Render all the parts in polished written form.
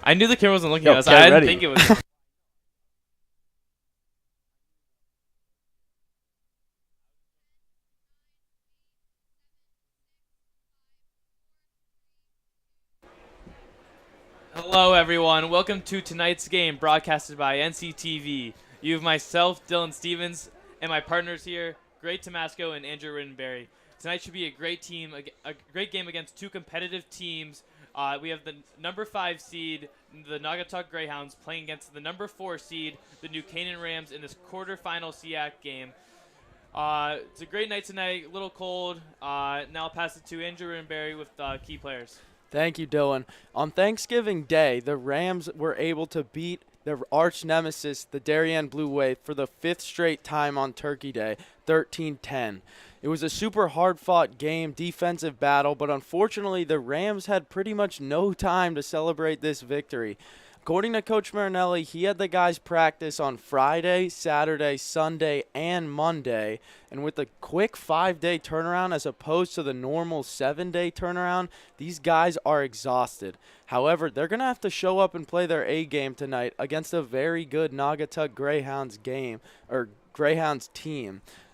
I knew the camera wasn't looking at us. get I didn't ready. think it was. Hello, everyone. Welcome to tonight's game, broadcasted by NCTV. You have myself, Dylan Stevens, and my partners here, Gray Tomasco and Andrew Rittenberry. Tonight should be a great great game against two competitive teams. We have the number 5 seed, the Naugatuck Greyhounds, playing against the number 4 seed, the New Canaan Rams, in this quarterfinal SEAC game. It's a great night tonight, a little cold. Now I'll pass it to Andrew Rittenberry with key players. Thank you, Dylan. On Thanksgiving Day, the Rams were able to beat their arch nemesis, the Darien Blue Wave, for the 5th straight time on Turkey Day, 13-10. It was a super hard-fought game, defensive battle, but unfortunately the Rams had pretty much no time to celebrate this victory. According to Coach Marinelli, he had the guys practice on Friday, Saturday, Sunday, and Monday. And with the quick 5-day turnaround as opposed to the normal 7-day turnaround, these guys are exhausted. However, they're going to have to show up and play their A game tonight against a very good Naugatuck Greyhounds team.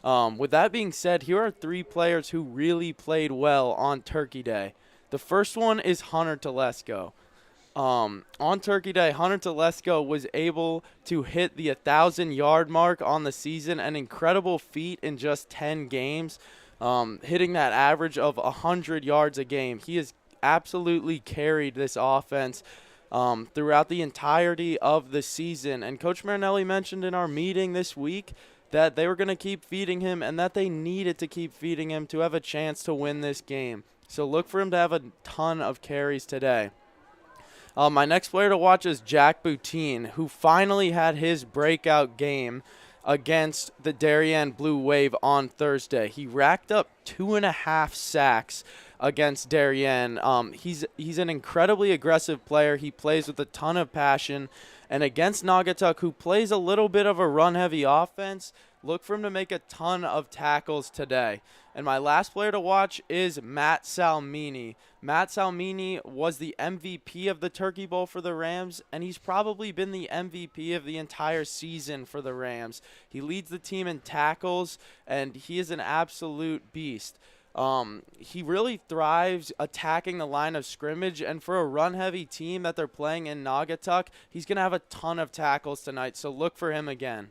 With that being said, here are 3 players who really played well on Turkey Day. The first one is Hunter Telesco. On Turkey Day, Hunter Telesco was able to hit the 1,000-yard mark on the season, an incredible feat in just 10 games, hitting that average of 100 yards a game. He has absolutely carried this offense throughout the entirety of the season. And Coach Marinelli mentioned in our meeting this week that they were going to keep feeding him and that they needed to keep feeding him to have a chance to win this game. So look for him to have a ton of carries today. My next player to watch is Jack Boutine, who finally had his breakout game against the Darien Blue Wave on Thursday. He racked up 2.5 sacks against Darien. He's an incredibly aggressive player. He plays with a ton of passion. And against Naugatuck, who plays a little bit of a run-heavy offense, look for him to make a ton of tackles today. And my last player to watch is Matt Salmini. Matt Salmini was the MVP of the Turkey Bowl for the Rams, and he's probably been the MVP of the entire season for the Rams. He leads the team in tackles, and he is an absolute beast. He really thrives attacking the line of scrimmage, and for a run-heavy team that they're playing in Naugatuck, he's going to have a ton of tackles tonight, so look for him again.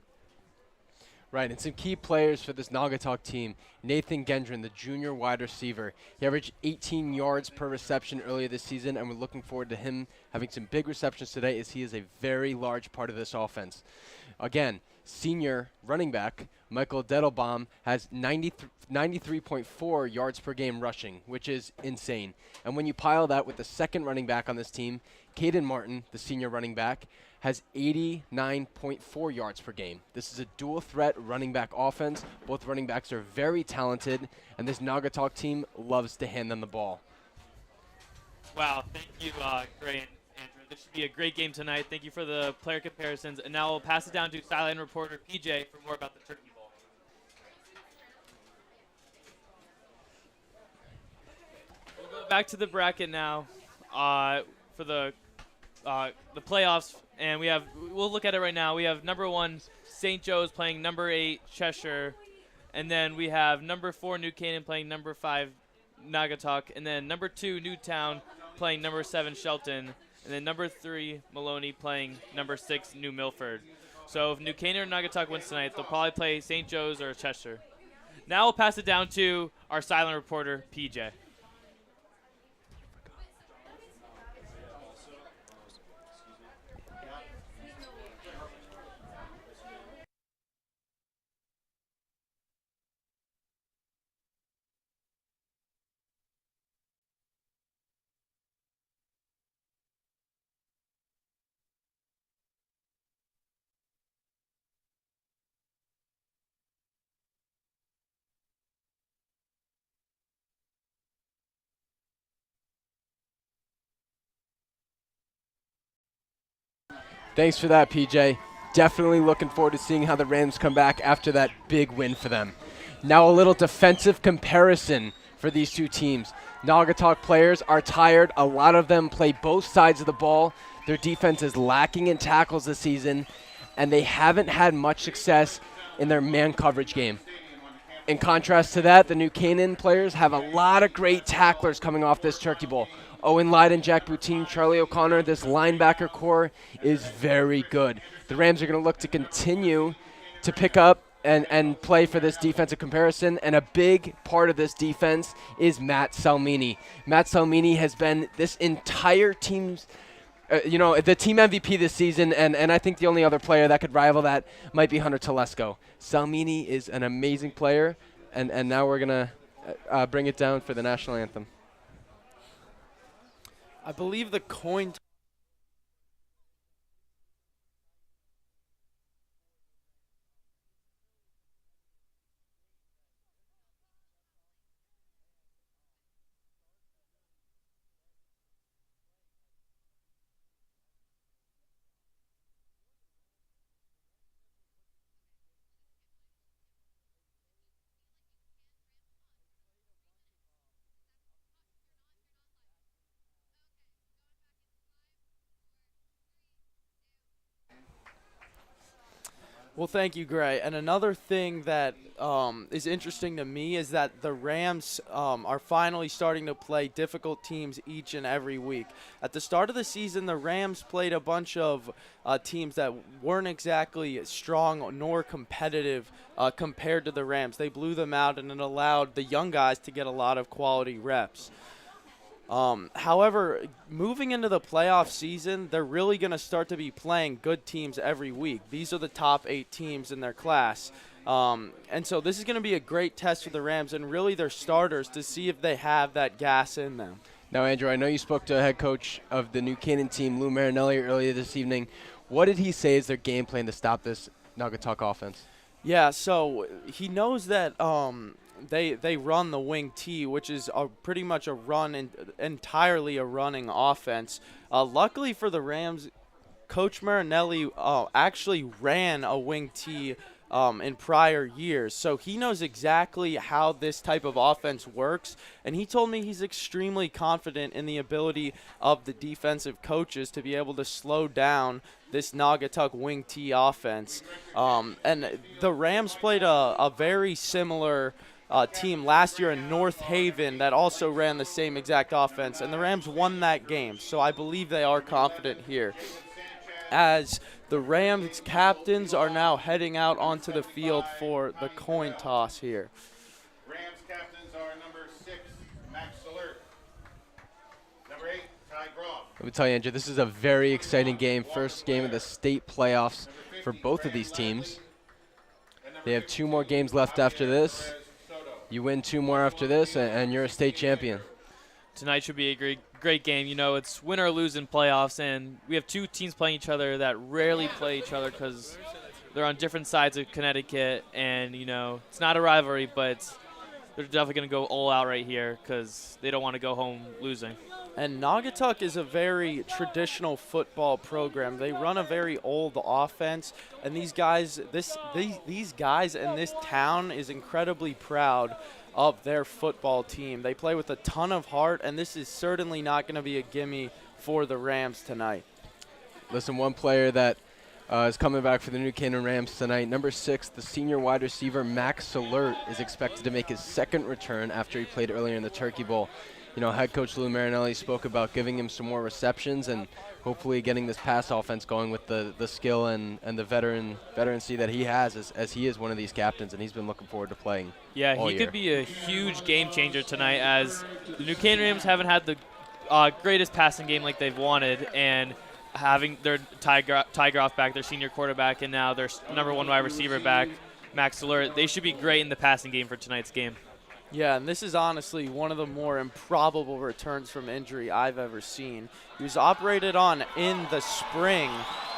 Right, and some key players for this Naugatuck team. Nathan Gendron, the junior wide receiver. He averaged 18 yards per reception earlier this season, and we're looking forward to him having some big receptions today as he is a very large part of this offense. Again, senior running back Michael Dettelbaum has 93.4 yards per game rushing, which is insane. And when you pile that with the second running back on this team, Caden Martin, the senior running back, has 89.4 yards per game. This is a dual-threat running back offense. Both running backs are very talented, and this Naugatuck team loves to hand them the ball. Wow, thank you, Gray and Andrew. This should be a great game tonight. Thank you for the player comparisons. And now we'll pass it down to sideline reporter PJ for more about the Turkey Bowl. We'll go back to the bracket now for the playoffs, and we'll look at it right now. We have number 1 St. Joe's playing number 8 Cheshire, and then we have number 4 New Canaan playing number 5 Naugatuck, and then number 2 Newtown playing number 7 Shelton, and then number 3 Maloney playing number 6 New Milford. So if New Canaan or Naugatuck wins tonight, they'll probably play St. Joe's or Cheshire. Now we'll pass it down to our silent reporter PJ. Thanks for that, PJ. Definitely looking forward to seeing how the Rams come back after that big win for them. Now a little defensive comparison for these two teams. Naugatuck players are tired. A lot of them play both sides of the ball. Their defense is lacking in tackles this season, and they haven't had much success in their man coverage game. In contrast to that, the new Canaan players have a lot of great tacklers coming off this Turkey Bowl. Owen Lyden, Jack Boutine, Charlie O'Connor, this linebacker core is very good. The Rams are going to look to continue to pick up and play for this defensive comparison, and a big part of this defense is Matt Salmini. Matt Salmini has been this entire team's the team MVP this season, and I think the only other player that could rival that might be Hunter Telesco. Salmini is an amazing player, and now we're going to bring it down for the national anthem. I believe the coin Well, thank you, Gray. And another thing that is interesting to me is that the Rams are finally starting to play difficult teams each and every week. At the start of the season, the Rams played a bunch of teams that weren't exactly strong nor competitive compared to the Rams. They blew them out, and it allowed the young guys to get a lot of quality reps. However, moving into the playoff season, they're really going to start to be playing good teams every week. These are the top 8 teams in their class. And so this is going to be a great test for the Rams and really their starters to see if they have that gas in them. Now, Andrew, I know you spoke to a head coach of the new Canaan team, Lou Marinelli, earlier this evening. What did he say is their game plan to stop this Naugatuck offense? Yeah, so he knows that they run the wing T, which is pretty much a run, entirely a running offense. Luckily for the Rams, Coach Marinelli actually ran a wing T in prior years, so he knows exactly how this type of offense works, and he told me he's extremely confident in the ability of the defensive coaches to be able to slow down this Naugatuck wing T offense. And the Rams played a very similar team last year in North Haven that also ran the same exact offense, and the Rams won that game, so I believe they are confident here. As the Rams captains are now heading out onto the field for the coin toss here. Rams captains are number 6, Max Alert. Number 8, Ty Groff. Let me tell you, Andrew, this is a very exciting game. First game of the state playoffs for both of these teams. They have 2 more games left after this. You win 2 more after this, and you're a state champion. Tonight should be a great game. You know, it's win or lose in playoffs, and we have 2 teams playing each other that rarely play each other because they're on different sides of Connecticut, and, you know, it's not a rivalry, but they're definitely going to go all out right here because they don't want to go home losing. And Naugatuck is a very traditional football program. They run a very old offense, and these guys, these guys in this town is incredibly proud of their football team. They play with a ton of heart, and this is certainly not going to be a gimme for the Rams tonight. Listen, one player that is coming back for the new Canaan Rams tonight, number 6, the senior wide receiver Max Alert is expected to make his 2nd return after he played earlier in the Turkey Bowl. You know, head coach Lou Marinelli spoke about giving him some more receptions and hopefully getting this pass offense going with the skill and the veterancy that he has as he is one of these captains, and he's been looking forward to playing. Yeah, all he year. could be a huge game changer tonight, as the New Canaan Rams haven't had the greatest passing game like they've wanted, and having their Ty Groff back, their senior quarterback, and now their number 1 wide receiver back, Max Alert, they should be great in the passing game for tonight's game. Yeah, and this is honestly one of the more improbable returns from injury I've ever seen. He was operated on in the spring,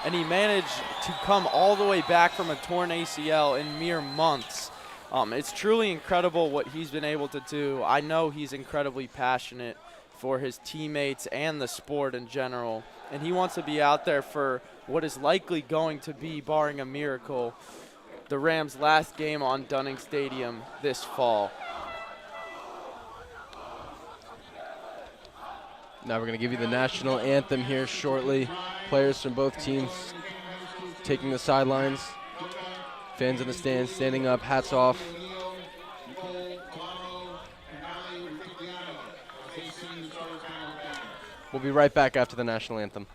and he managed to come all the way back from a torn ACL in mere months. It's truly incredible what he's been able to do. I know he's incredibly passionate for his teammates and the sport in general, and he wants to be out there for what is likely going to be, barring a miracle, the Rams' last game on Dunning Stadium this fall. Now we're going to give you the national anthem here shortly. Players from both teams taking the sidelines. Fans in the stands standing up, hats off. We'll be right back after the national anthem.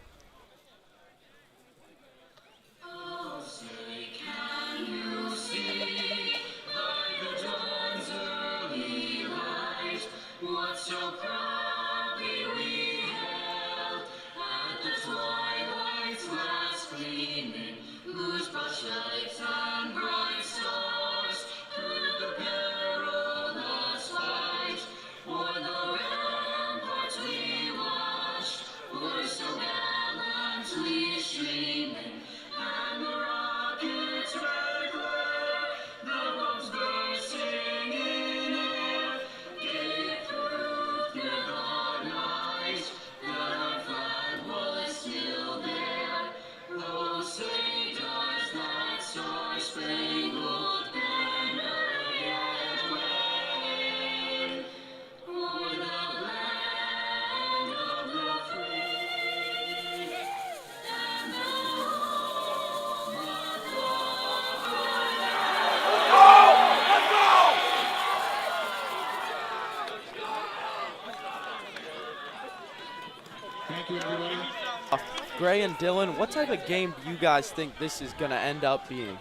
Gray and Dylan, what type of game do you guys think this is going to end up being?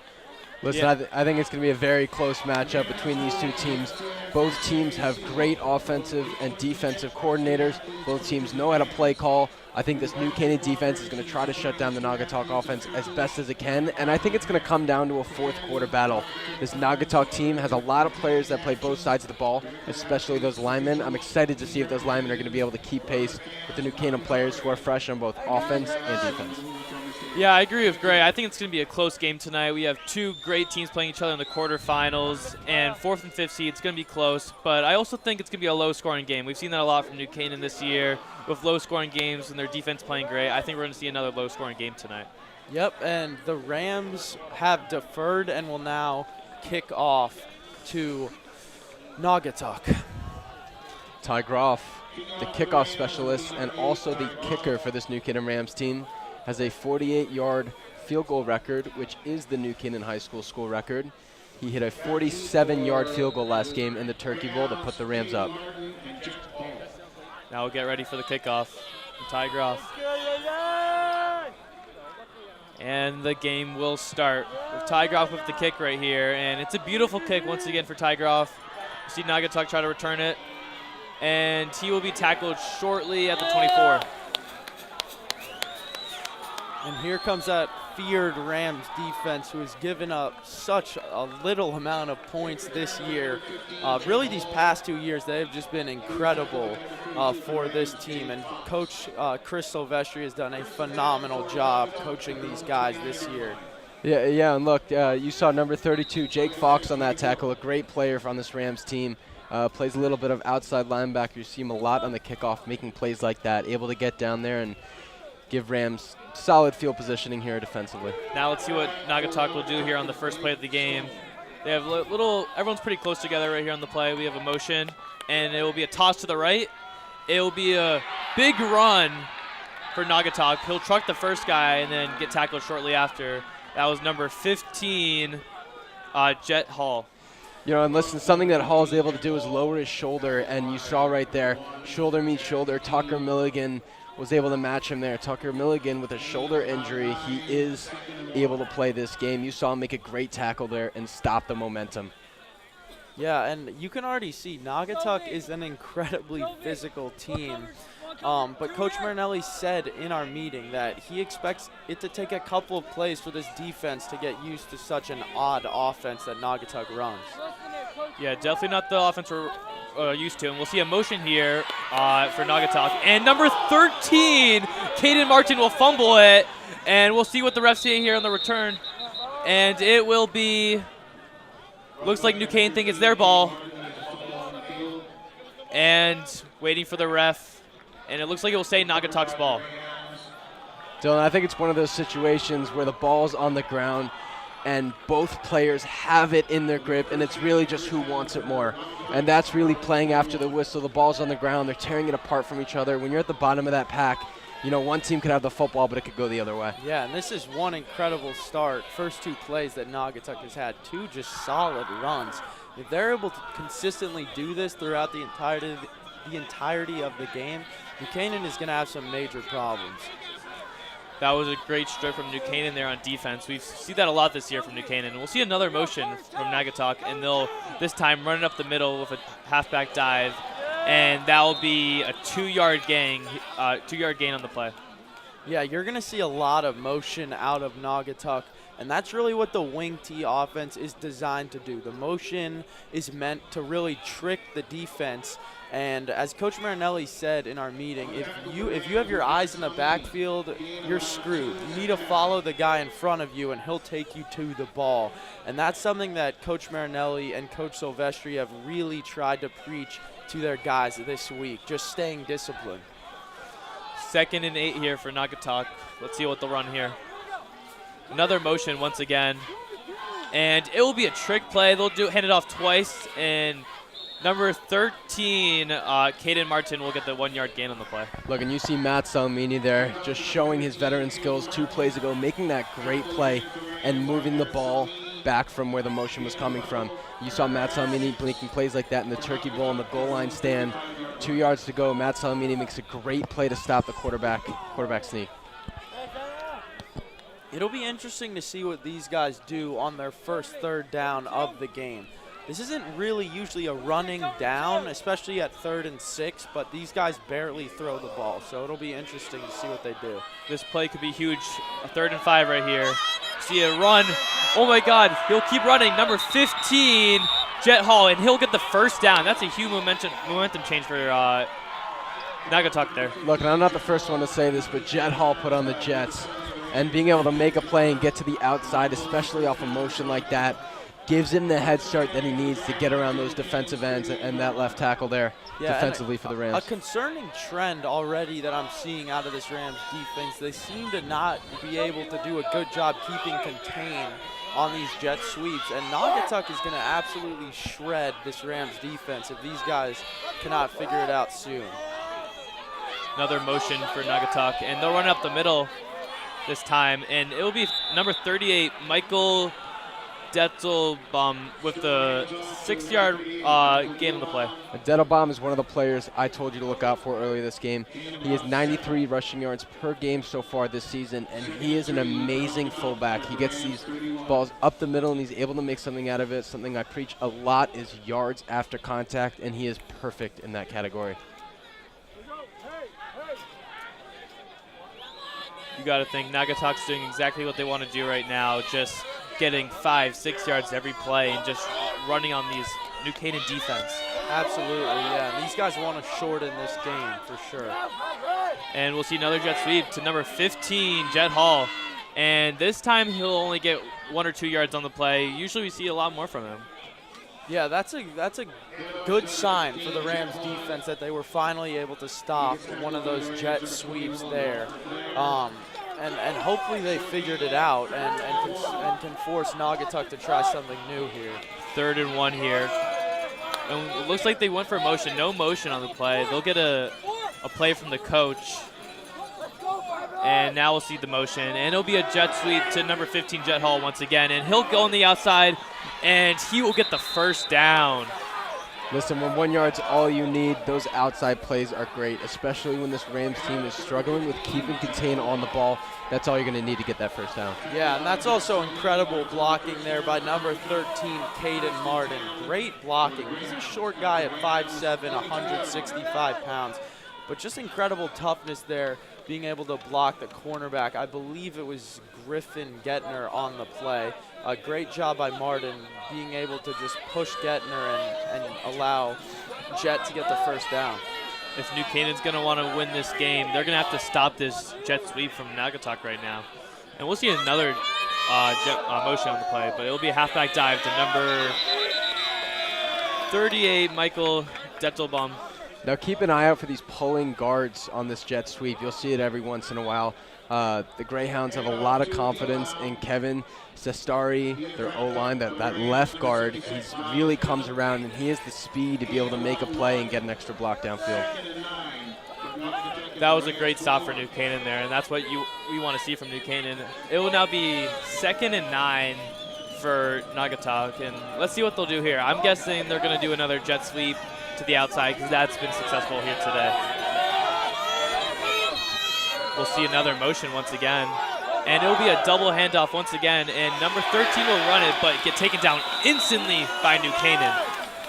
Listen, Yeah. I think it's going to be a very close matchup between these two teams. Both teams have great offensive and defensive coordinators. Both teams know how to play call. I think this New Canaan defense is going to try to shut down the Naugatuck offense as best as it can, and I think it's going to come down to a fourth quarter battle. This Naugatuck team has a lot of players that play both sides of the ball, especially those linemen. I'm excited to see if those linemen are going to be able to keep pace with the New Canaan players who are fresh on both offense and defense. Yeah, I agree with Gray. I think it's going to be a close game tonight. We have two great teams playing each other in the quarterfinals, and fourth and fifth seed, it's going to be close. But I also think it's going to be a low-scoring game. We've seen that a lot from New Canaan this year with low-scoring games and their defense playing great. I think we're going to see another low-scoring game tonight. Yep, and the Rams have deferred and will now kick off to Naugatuck. Ty Groff, the kickoff specialist and also the kicker for this New Canaan Rams team, has a 48-yard field goal record, which is the New Canaan High School school record. He hit a 47-yard field goal last game in the Turkey Bowl to put the Rams up. Now we'll get ready for the kickoff from Ty Groff. And the game will start with Ty Groff with the kick right here. And it's a beautiful kick once again for Ty Groff. You see Naugatuck try to return it. And he will be tackled shortly at the 24. And here comes that feared Rams defense who has given up such a little amount of points this year. Really these past 2 years, they've just been incredible for this team. And Coach Chris Silvestri has done a phenomenal job coaching these guys this year. Yeah, and look, you saw number 32, Jake Fox on that tackle, a great player on this Rams team. Plays a little bit of outside linebacker. You see him a lot on the kickoff, making plays like that, able to get down there and give Rams solid field positioning here defensively. Now let's see what Naugatuck will do here on the first play of the game. They have everyone's pretty close together right here on the play. We have a motion, and it will be a toss to the right. It will be a big run for Naugatuck. He'll truck the first guy and then get tackled shortly after. That was number 15, Jet Hall. You know, and listen, something that Hall is able to do is lower his shoulder, and you saw right there, shoulder meets shoulder. Tucker Milligan was able to match him there. Tucker Milligan with a shoulder injury, he is able to play this game. You saw him make a great tackle there and stop the momentum. Yeah, and you can already see Naugatuck is an incredibly physical team. But Coach Marinelli said in our meeting that he expects it to take a couple of plays for this defense to get used to such an odd offense that Naugatuck runs. Yeah, definitely not the offense we're used to. And we'll see a motion here for Naugatuck. And number 13, Caden Martin will fumble it. And we'll see what the refs say here on the return. And it will be, looks like New Canaan think it's their ball. And waiting for the ref. And it looks like it will say Naugatuck's ball. Dylan, I think it's one of those situations where the ball's on the ground. and both players have it in their grip, and it's really just who wants it more. And that's really playing after the whistle. The ball's on the ground. They're tearing it apart from each other. When you're at the bottom of that pack, you know, one team could have the football, but it could go the other way. Yeah, and this is one incredible start. First 2 plays that Naugatuck has had, 2 just solid runs. If they're able to consistently do this throughout the entirety of the game, New Canaan is going to have some major problems. That was a great strip from New Canaan there on defense. We see that a lot this year from New Canaan. We'll see another motion from Naugatuck, and they'll this time run it up the middle with a halfback dive, and that will be a 2-yard gain, 2-yard gain on the play. Yeah, you're going to see a lot of motion out of Naugatuck, and that's really what the wing T offense is designed to do. The motion is meant to really trick the defense. And as Coach Marinelli said in our meeting, if you have your eyes in the backfield, you're screwed. You need to follow the guy in front of you, and he'll take you to the ball. And that's something that Coach Marinelli and Coach Silvestri have really tried to preach to their guys this week, just staying disciplined. 2nd and 8 here for Naugatuck. Let's see what they'll run here. Another motion once again. And it will be a trick play. They'll hand it off twice, and number 13, Caden Martin will get the 1-yard gain on the play. Look, and you see Matt Salmini there just showing his veteran skills 2 plays ago, making that great play and moving the ball back from where the motion was coming from. You saw Matt Salmini making plays like that in the turkey bowl on the goal line stand. 2 yards to go. Matt Salmini makes a great play to stop the quarterback sneak. It'll be interesting to see what these guys do on their first 3rd down of the game. This isn't really usually a running down, especially at 3rd and 6, but these guys barely throw the ball, so it'll be interesting to see what they do. This play could be huge. A 3rd and 5 right here. See a run. Oh my God, he'll keep running. Number 15, Jet Hall, and he'll get the 1st down. That's a huge momentum change for Naugatuck there. Look, and I'm not the first one to say this, but Jet Hall put on the Jets, and being able to make a play and get to the outside, especially off a motion like that, gives him the head start that he needs to get around those defensive ends and that left tackle there defensively for the Rams. A concerning trend already that I'm seeing out of this Rams defense, they seem to not be able to do a good job keeping contained on these jet sweeps, and Naugatuck is going to absolutely shred this Rams defense if these guys cannot figure it out soon. Another motion for Naugatuck, and they'll run up the middle this time, and it will be number 38, Michael Detzelbaum with the 6-yard gain on the play. Detzelbaum is one of the players I told you to look out for earlier this game. He has 93 rushing yards per game so far this season, and he is an amazing fullback. He gets these balls up the middle, and he's able to make something out of it. Something I preach a lot is yards after contact, and he is perfect in that category. You got to think Naugatuck's doing exactly what they want to do right now, just getting 5-6 yards every play and just running on these New Canaan defense. Absolutely, yeah. These guys want to shorten this game for sure. And we'll see another jet sweep to number 15, Jet Hall. And this time he'll only get 1 or 2 yards on the play. Usually we see a lot more from him. Yeah, that's a good sign for the Rams defense that they were finally able to stop one of those jet sweeps there. And hopefully they figured it out and can force Naugatuck to try something new here. 3rd and 1 here. And it looks like they went for motion. No motion on the play. They'll get a play from the coach. And now we'll see the motion. And it'll be a jet sweep to number 15, Jet Hall, once again. And he'll go on the outside, and he will get the 1st down. Listen, when 1 yard's all you need, those outside plays are great, especially when this Rams team is struggling with keeping contain on the ball. That's all you're going to need to get that 1st down. Yeah, and that's also incredible blocking there by number 13, Caden Martin. Great blocking. He's a short guy at 5'7", 165 pounds, but just incredible toughness there, being able to block the cornerback. I believe it was Griffin Gettner on the play. A great job by Martin being able to just push Gettner and allow Jet to get the 1st down. If New Canaan's going to want to win this game, they're going to have to stop this jet sweep from Naugatuck right now. And we'll see another motion on the play, but it'll be a halfback dive to number 38, Michael Detzelbaum. Now keep an eye out for these pulling guards on this jet sweep. You'll see it every once in a while. The Greyhounds have a lot of confidence in Kevin Sestari, their O-line, that left guard. He really comes around, and he has the speed to be able to make a play and get an extra block downfield. That was a great stop for New Canaan there, and that's what we want to see from New Canaan. It will now be 2nd and 9 for Naugatuck, and let's see what they'll do here. I'm guessing they're going to do another jet sweep to the outside because that's been successful here today. We'll see another motion once again, and it'll be a double handoff once again, and number 13 will run it but get taken down instantly by New Canaan.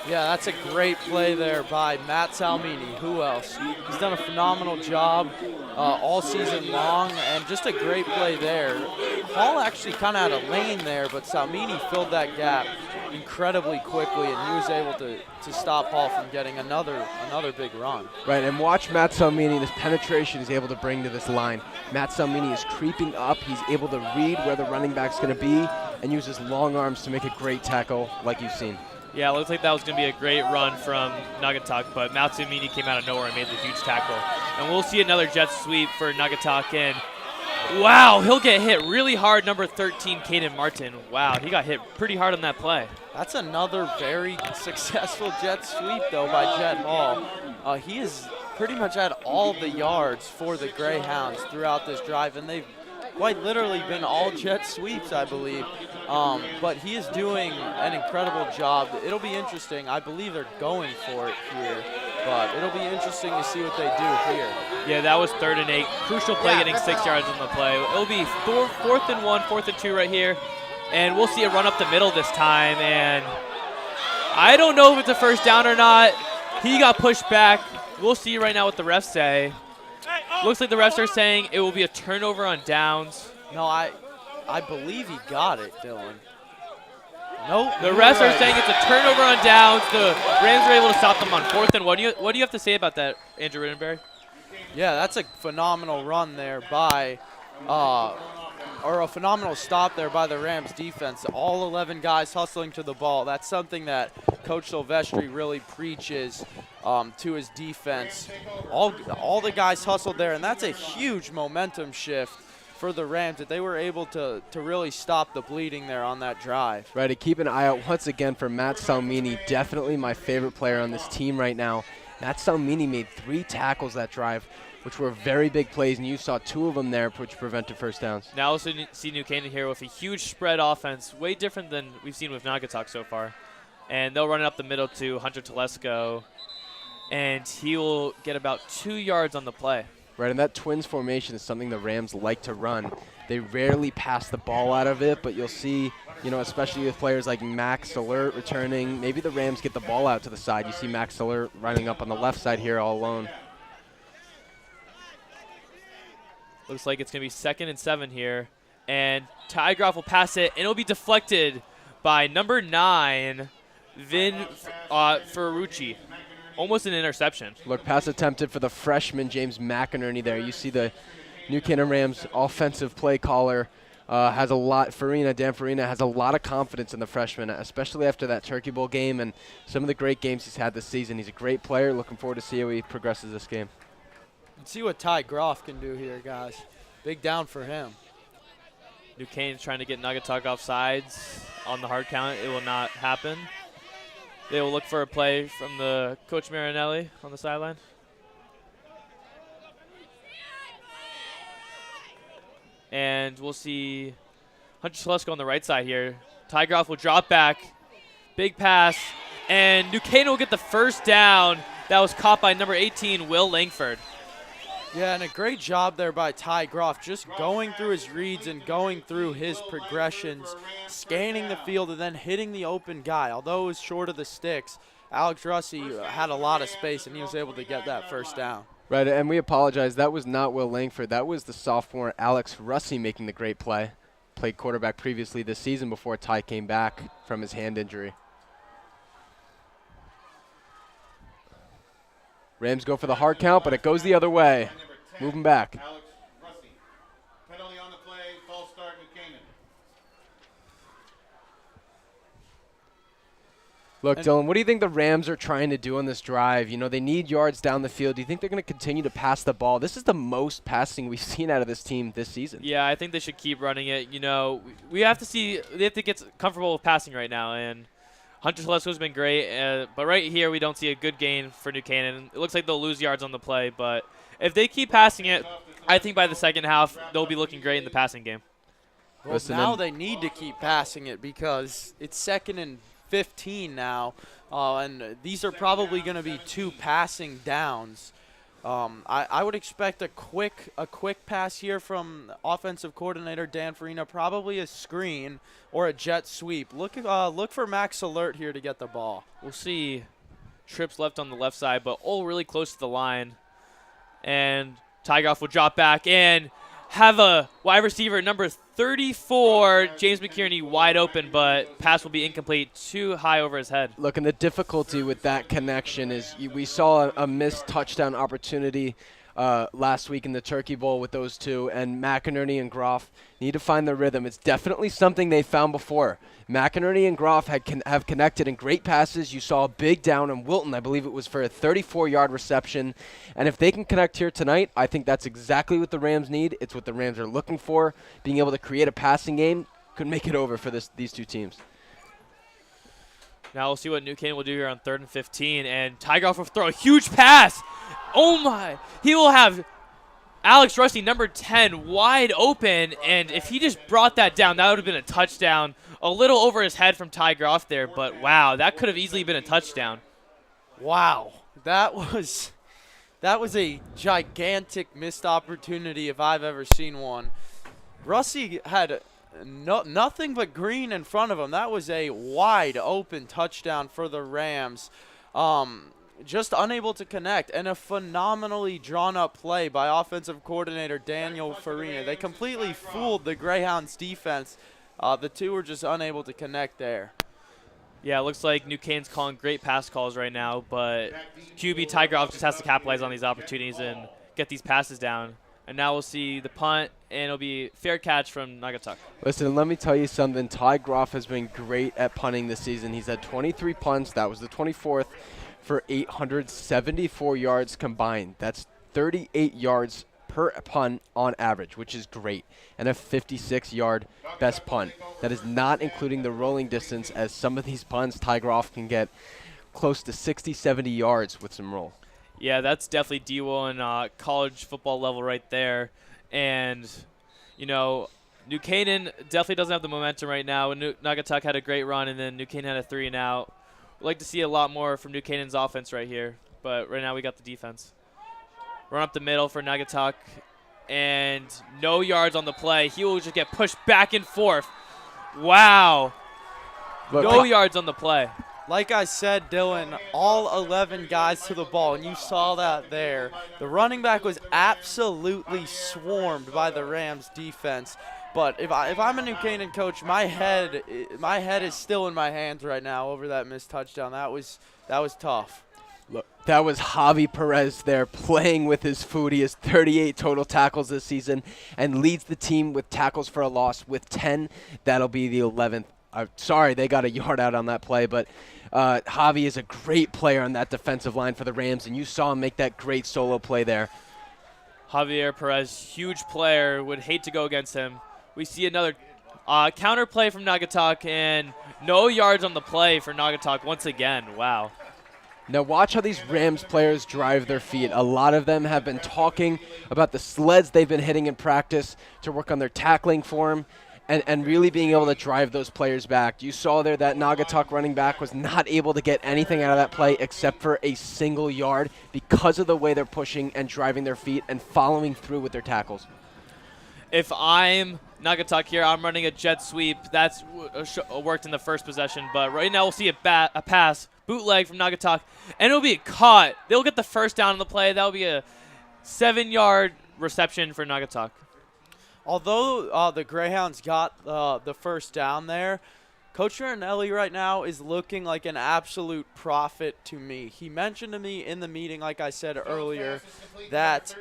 Yeah, that's a great play there by Matt Salmini. Who else? He's done a phenomenal job all season long, and just a great play there. Hall actually kind of had a lane there, but Salmini filled that gap incredibly quickly, and he was able to stop Hall from getting another big run. Right, and watch Matt Salmini, this penetration he's able to bring to this line. Matt Salmini is creeping up. He's able to read where the running back's going to be and use his long arms to make a great tackle like you've seen. Yeah, it looks like that was going to be a great run from Naugatuck, but Matsumini came out of nowhere and made the huge tackle. And we'll see another jet sweep for Naugatuck, and wow, he'll get hit really hard, number 13, Caden Martin. Wow, he got hit pretty hard on that play. That's another very successful jet sweep, though, by Jet Hall. He has pretty much had all the yards for the Greyhounds throughout this drive, and they've quite literally been all jet sweeps, I believe. But he is doing an incredible job. It'll be interesting. I believe they're going for it here, but it'll be interesting to see what they do here. Yeah, that was 3rd and 8. Crucial play, getting 6 yards on the play. It'll be 4th and 1, 4th and 2 right here. And we'll see a run up the middle this time. And I don't know if it's a first down or not. He got pushed back. We'll see right now what the refs say. Looks like the refs are saying it will be a turnover on downs. No, I believe he got it, Dylan. Nope. The refs are saying it's a turnover on downs. The Rams were able to stop them on 4th and 1. What do you have to say about that, Andrew Rittenberry? Yeah, that's a phenomenal run there by, or a phenomenal stop there by the Rams defense. All 11 guys hustling to the ball. That's something that Coach Silvestri really preaches to his defense. All the guys hustled there, and that's a huge momentum shift for the Rams that they were able to really stop the bleeding there on that drive. Right, and keep an eye out once again for Matt Salmini, definitely my favorite player on this team right now. Matt Salmini made 3 tackles that drive, which were very big plays, and you saw 2 of them there, which prevented first downs. Now also see New Canaan here with a huge spread offense, way different than we've seen with Naugatuck so far. And they'll run it up the middle to Hunter Telesco, and he will get about 2 yards on the play. Right, and that twins formation is something the Rams like to run. They rarely pass the ball out of it, but you'll see, especially with players like Max Alert returning, maybe the Rams get the ball out to the side. You see Max Alert running up on the left side here all alone. Looks like it's going to be 2nd and 7 here. And Tygroff will pass it, and it'll be deflected by number 9, Vin Ferrucci. Almost an interception. Look, pass attempted for the freshman, James McInerney there. You see the New Canaan Rams offensive play caller has a lot, Dan Farina has a lot of confidence in the freshman, especially after that Turkey Bowl game and some of the great games he's had this season. He's a great player. Looking forward to see how he progresses this game. Let's see what Ty Groff can do here, guys. Big down for him. New Canaan's trying to get Naugatuck off sides on the hard count. It will not happen. They will look for a play from the Coach Marinelli on the sideline. And we'll see Hunter Telesco on the right side here. Tygroff will drop back. Big pass. And New Canaan will get the first down. That was caught by number 18, Will Langford. Yeah, and a great job there by Ty Groff, just going through his reads and going through his progressions, scanning the field and then hitting the open guy. Although it was short of the sticks, Alex Russi had a lot of space, and he was able to get that first down. Right, and we apologize. That was not Will Langford. That was the sophomore Alex Russi making the great play. Played quarterback previously this season before Ty came back from his hand injury. Rams go for the hard count, but it goes the other way. Moving back. Alex Russi. Penalty on the play, false start, New Canaan. Look, Dylan, what do you think the Rams are trying to do on this drive? You know, they need yards down the field. Do you think they're going to continue to pass the ball? This is the most passing we've seen out of this team this season. Yeah, I think they should keep running it. You know, we have to see – they have to get comfortable with passing right now. And Hunter Telesco's been great. But right here we don't see a good gain for New Canaan. It looks like they'll lose yards on the play. But if they keep passing it, I think by the second half they'll be looking great in the passing game. Well, now they need to keep passing it because it's 2nd and 15 now, and these are probably going to be 2 passing downs. I would expect a quick pass here from offensive coordinator Dan Farina, probably a screen or a jet sweep. Look for Max Alert here to get the ball. We'll see trips left on the left side, but all really close to the line. And Tygroff will drop back and have a wide receiver number 34, James McKierney, wide open, but pass will be incomplete, too high over his head. Look, and the difficulty with that connection is we saw a missed touchdown opportunity last week in the Turkey Bowl with those two, and McInerney and Groff need to find their rhythm. It's definitely something they found before. McInerney and Groff have connected in great passes. You saw a big down on Wilton. I believe it was for a 34-yard reception. And if they can connect here tonight, I think that's exactly what the Rams need. It's what the Rams are looking for. Being able to create a passing game could make it over for these two teams. Now we'll see what New Canaan will do here on 3rd and 15. And Tygroff will throw a huge pass. Oh, my. He will have Alex Rusty, number 10, wide open. And if he just brought that down, that would have been a touchdown. A little over his head from Tygroff there, but wow, that could have easily been a touchdown. Wow, that was a gigantic missed opportunity if I've ever seen one. Rusty had nothing but green in front of him. That was a wide open touchdown for the Rams. Just unable to connect, and a phenomenally drawn-up play by offensive coordinator Daniel Farina. They completely fooled the Greyhounds defense. The two were just unable to connect there. Yeah, it looks like New Canaan's calling great pass calls right now, but QB Tygroff just has to capitalize on these opportunities and get these passes down. And now we'll see the punt, and it'll be fair catch from Naugatuck. Listen, let me tell you something. Tygroff has been great at punting this season. He's had 23 punts. That was the 24th for 874 yards combined. That's 38 yards per punt on average, which is great, and a 56-yard best punt. That is not including the rolling distance, as some of these punts, Tygroff can get close to 60, 70 yards with some roll. Yeah, that's definitely D1 college football level right there. And, you know, New Canaan definitely doesn't have the momentum right now. Naugatuck had a great run, and then New Canaan had a 3-and-out. We'd like to see a lot more from New Canaan's offense right here, but right now we got the defense. Run up the middle for Naugatuck, and no yards on the play. He will just get pushed back and forth. Wow. Look, no yards on the play. Like I said, Dylan, all 11 guys to the ball, and you saw that there. The running back was absolutely swarmed by the Rams defense. But if I'm a New Canaan coach, my head is still in my hands right now over that missed touchdown. That was tough. Look, that was Javi Perez there playing with his food. He has 38 total tackles this season and leads the team with tackles for a loss with 10. That'll be the 11th. Sorry, they got a yard out on that play, but Javi is a great player on that defensive line for the Rams, and you saw him make that great solo play there. Javier Perez, huge player, would hate to go against him. We see another counter play from Naugatuck, and no yards on the play for Naugatuck once again. Wow. Now watch how these Rams players drive their feet. A lot of them have been talking about the sleds they've been hitting in practice to work on their tackling form and really being able to drive those players back. You saw there that Naugatuck running back was not able to get anything out of that play except for a single yard because of the way they're pushing and driving their feet and following through with their tackles. If I'm Naugatuck here, I'm running a jet sweep. That's worked in the first possession, but right now we'll see a pass. Bootleg from Naugatuck, and it'll be caught. They'll get the first down on the play. That'll be a 7-yard reception for Naugatuck. Although the Greyhounds got the first down there, Coach Marinelli right now is looking like an absolute prophet to me. He mentioned to me in the meeting, like I said earlier, that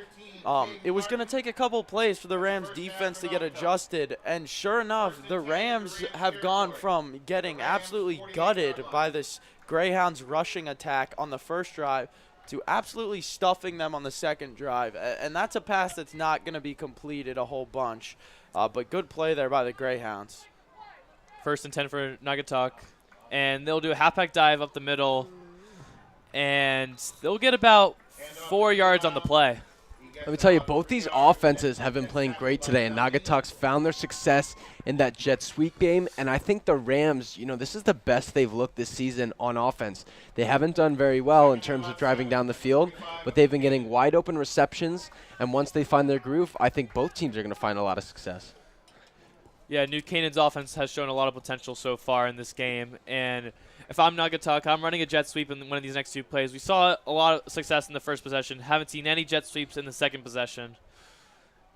it was going to take a couple plays for the Rams defense to get adjusted, and sure enough, the Rams have gone from getting absolutely gutted by this Greyhounds rushing attack on the first drive to absolutely stuffing them on the second drive, and that's a pass that's not going to be completed a whole bunch, but good play there by the Greyhounds. 1st and 10 for Naugatuck, and they'll do a halfback dive up the middle, and they'll get about 4 yards on the play. Let me tell you, both these offenses have been playing great today, and Naugatuck's found their success in that jet sweep game. And I think the Rams, this is the best they've looked this season on offense. They haven't done very well in terms of driving down the field, but they've been getting wide open receptions. And once they find their groove, I think both teams are going to find a lot of success. Yeah, New Canaan's offense has shown a lot of potential so far in this game, and if I'm Naugatuck, I'm running a jet sweep in one of these next 2 plays. We saw a lot of success in the first possession. Haven't seen any jet sweeps in the second possession.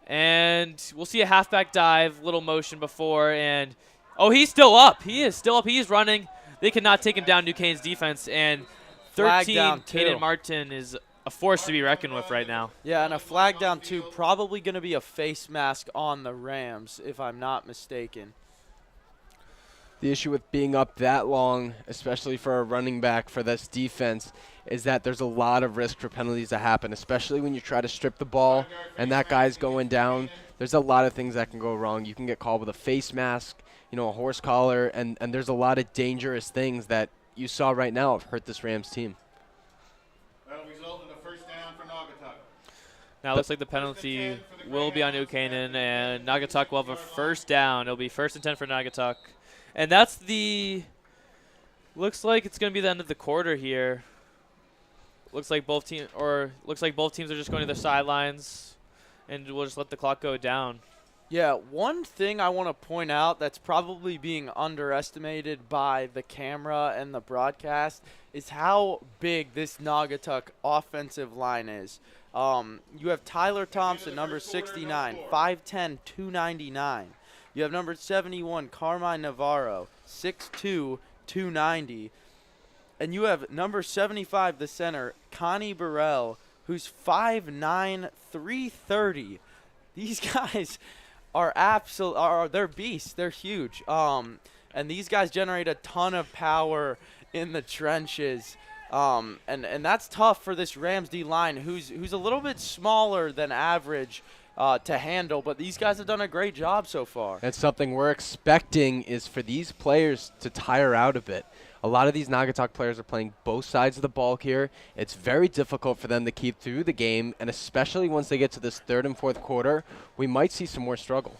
And we'll see a halfback dive, little motion before, and he's still up. He is still up. He is running. They cannot take him down, New Canaan's defense, and 13, Canaan Martin is a force to be reckoned with right now. Yeah, and a flag down too, probably going to be a face mask on the Rams, if I'm not mistaken. The issue with being up that long, especially for a running back for this defense, is that there's a lot of risk for penalties to happen, especially when you try to strip the ball and that guy's going down. There's a lot of things that can go wrong. You can get called with a face mask, a horse collar, and there's a lot of dangerous things that you saw right now have hurt this Rams team. That'll result in a first down for Naugatuck. Now it looks like the penalty will be on New Canaan, and Naugatuck will have a first down. It'll be 1st and 10 for Naugatuck. And that's looks like it's going to be the end of the quarter here. Looks like both teams are just going to their sidelines, and we'll just let the clock go down. Yeah, one thing I want to point out that's probably being underestimated by the camera and the broadcast is how big this Naugatuck offensive line is. You have Tyler Thompson, number 69, 5'10", 299. You have number 71, Carmine Navarro, 6'2", 290. And you have number 75, the center, Connie Burrell, who's 5'9", 330. These guys they're beasts. They're huge. And these guys generate a ton of power in the trenches. And that's tough for this Rams D line, who's a little bit smaller than average to handle, but these guys have done a great job so far. And something we're expecting is for these players to tire out a bit. A lot of these Naugatuck players are playing both sides of the ball here. It's very difficult for them to keep through the game, and especially once they get to this 3rd and 4th quarter, we might see some more struggle.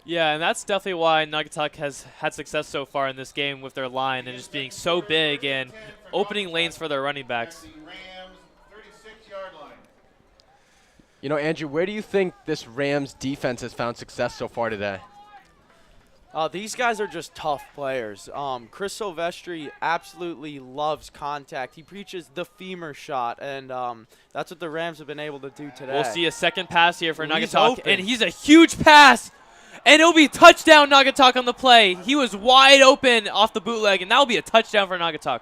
Yeah, and that's definitely why Naugatuck has had success so far in this game with their line and just being so big and opening lanes for their running backs. Rams 36-yard line. Andrew, where do you think this Rams defense has found success so far today? These guys are just tough players. Chris Silvestri absolutely loves contact. He preaches the femur shot, and that's what the Rams have been able to do today. We'll see a second pass here for He's Naugatuck, open. and he's a huge pass, and it'll be touchdown Naugatuck on the play. He was wide open off the bootleg, and that'll be a touchdown for Naugatuck.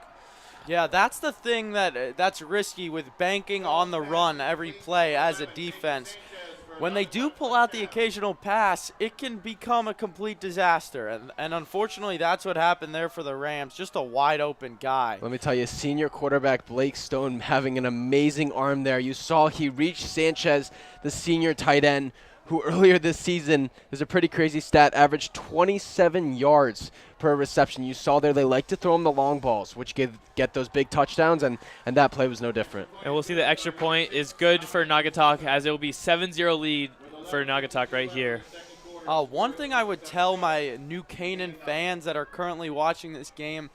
Yeah, that's the thing that's risky with banking on the run every play as a defense. When they do pull out the occasional pass, it can become a complete disaster. And unfortunately, that's what happened there for the Rams. Just a wide open guy. Let me tell you, senior quarterback Blake Stone having an amazing arm there. You saw he reached Sanchez, the senior tight end, who earlier this season, is a pretty crazy stat, averaged 27 yards per reception. You saw there they like to throw him the long balls, which get those big touchdowns, and that play was no different. And we'll see the extra point is good for Naugatuck, as it will be 7-0 lead for Naugatuck right here. One thing I would tell my New Canaan fans that are currently watching this game,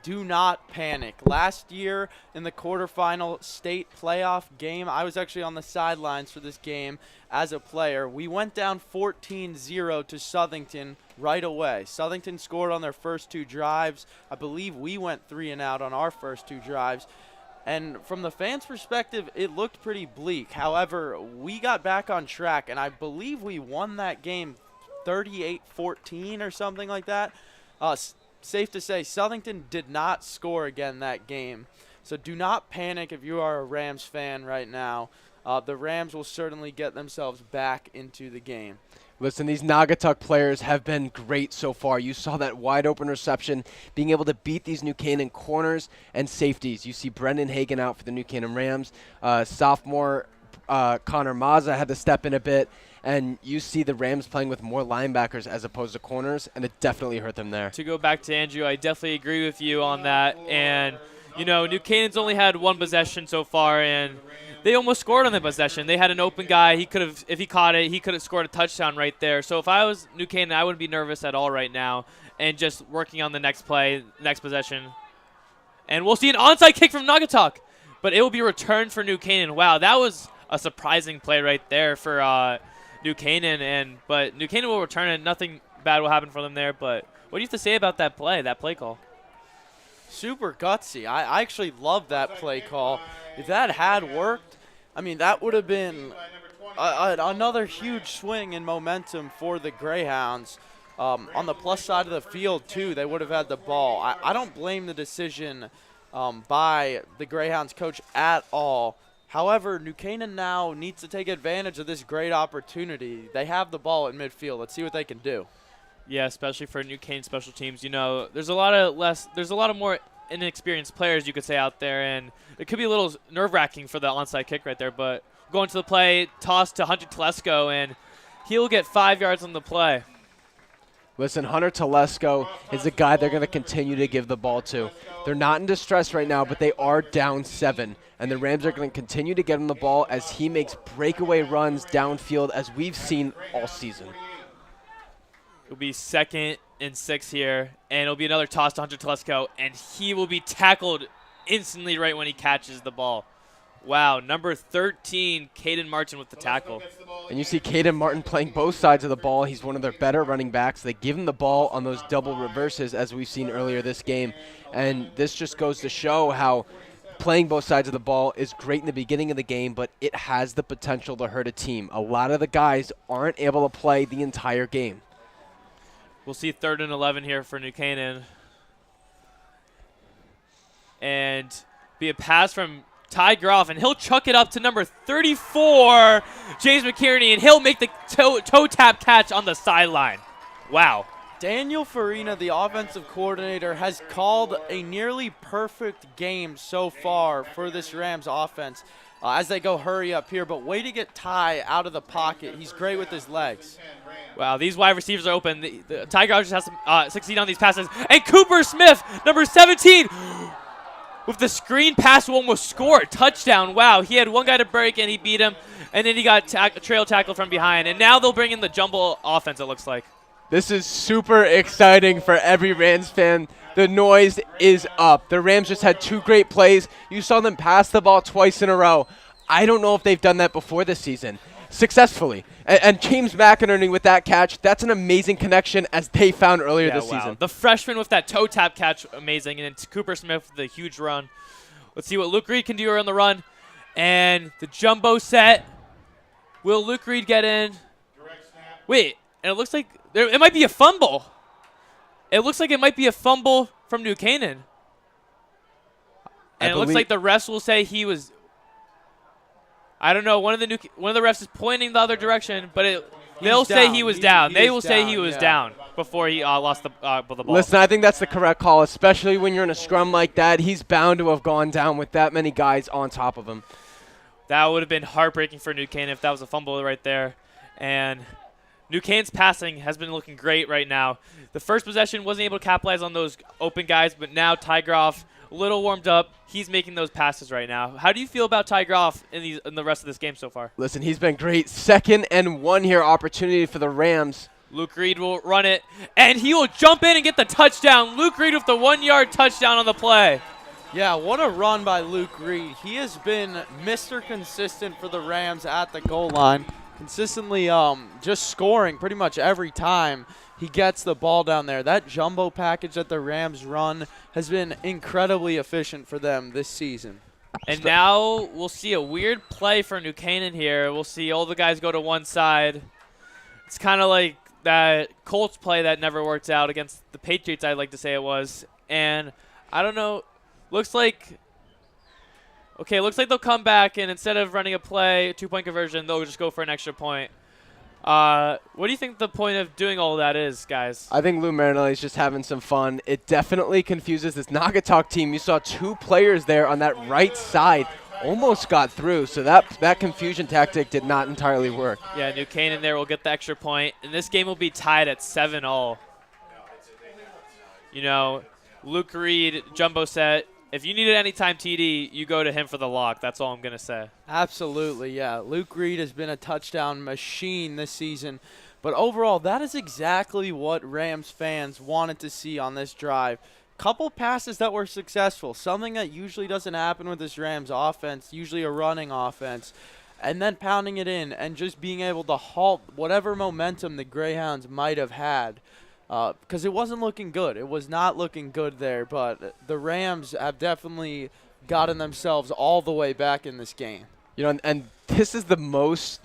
do not panic. Last year in the quarterfinal state playoff game, I was actually on the sidelines for this game as a player. We went down 14-0 to Southington right away. Southington scored on their first 2 drives. I believe we went 3 and out on our first 2 drives. And from the fans' perspective, it looked pretty bleak. However, we got back on track, and I believe we won that game 38-14 or something like that. safe to say Southington did not score again that game. So do not panic if you are a Rams fan right now. The Rams will certainly get themselves back into the game. Listen, these Naugatuck players have been great so far. You saw that wide open reception, being able to beat these New Canaan corners and safeties. You see Brendan Hagan out for the New Canaan Rams. Sophomore Connor Mazza had to step in a bit. And you see the Rams playing with more linebackers as opposed to corners, and it definitely hurt them there. To go back to Andrew, I definitely agree with you on that. And, you know, New Canaan's only had one possession so far, and they almost scored on the possession. They had an open guy. He could have, if he caught it, he could have scored a touchdown right there. So if I was New Canaan, I wouldn't be nervous at all right now and just working on the next play, next possession. And we'll see an onside kick from Naugatuck, but it will be returned for New Canaan. Wow, that was a surprising play right there for New Canaan, but New Canaan will return it. Nothing bad will happen for them there. But what do you have to say about that play call? Super gutsy. I actually love that play call. If that had worked, I mean, that would have been another huge swing in momentum for the Greyhounds. On the plus side of the field, too, they would have had the ball. I don't blame the decision by the Greyhounds coach at all. However, New Canaan now needs to take advantage of this great opportunity. They have the ball at midfield. Let's see what they can do. Yeah, especially for New Canaan special teams. You know, there's a lot of more inexperienced players, you could say, out there, and it could be a little nerve-wracking for the onside kick right there. But going to the play, toss to Hunter Telesco, and he'll get 5 yards on the play. Listen, Hunter Telesco is the guy they're going to continue to give the ball to. They're not in distress right now, but they are down 7. And the Rams are going to continue to get him the ball as he makes breakaway runs downfield as we've seen all season. It'll be 2nd and 6 here, and it'll be another toss to Hunter Telesco, and he will be tackled instantly right when he catches the ball. Wow, number 13, Caden Martin with the tackle. And you see Caden Martin playing both sides of the ball. He's one of their better running backs. They give him the ball on those double reverses as we've seen earlier this game. And this just goes to show how playing both sides of the ball is great in the beginning of the game, but it has the potential to hurt a team. A lot of the guys aren't able to play the entire game. We'll see 3rd and 11 here for New Canaan. And be a pass from Ty Groff, and he'll chuck it up to number 34, James McKierney, and he'll make the toe tap catch on the sideline. Wow. Daniel Farina, the offensive coordinator, has called a nearly perfect game so far for this Rams offense as they go hurry up here. But way to get Ty out of the pocket. He's great with his legs. Wow, these wide receivers are open. The Ty Groff just has to succeed on these passes. And Cooper Smith, number 17, with the screen pass will almost score. Touchdown. Wow, he had one guy to break, and he beat him. And then he got trail tackle from behind. And now they'll bring in the jumbo offense, it looks like. This is super exciting for every Rams fan. The noise is up. The Rams just had 2 great plays. You saw them pass the ball twice in a row. I don't know if they've done that before this season successfully. And James McInerney with that catch, that's an amazing connection as they found earlier this season. The freshman with that toe tap catch, amazing. And then Cooper Smith with the huge run. Let's see what Luke Reed can do on the run. And the jumbo set. Will Luke Reed get in? Wait, and it looks like it might be a fumble. It looks like it might be a fumble from New Canaan. And it looks like the refs will say he was. I don't know. One of the refs is pointing the other direction, but they'll say he was down. They will say he was down before he lost the ball. Listen, I think that's the correct call, especially when you're in a scrum like that. He's bound to have gone down with that many guys on top of him. That would have been heartbreaking for New Canaan if that was a fumble right there. And New Canaan's passing has been looking great right now. The first possession wasn't able to capitalize on those open guys, but now Ty Groff, a little warmed up. He's making those passes right now. How do you feel about Ty Groff in the rest of this game so far? Listen, he's been great. 2nd and 1 here opportunity for the Rams. Luke Reed will run it, and he will jump in and get the touchdown. Luke Reed with the 1-yard touchdown on the play. Yeah, what a run by Luke Reed. He has been Mr. Consistent for the Rams at the goal line. Consistently just scoring pretty much every time he gets the ball down there. That jumbo package that the Rams run has been incredibly efficient for them this season. And now we'll see a weird play for New Canaan here. We'll see all the guys go to one side. It's kind of like that Colts play that never worked out against the Patriots, I'd like to say it was. And I don't know, looks like they'll come back, and instead of running a play, 2-point conversion, they'll just go for an extra point. What do you think the point of doing all of that is, guys? I think Lou Marinelli's just having some fun. It definitely confuses this Naugatuck team. You saw 2 players there on that right side almost got through, so that confusion tactic did not entirely work. Yeah, New Canaan there will get the extra point, and this game will be tied at 7-all. You know, Luke Reed, jumbo set. If you need an anytime TD, you go to him for the lock. That's all I'm going to say. Absolutely, yeah. Luke Reed has been a touchdown machine this season. But overall, that is exactly what Rams fans wanted to see on this drive. Couple passes that were successful, something that usually doesn't happen with this Rams offense, usually a running offense. And then pounding it in and just being able to halt whatever momentum the Greyhounds might have had. Because it wasn't looking good. It was not looking good there, but the Rams have definitely gotten themselves all the way back in this game. You know, and this is the most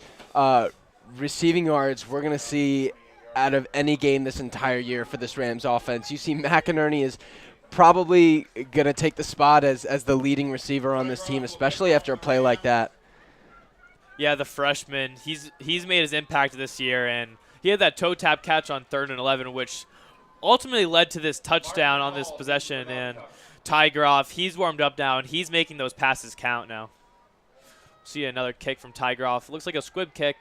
receiving yards we're going to see out of any game this entire year for this Rams offense. You see McInerney is probably going to take the spot as the leading receiver on this team, especially after a play like that. Yeah, the freshman, he's made his impact this year, and he had that toe tap catch on 3rd and 11, which ultimately led to this touchdown on this possession. And Ty Groff, he's warmed up now, and he's making those passes count now. See another kick from Ty Groff. Looks like a squib kick,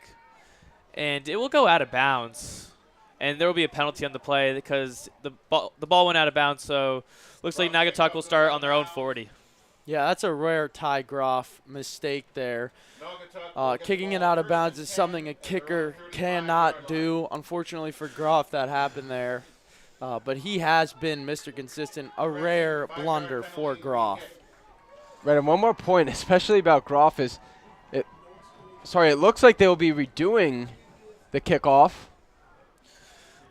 and it will go out of bounds. And there will be a penalty on the play because the ball went out of bounds, so looks like Naugatuck will start on their own 40. Yeah, that's a rare Ty Groff mistake there. Kicking it out of bounds is something a kicker cannot do. Unfortunately for Groff, that happened there. But he has been Mr. Consistent, a rare blunder for Groff. Right, and one more point, especially about Groff, is it looks like they will be redoing the kickoff.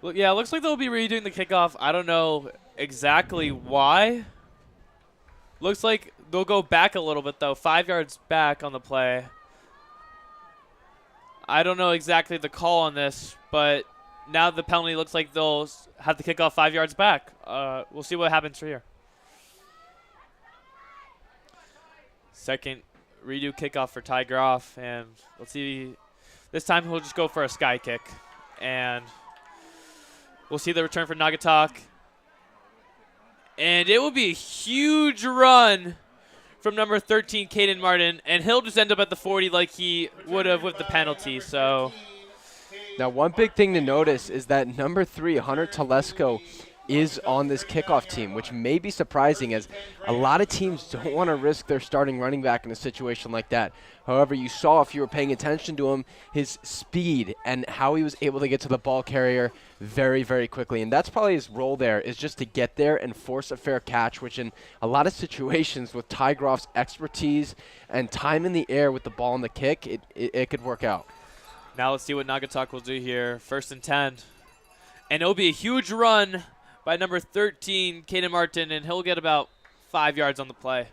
Well, yeah, it looks like they'll be redoing the kickoff. I don't know exactly why. Looks like they'll go back a little bit, though. 5 yards back on the play. I don't know exactly the call on this, but now the penalty looks like they'll have the kickoff 5 yards back. We'll see what happens here. Second redo kickoff for Ty Groff, and let's see. This time he'll just go for a sky kick, and we'll see the return for Naugatuck. And it will be a huge run from number 13, Caden Martin, and he'll just end up at the 40 like he would have with the penalty. So now, one big thing to notice is that number 3, Hunter Telesco, is on this kickoff team, which may be surprising as a lot of teams don't want to risk their starting running back in a situation like that. However, you saw, if you were paying attention to him, his speed and how he was able to get to the ball carrier very, very quickly. And that's probably his role there, is just to get there and force a fair catch, which in a lot of situations with Ty Groff's expertise and time in the air with the ball and the kick, it could work out. now let's see what Naugatuck will do here. 1st and 10. And it'll be a huge run by number 13, Caden Martin, and he'll get about 5 yards on the play.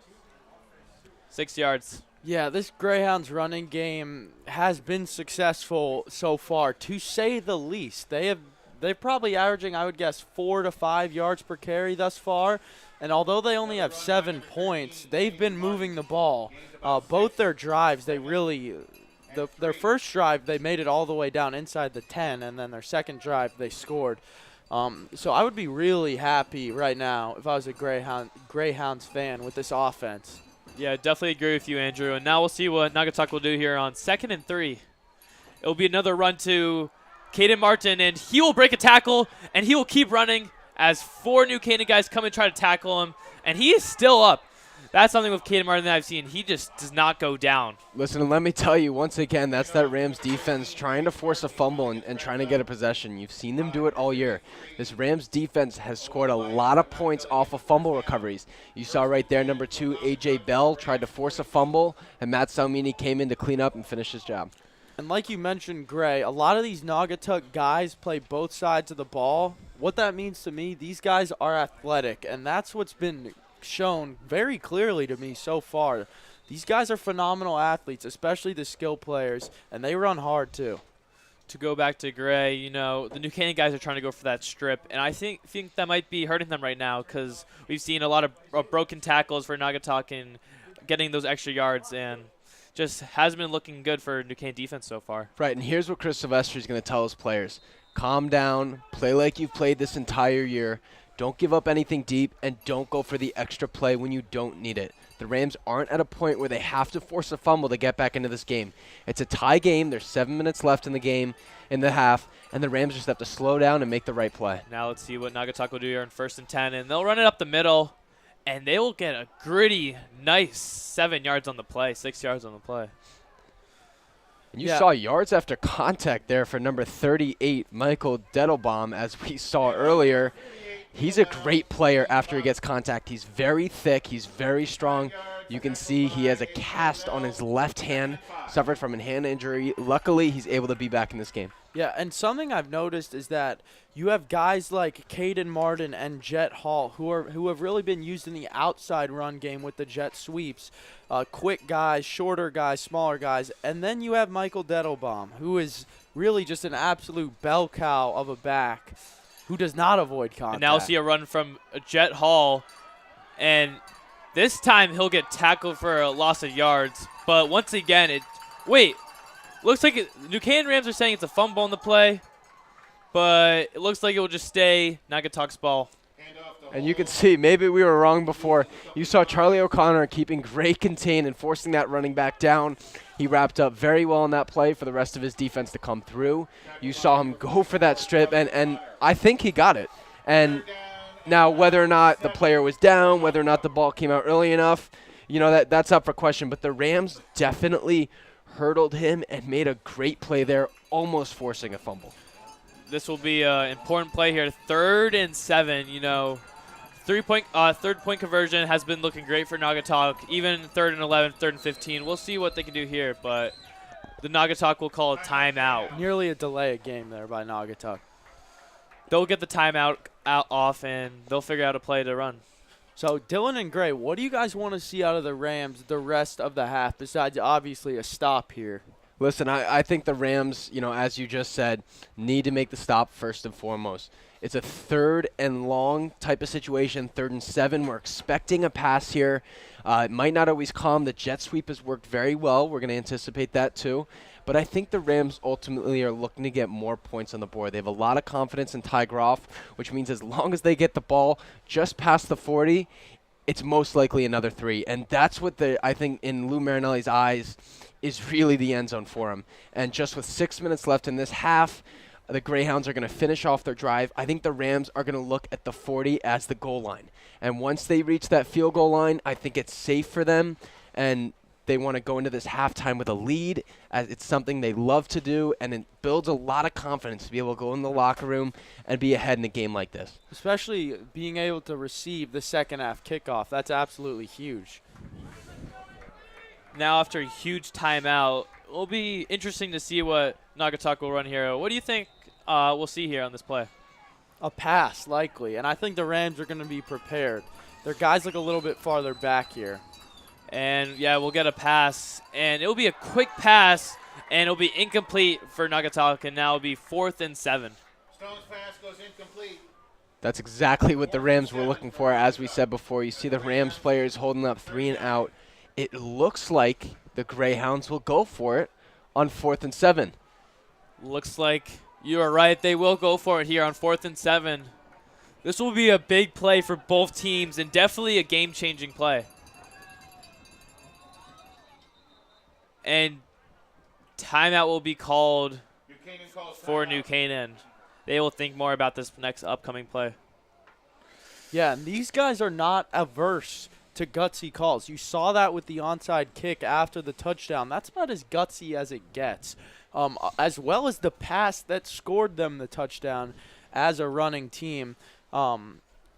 6 yards. Yeah, this Greyhounds running game has been successful so far, to say the least. They're probably averaging, I would guess, 4 to 5 yards per carry thus far. And although they only have 7 points, they've been moving the ball. Both their drives, their first drive, they made it all the way down inside the 10, and then their second drive, they scored. So I would be really happy right now if I was a Greyhounds fan with this offense. Yeah, definitely agree with you, Andrew. And now we'll see what Naugatuck will do here on 2nd and 3. It'll be another run to Caden Martin, and he will break a tackle, and he will keep running as 4 New Canaan guys come and try to tackle him, and he is still up. That's something with Caden Martin that I've seen. He just does not go down. Listen, let me tell you, once again, that's that Rams defense trying to force a fumble and trying to get a possession. You've seen them do it all year. This Rams defense has scored a lot of points off of fumble recoveries. You saw right there, number 2, A.J. Bell tried to force a fumble, and Matt Salmini came in to clean up and finish his job. And like you mentioned, Gray, a lot of these Naugatuck guys play both sides of the ball. What that means to me, these guys are athletic, and that's what's been shown very clearly to me so far. These guys are phenomenal athletes, especially the skill players, and they run hard too. to go back to Gray, the New Canaan guys are trying to go for that strip, and I think that might be hurting them right now because we've seen a lot of broken tackles for Naugatuck and getting those extra yards, and just hasn't been looking good for New Canaan defense so far. Right, and here's what Chris Sylvester is going to tell his players. Calm down, play like you've played this entire year. Don't give up anything deep, and don't go for the extra play when you don't need it. The Rams aren't at a point where they have to force a fumble to get back into this game. It's a tie game. There's 7 minutes left in the game, in the half, and the Rams just have to slow down and make the right play. Now let's see what Naugatuck will do here in 1st and 10, and they'll run it up the middle, and they will get a gritty, nice 7 yards on the play, 6 yards on the play. And you saw yards after contact there for number 38, Michael Dettelbaum, as we saw earlier. He's a great player after he gets contact. He's very thick. He's very strong. You can see he has a cast on his left hand, suffered from a hand injury. Luckily, he's able to be back in this game. Yeah, and something I've noticed is that you have guys like Caden Martin and Jet Hall who have really been used in the outside run game with the jet sweeps. Quick guys, shorter guys, smaller guys. And then you have Michael Dettelbaum, who is really just an absolute bell cow of a back who does not avoid contact. And now we'll see a run from Jet Hall, and this time he'll get tackled for a loss of yards. But once again, looks like New Canaan Rams are saying it's a fumble on the play, but it looks like it will just stay Naugatuck's ball. And you can see, maybe we were wrong before. You saw Charlie O'Connor keeping great contain and forcing that running back down. He wrapped up very well on that play for the rest of his defense to come through. You saw him go for that strip, and I think he got it. And now whether or not the player was down, whether or not the ball came out early enough, that's up for question. But the Rams definitely hurdled him and made a great play there, almost forcing a fumble. This will be an important play here. 3rd and 7, third point conversion has been looking great for Naugatuck. Even 3rd and 11, 3rd and 15. We'll see what they can do here, but the Naugatuck will call a timeout. Nearly a delay of game there by Naugatuck. They'll get the timeout off, and they'll figure out a play to run. So, Dylan and Gray, what do you guys want to see out of the Rams the rest of the half, besides obviously a stop here? Listen, I think the Rams, as you just said, need to make the stop first and foremost. It's a 3rd and long type of situation, 3rd and 7. We're expecting a pass here. It might not always come. The jet sweep has worked very well. We're going to anticipate that too. But I think the Rams ultimately are looking to get more points on the board. They have a lot of confidence in Ty Groff, which means as long as they get the ball just past the 40, it's most likely another 3. And that's what I think in Lou Marinelli's eyes is really the end zone for him. And just with 6 minutes left in this half, the Greyhounds are going to finish off their drive. I think the Rams are going to look at the 40 as the goal line. And once they reach that field goal line, I think it's safe for them. And they want to go into this halftime with a lead, as it's something they love to do, and it builds a lot of confidence to be able to go in the locker room and be ahead in a game like this. Especially being able to receive the second half kickoff. That's absolutely huge. Now after a huge timeout, it'll be interesting to see what Naugatuck will run here. What do you think we'll see here on this play? A pass, likely. And I think the Rams are going to be prepared. Their guys look a little bit farther back here. And, yeah, we'll get a pass. And it'll be a quick pass, and it'll be incomplete for Naugatuck, and now it'll be 4th and 7. Stone's pass goes incomplete. That's exactly what the Rams were looking for, as we said before. You see the Rams players holding up 3 and out. It looks like the Greyhounds will go for it on 4th and 7. Looks like you are right. They will go for it here on 4th and 7. This will be a big play for both teams and definitely a game-changing play. And timeout will be called for New Canaan. They will think more about this next upcoming play. Yeah, and these guys are not averse to gutsy calls. You saw that with the onside kick after the touchdown. That's about as gutsy as it gets, as well as the pass that scored them the touchdown as a running team.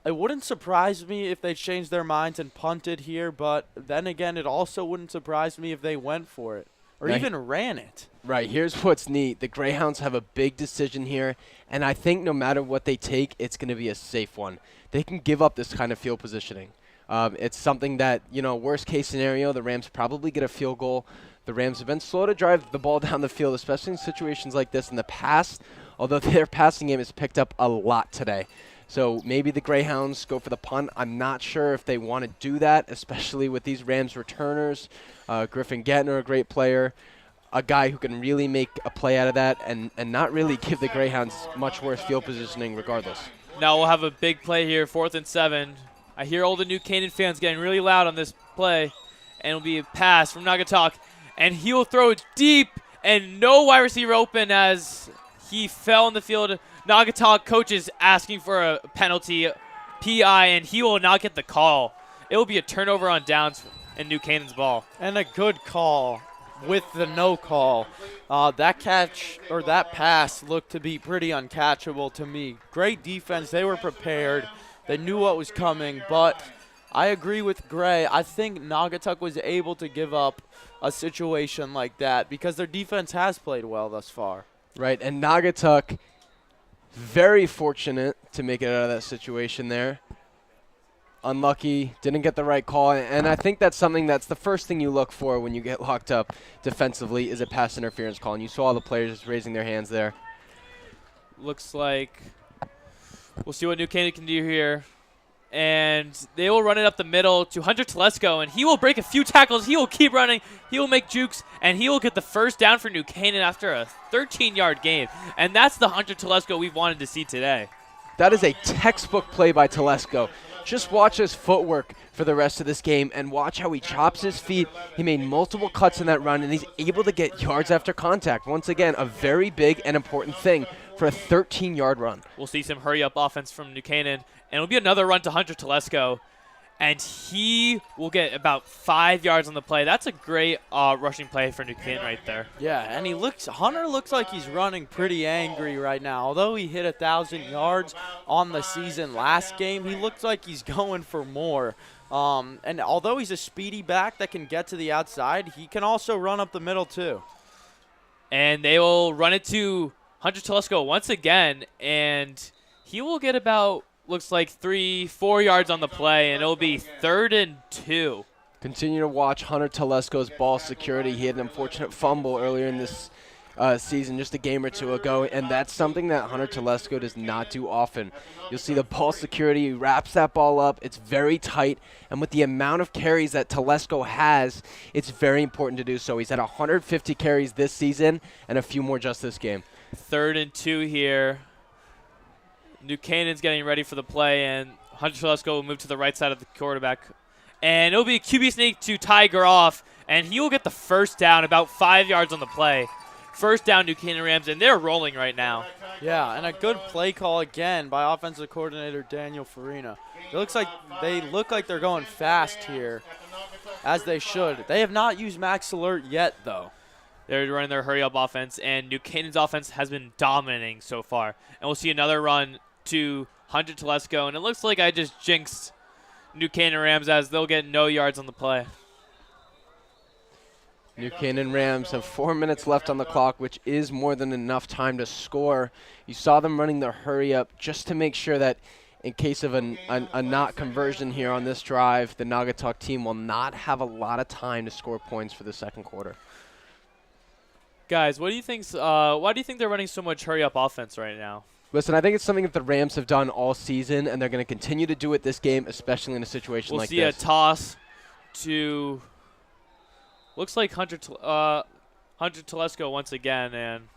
It wouldn't surprise me if they changed their minds and punted here, but then again, it also wouldn't surprise me if they went for it or even ran it. Right, here's what's neat. The Greyhounds have a big decision here, and I think no matter what they take, it's going to be a safe one. They can give up this kind of field positioning. It's something that, worst case scenario, the Rams probably get a field goal. The Rams have been slow to drive the ball down the field, especially in situations like this in the past, although their passing game has picked up a lot today. So maybe the Greyhounds go for the punt. I'm not sure if they want to do that, especially with these Rams returners. Griffin Gettner, a great player, a guy who can really make a play out of that and not really give the Greyhounds much worse field positioning regardless. Now we'll have a big play here, 4th and 7. I hear all the New Canaan fans getting really loud on this play, and it'll be a pass from Naugatuck, and he will throw it deep, and no wide receiver open as he fell in the field. Naugatuck coaches asking for a penalty, PI, and he will not get the call. It will be a turnover on downs in New Canaan's ball. And a good call with the no call. That catch or that pass looked to be pretty uncatchable to me. Great defense. They were prepared. They knew what was coming, but I agree with Gray. I think Naugatuck was able to give up a situation like that because their defense has played well thus far. Right, and Naugatuck, very fortunate to make it out of that situation there. Unlucky, didn't get the right call, and I think that's something that's the first thing you look for when you get locked up defensively is a pass interference call, and you saw all the players raising their hands there. Looks like we'll see what New Canaan can do here. And they will run it up the middle to Hunter Telesco, and he will break a few tackles. He will keep running. He will make jukes, and he will get the first down for New Canaan after a 13-yard gain. And that's the Hunter Telesco we've wanted to see today. That is a textbook play by Telesco. Just watch his footwork for the rest of this game and watch how he chops his feet. He made multiple cuts in that run, and he's able to get yards after contact. Once again, a very big and important thing for a 13-yard run. We'll see some hurry-up offense from New Canaan, and it'll be another run to Hunter Telesco, and he will get about 5 yards on the play. That's a great rushing play for New Canaan right there. Yeah, and Hunter looks like he's running pretty angry right now. Although he hit 1,000 yards on the season last game, he looks like he's going for more. And although he's a speedy back that can get to the outside, he can also run up the middle too. And they will run it to Hunter Telesco once again, and he will get about, looks like 3-4 yards on the play, and it'll be 3rd and 2. Continue to watch Hunter Telesco's ball security. He had an unfortunate fumble earlier in this season, just a game or two ago, and that's something that Hunter Telesco does not do often. You'll see the ball security. He wraps that ball up. It's very tight, and with the amount of carries that Telesco has, it's very important to do so. He's had 150 carries this season and a few more just this game. 3rd and 2 here. New Canaan's getting ready for the play, and Hunter Telesco will move to the right side of the quarterback. And it'll be a QB sneak to Tiger off, and he will get the first down, about 5 yards on the play. First down, New Canaan Rams, and they're rolling right now. Yeah, and a good play call again by offensive coordinator Daniel Farina. They look like they're going fast here, as they should. They have not used Max Alert yet, though. They're running their hurry-up offense, and New Canaan's offense has been dominating so far. And we'll see another run to Hunter Telesco, and it looks like I just jinxed New Canaan Rams as they'll get no yards on the play. New Canaan Rams have 4 minutes left on the clock, which is more than enough time to score. You saw them running their hurry-up just to make sure that in case of a not conversion here on this drive, the Naugatuck team will not have a lot of time to score points for the second quarter. Guys, what do you think? Why do you think they're running so much hurry-up offense right now? Listen, I think it's something that the Rams have done all season, and they're going to continue to do it this game, especially in a situation like this. We'll see a toss to, looks like Hunter Telesco once again, and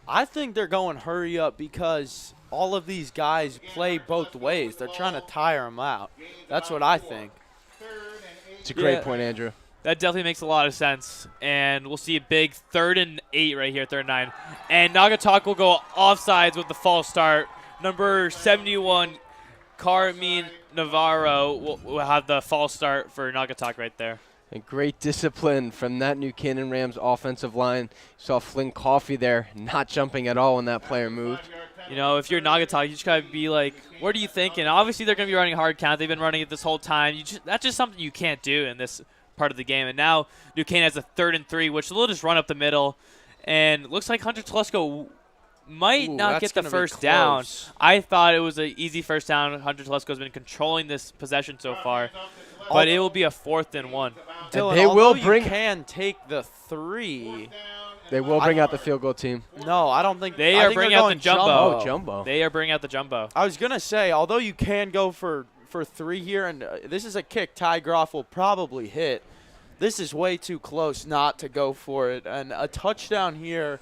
I think they're going hurry up because all of these guys play both ways. They're trying to tire them out. That's what I think. It's a great point, Andrew. That definitely makes a lot of sense. And we'll see a big 3rd and 8 right here, 3rd and 9. And Naugatuck will go offsides with the false start. Number 71, Carmine Navarro, will have the false start for Naugatuck right there. And great discipline from that New Canaan Rams offensive line. You saw Flynn Coffey there not jumping at all when that player moved. You know, if you're Naugatuck, you just got to be like, what are you thinking? Obviously, they're going to be running hard count. They've been running it this whole time. That's just something you can't do in this part of the game. And now New Canaan has a 3rd and 3, which they'll just run up the middle. And looks like Hunter Telesco might not get the first down. I thought it was an easy first down. Hunter Telesco has been controlling this possession so far. but it will be a 4th and 1. Dylan, they will although bring- you can take the 3. They will bring out the field goal team. No, I don't think They I are think bringing they're out the going jumbo. Oh, jumbo. They are bringing out the jumbo. I was gonna say, although you can go for 3 here, and this is a kick Ty Groff will probably hit. This is way too close not to go for it, and a touchdown here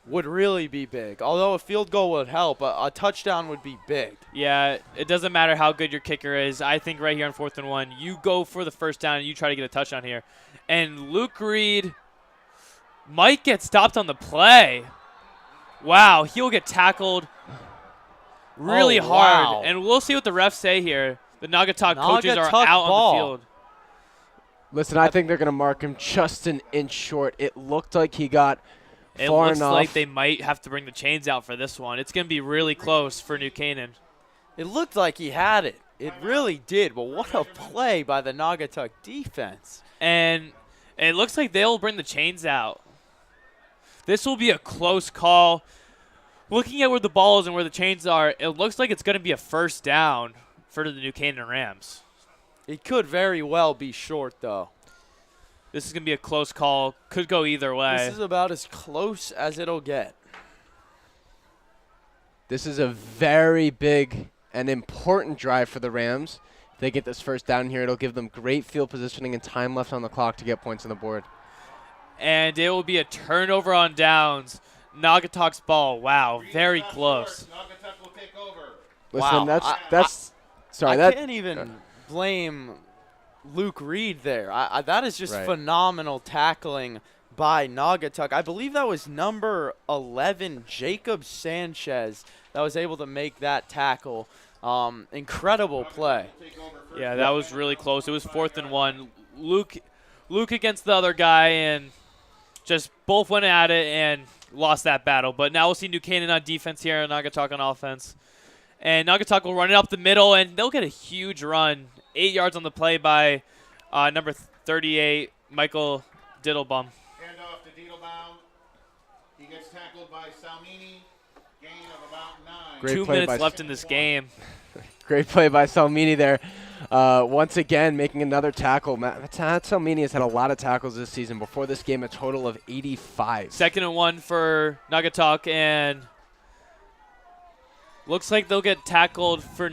would really be big. Although a field goal would help, a touchdown would be big. Yeah, it doesn't matter how good your kicker is. I think right here on 4th and 1, you go for the first down and you try to get a touchdown here. And Luke Reed might get stopped on the play. Wow, he'll get tackled really hard. wow. And we'll see what the refs say here. The Naugatuck coaches are Naugatuck out ball. on the field. Listen, I think they're going to mark him just an inch short. It looked like he got It far looks enough. like they might have to bring the chains out for this one. It's going to be really close for New Canaan. It looked like he had it. It really did, but what a play by the Naugatuck defense. And it looks like they'll bring the chains out. This will be a close call. Looking at where the ball is and where the chains are, it looks like it's going to be a first down for the New Canaan Rams. It could very well be short, though. This is going to be a close call. Could go either way. This is about as close as it'll get. This is a very big and important drive for the Rams. If they get this first down here, it'll give them great field positioning and time left on the clock to get points on the board. And it will be a turnover on downs. Naugatuck's ball. Wow, very close. Naugatuck will take over. Listen, Wow, that's sorry, I that can't even blame Luke Reed there. That is just Right. phenomenal tackling by Naugatuck. I believe that was number 11, Jacob Sanchez, that was able to make that tackle. Incredible play. Yeah, that was really close. It was 4th and 1. Luke against the other guy, and just both went at it and lost that battle. But now we'll see New Canaan on defense here and Naugatuck on offense. And Naugatuck will run it up the middle, and they'll get a huge run. 8 yards on the play by number 38, Michael Diddlebaum. Hand off to Diedelbaum. He gets tackled by Salmini. Gain of about 9. Great 2 play minutes by left in this game. great play by Salmini there. Once again, making another tackle. Matt Salmini has had a lot of tackles this season. Before this game, a total of 85. 2nd and 1 for Naugatuck, and looks like they'll get tackled for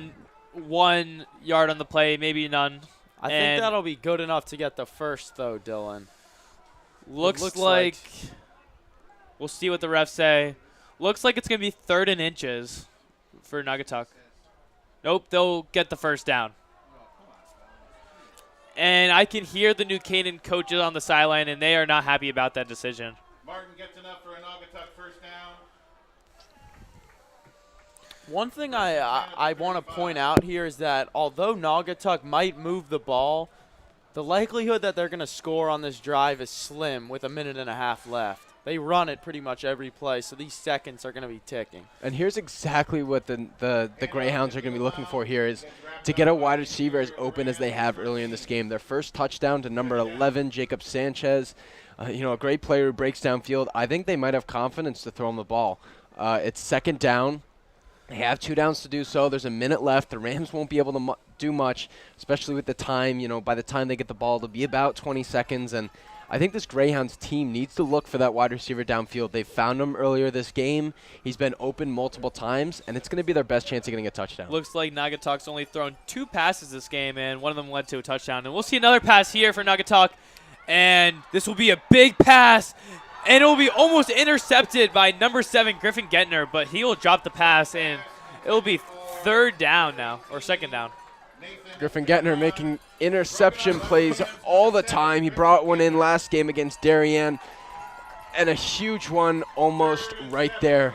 1 yard on the play, maybe none. I think And that'll be good enough to get the first, though, Dylan. looks looks like like- we'll see what the refs say. Looks like it's going to be 3rd and inches for Naugatuck. Nope, they'll get the first down. And I can hear the New Canaan coaches on the sideline, and they are not happy about that decision. Martin gets enough for a Naugatuck first down. One thing I want to point out here is that although Naugatuck might move the ball, the likelihood that they're going to score on this drive is slim with 1.5 minutes left. They run it pretty much every play, so these seconds are going to be ticking. And here's exactly what the Greyhounds are going to be looking for here is to get a wide receiver as open as they have earlier in this game. Their first touchdown to number 11, Jacob Sanchez. A great player who breaks downfield. I think they might have confidence to throw him the ball. It's 2nd down. They have 2 downs to do so. There's a minute left. The Rams won't be able to do much, especially with the time. By the time they get the ball, it'll be about 20 seconds. And I think this Greyhounds team needs to look for that wide receiver downfield. They found him earlier this game. He's been open multiple times, and it's going to be their best chance of getting a touchdown. Looks like Naugatuck's only thrown 2 passes this game, and one of them led to a touchdown. And we'll see another pass here for Naugatuck, and this will be a big pass, and it will be almost intercepted by number 7, Griffin Gettner, but he will drop the pass, and it will be 3rd down now, or 2nd down. Griffin Gettner making interception plays all the time. He brought one in last game against Darien, and a huge one almost right there.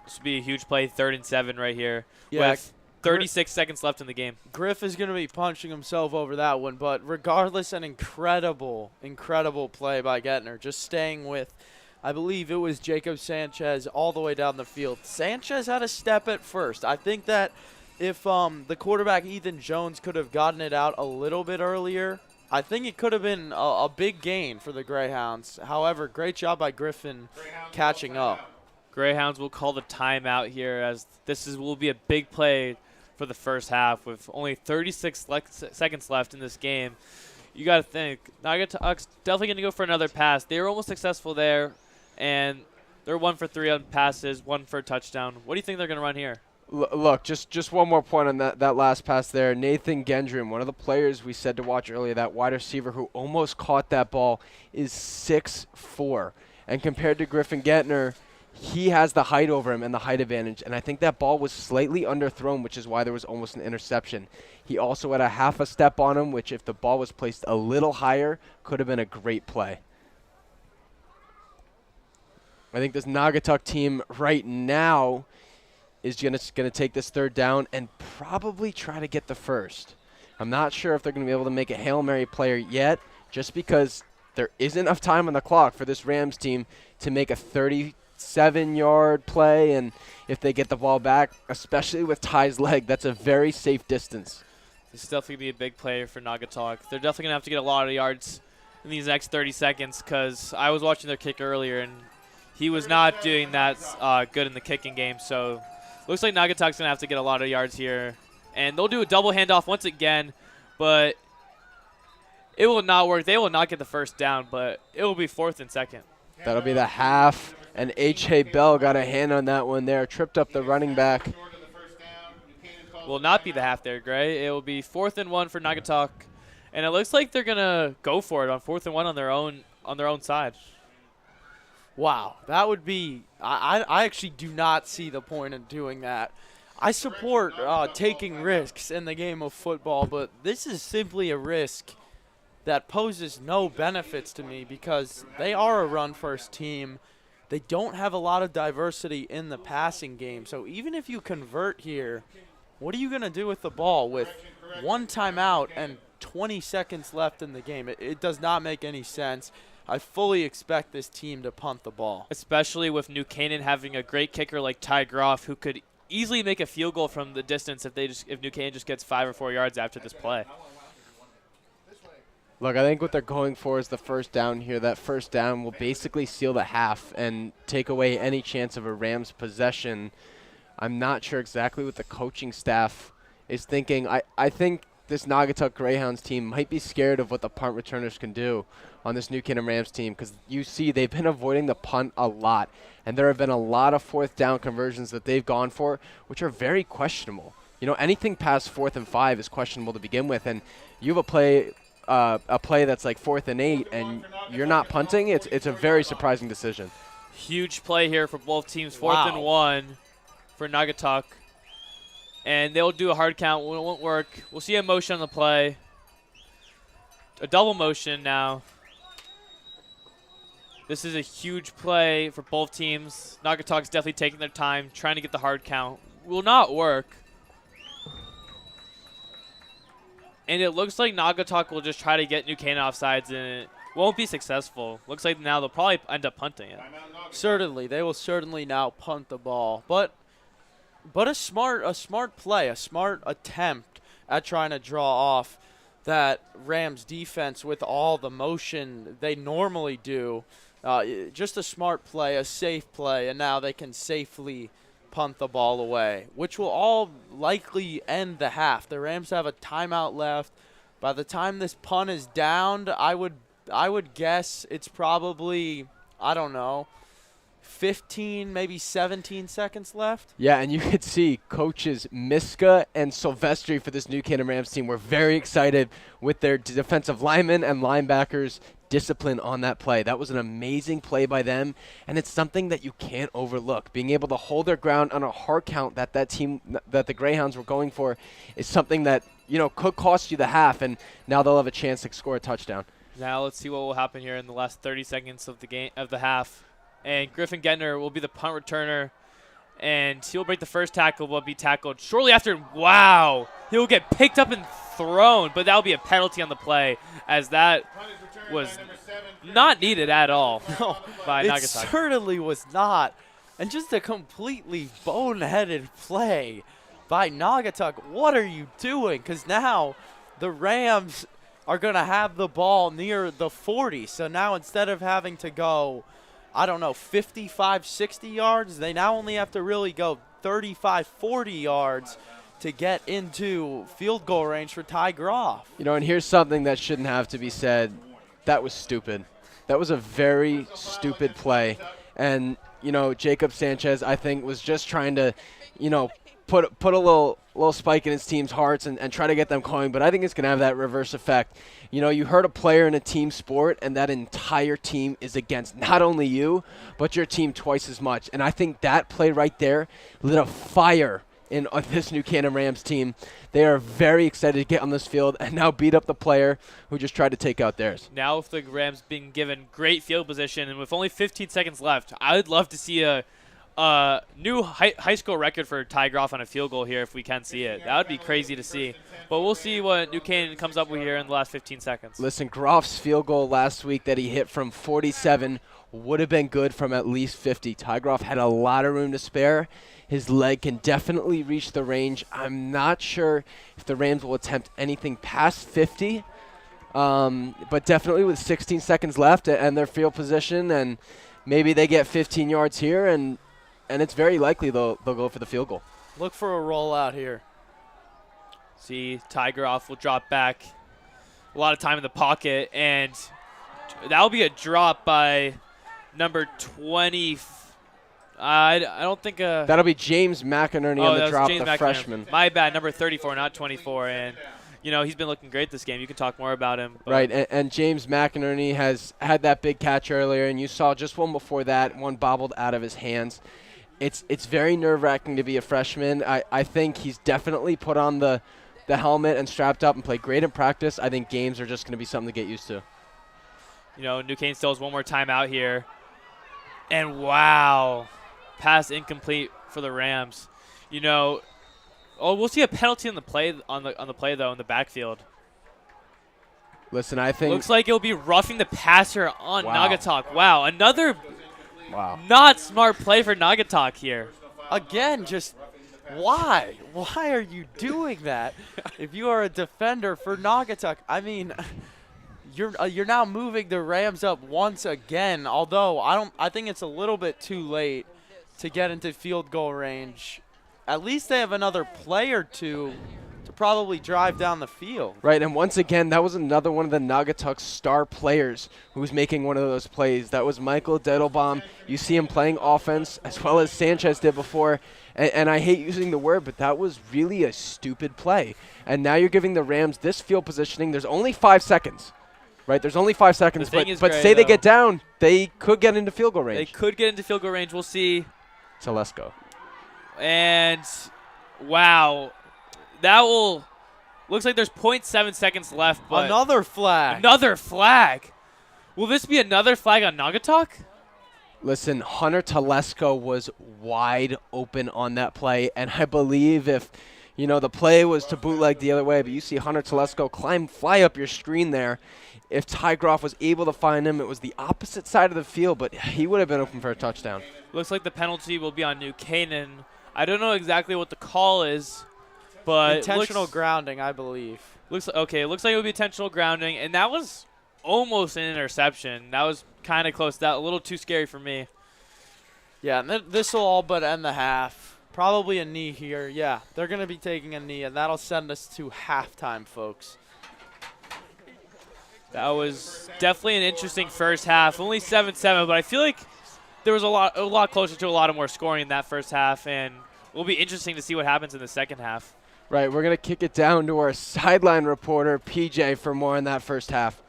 This will be a huge play, 3rd and 7 right here, Yeah, with 36 seconds left in the game. Griff is going to be punching himself over that one, but regardless, an incredible play by Gettner, just staying with, I believe it was Jacob Sanchez all the way down the field. Sanchez had a step at first. I think that if the quarterback, Ethan Jones, could have gotten it out a little bit earlier, I think it could have been a big gain for the Greyhounds. However, great job by Griffin catching up. Greyhounds will call the timeout here, as this will be a big play for the first half with only 36 seconds left in this game. You got to think, Naugatuck's definitely going to go for another pass. They were almost successful there, and they're 1 for 3 on passes, 1 for a touchdown. What do you think they're going to run here? Look, just one more point on that last pass there. Nathan Gendron, one of the players we said to watch earlier, that wide receiver who almost caught that ball, is 6'4". And compared to Griffin Gettner, he has the height over him and the height advantage. And I think that ball was slightly underthrown, which is why there was almost an interception. He also had a half a step on him, which if the ball was placed a little higher, could have been a great play. I think this Naugatuck team right now is going to take this third down and probably try to get the first. I'm not sure if they're going to be able to make a Hail Mary player yet, just because there isn't enough time on the clock for this Rams team to make a 37-yard play. And if they get the ball back, especially with Ty's leg, that's a very safe distance. This is definitely going to be a big play for Naugatuck. They're definitely going to have to get a lot of yards in these next 30 seconds because I was watching their kick earlier, and he was not doing that good in the kicking game. So looks like Naugatuck's going to have to get a lot of yards here. And they'll do a double handoff once again, but it will not work. They will not get the first down, but it will be 4th and 2nd. That'll be the half, and H.A. Bell got a hand on that one there, tripped up the running back. Will not be the half there, Gray. It will be 4th and 1 for Naugatuck, and it looks like they're going to go for it on 4th and 1 on their own side. Wow, that would be – I actually do not see the point in doing that. I support taking risks in the game of football, but this is simply a risk that poses no benefits to me because they are a run-first team. They don't have a lot of diversity in the passing game. So even if you convert here, what are you going to do with the ball with 1 timeout and 20 seconds left in the game? It does not make any sense. I fully expect this team to punt the ball. Especially with New Canaan having a great kicker like Ty Groff, who could easily make a field goal from the distance if New Canaan just gets 5 or 4 yards after this play. Look, I think what they're going for is the first down here. That first down will basically seal the half and take away any chance of a Rams possession. I'm not sure exactly what the coaching staff is thinking. I think this Naugatuck Greyhounds team might be scared of what the punt returners can do on this New Canaan Rams team because you see they've been avoiding the punt a lot, and there have been a lot of 4th down conversions that they've gone for, which are very questionable. You know, anything past 4th and 5 is questionable to begin with, and you have a play that's like 4th and 8, and you're not punting. It's a very surprising decision. Huge play here for both teams. 4th and 1 for Naugatuck. And they'll do a hard count. It won't work. We'll see a motion on the play. A double motion now. This is a huge play for both teams. Naugatuck's definitely taking their time, trying to get the hard count. Will not work. And it looks like Naugatuck will just try to get New Canaan offsides, and it won't be successful. Looks like now they'll probably end up punting it. Certainly. They will certainly now punt the ball. But a smart play, a smart attempt at trying to draw off that Rams defense with all the motion they normally do. Just a smart play, a safe play, and now they can safely punt the ball away, which will all likely end the half. The Rams have a timeout left. By the time this punt is downed, I would guess it's probably, I don't know, 15, maybe 17 seconds left. Yeah, and you could see coaches Miska and Silvestri for this New Canaan Rams team were very excited with their defensive linemen and linebackers discipline on that play. That was an amazing play by them, and it's something that you can't overlook. Being able to hold their ground on a hard count that the Greyhounds were going for is something that, you know, could cost you the half, and now they'll have a chance to score a touchdown. Now let's see what will happen here in the last 30 seconds of the half. And Griffin Gettner will be the punt returner, and he'll break the first tackle, but be tackled shortly after. Wow, he'll get picked up and thrown, but that will be a penalty on the play, as that was not needed at all. No, by it Naugatuck. certainly was not. And just a completely boneheaded play by Naugatuck. What are you doing? Because now the Rams are going to have the ball near the 40. So now instead of having to go, I don't know, 55, 60 yards, they now only have to really go 35, 40 yards to get into field goal range for Ty Groff. You know, and here's something that shouldn't have to be said. That was stupid. That was a very stupid play. And, you know, Jacob Sanchez, I think, was just trying to, you know, put a little spike in his team's hearts and try to get them going. But I think it's going to have that reverse effect. You know, you hurt a player in a team sport, and that entire team is against not only you, but your team twice as much. And I think that play right there lit a fire in this New Canaan Rams team. They are very excited to get on this field and now beat up the player who just tried to take out theirs. Now with the Rams being given great field position and with only 15 seconds left, I would love to see a new high school record for Ty Groff on a field goal here if we can see it. That would be crazy to see. But we'll see what New Canaan comes up with here in the last 15 seconds. Listen, Groff's field goal last week that he hit from 47 would have been good from at least 50. Ty Groff had a lot of room to spare. His leg can definitely reach the range. I'm not sure if the Rams will attempt anything past 50, but definitely with 16 seconds left and their field position, and maybe they get 15 yards here, and it's very likely they'll go for the field goal. Look for a rollout here. See, Ty Groff will drop back. A lot of time in the pocket, and that'll be a drop by number 20. I don't think that'll be James McInerney on the drop, the freshman. My bad, number 34, not 24. And, you know, he's been looking great this game. You can talk more about him. Right, and James McInerney has had that big catch earlier, and you saw just one before that, one bobbled out of his hands. It's very nerve-wracking to be a freshman. I think he's definitely put on the helmet and strapped up and played great in practice. I think games are just going to be something to get used to. You know, New Canaan still has one more timeout here. And, wow. Pass incomplete for the Rams. You know, we'll see a penalty on the play though in the backfield. Listen, I think looks like it'll be roughing the passer on Naugatuck. Wow, another not smart play for Naugatuck here. Again, just why? Why are you doing that? If you are a defender for Naugatuck, I mean, you're now moving the Rams up once again. Although I think it's a little bit too late to get into field goal range. At least they have another play or two to probably drive down the field. Right, and once again, that was another one of the Naugatuck star players who was making one of those plays. That was Michael Dettelbaum. You see him playing offense as well as Sanchez did before. And I hate using the word, but that was really a stupid play. And now you're giving the Rams this field positioning. There's only 5 seconds. Right, there's only 5 seconds, but say they get down, they could get into field goal range. They could get into field goal range. We'll see. So let's go. And, wow, that will – looks like there's 0.7 seconds left. But another flag. Another flag. Will this be another flag on Naugatuck? Listen, Hunter Telesco was wide open on that play, and I believe if, you know, the play was to bootleg the other way, but you see Hunter Telesco fly up your screen there. If Ty Groff was able to find him, it was the opposite side of the field, but he would have been open for a touchdown. Looks like the penalty will be on New Canaan. I don't know exactly what the call is, but intentional grounding, I believe. Looks like it will be intentional grounding, and that was almost an interception. That was kind of close. That a little too scary for me. Yeah, and this will all but end the half. Probably a knee here. Yeah, they're going to be taking a knee, and that'll send us to halftime, folks. That was definitely an interesting first half. Only 7-7, but I feel like there was a lot closer to a lot of more scoring in that first half, and it will be interesting to see what happens in the second half. Right, we're going to kick it down to our sideline reporter, PJ, for more in that first half.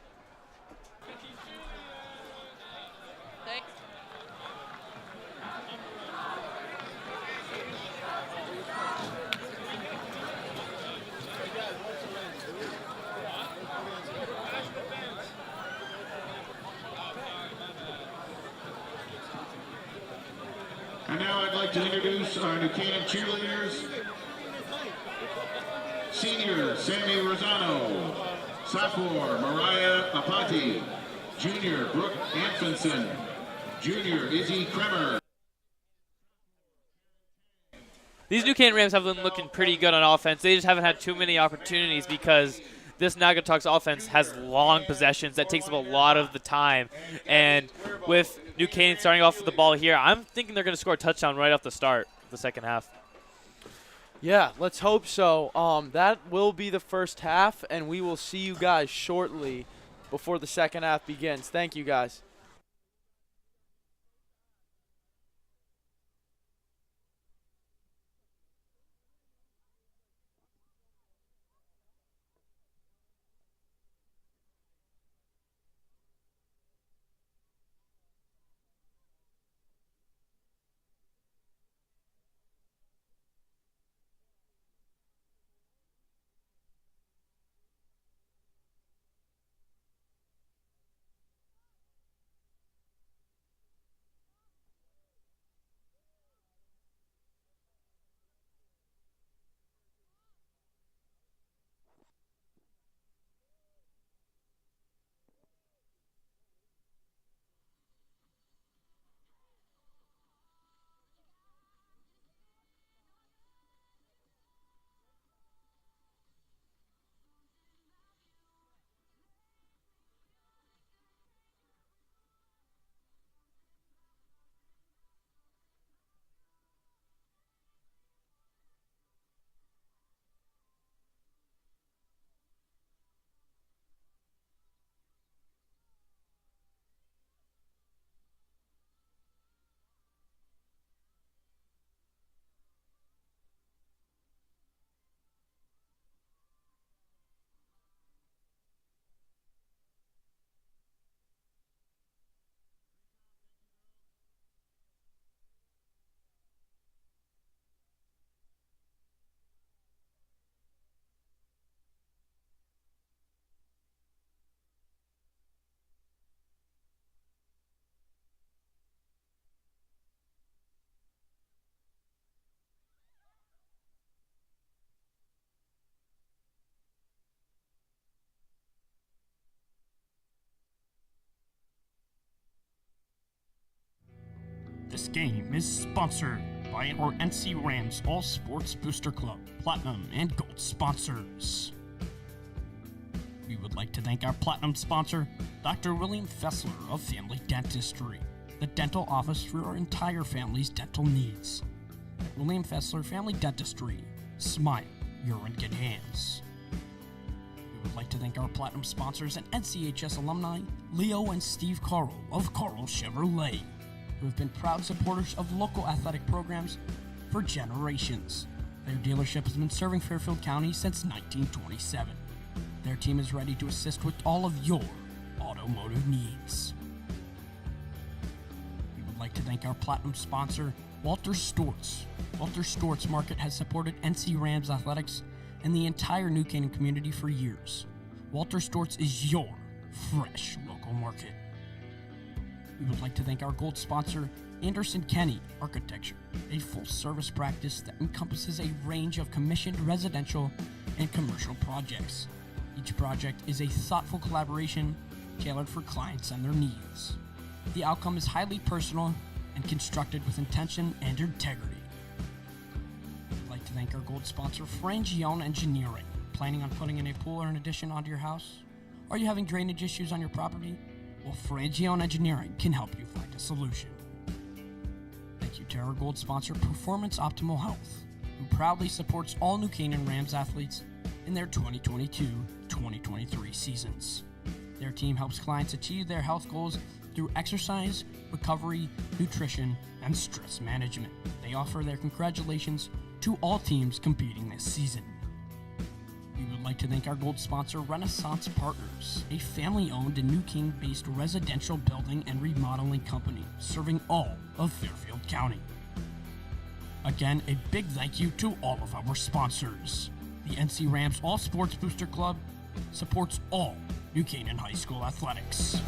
And now I'd like to introduce our New Canaan cheerleaders. Senior, Sammy Rosano. Sophomore, Mariah Apati. Junior, Brooke Anfinson. Junior, Izzy Kremer. These New Canaan Rams have been looking pretty good on offense. They just haven't had too many opportunities because this Naugatuck's offense has long possessions. That takes up a lot of the time. And with New Canaan starting off with the ball here, I'm thinking they're going to score a touchdown right off the start of the second half. Yeah, let's hope so. That will be the first half, and we will see you guys shortly before the second half begins. Thank you, guys. This game is sponsored by our NC Rams All Sports Booster Club Platinum and Gold sponsors. We would like to thank our Platinum sponsor, Dr. William Fessler of Family Dentistry, the dental office for our entire family's dental needs. At William Fessler Family Dentistry, smile, you're in good hands. We would like to thank our Platinum sponsors and NCHS alumni, Leo and Steve Carl of Carl Chevrolet, who have been proud supporters of local athletic programs for generations. Their dealership has been serving Fairfield County since 1927. Their team is ready to assist with all of your automotive needs. We would like to thank our Platinum sponsor, Walter Storts. Walter Storts Market has supported NC Rams athletics and the entire New Canaan community for years. Walter Storts is your fresh local market. We would like to thank our gold sponsor, Anderson Kenny Architecture, a full-service practice that encompasses a range of commissioned residential and commercial projects. Each project is a thoughtful collaboration tailored for clients and their needs. The outcome is highly personal and constructed with intention and integrity. We'd like to thank our gold sponsor, Frangione Engineering. Planning on putting in a pool or an addition onto your house? Are you having drainage issues on your property? Well, Frangione Engineering can help you find a solution. Thank you to our gold sponsor, Performance Optimal Health, who proudly supports all New Canaan Rams athletes in their 2022-2023 seasons. Their team helps clients achieve their health goals through exercise, recovery, nutrition, and stress management. They offer their congratulations to all teams competing this season. We would like to thank our gold sponsor, Renaissance Partners, a family-owned and New Canaan-based residential building and remodeling company serving all of Fairfield County. Again, a big thank you to all of our sponsors. The NC Rams All Sports Booster Club supports all New Canaan High School athletics.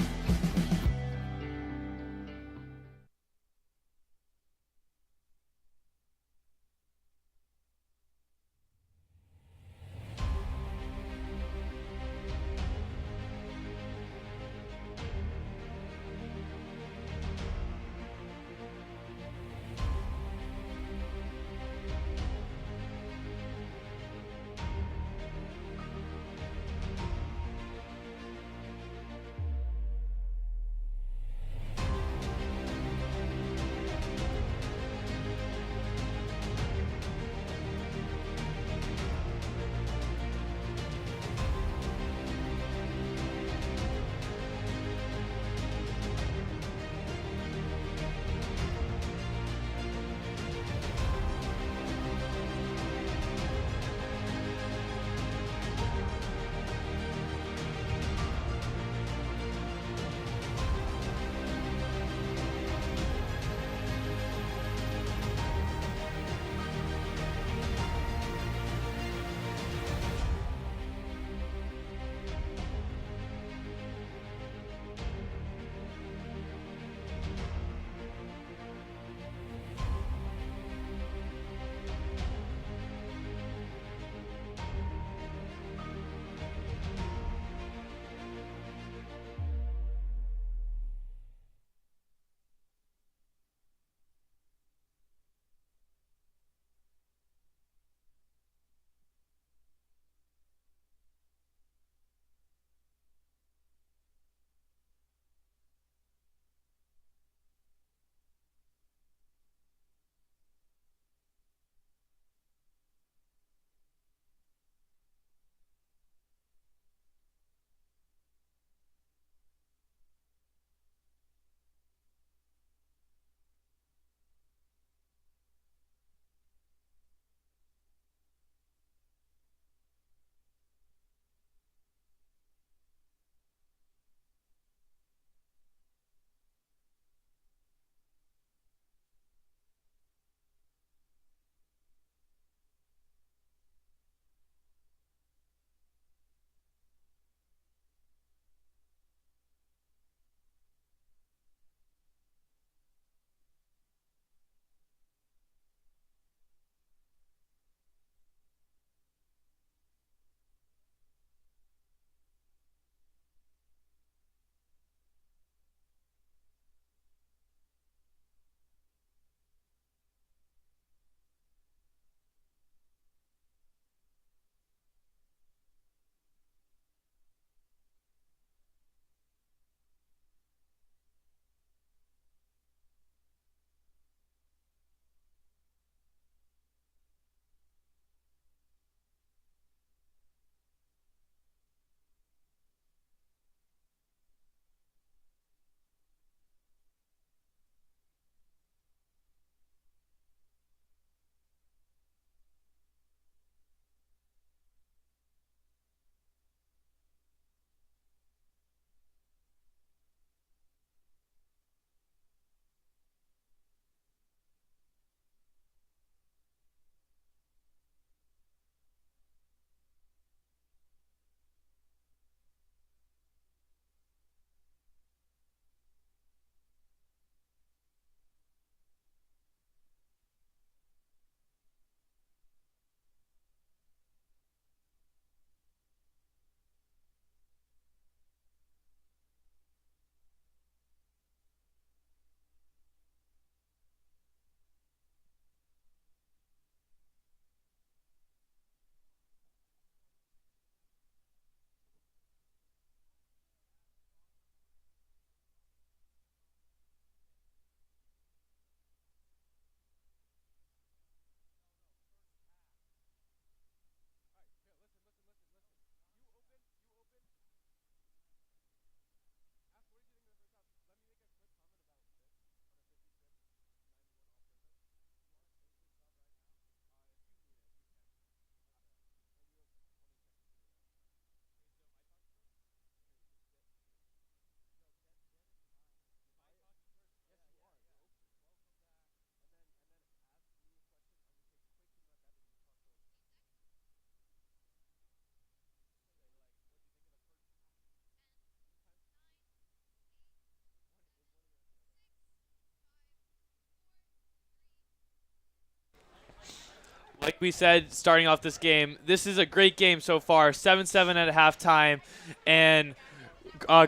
like we said, starting off this game, this is a great game so far. 7-7 at halftime, and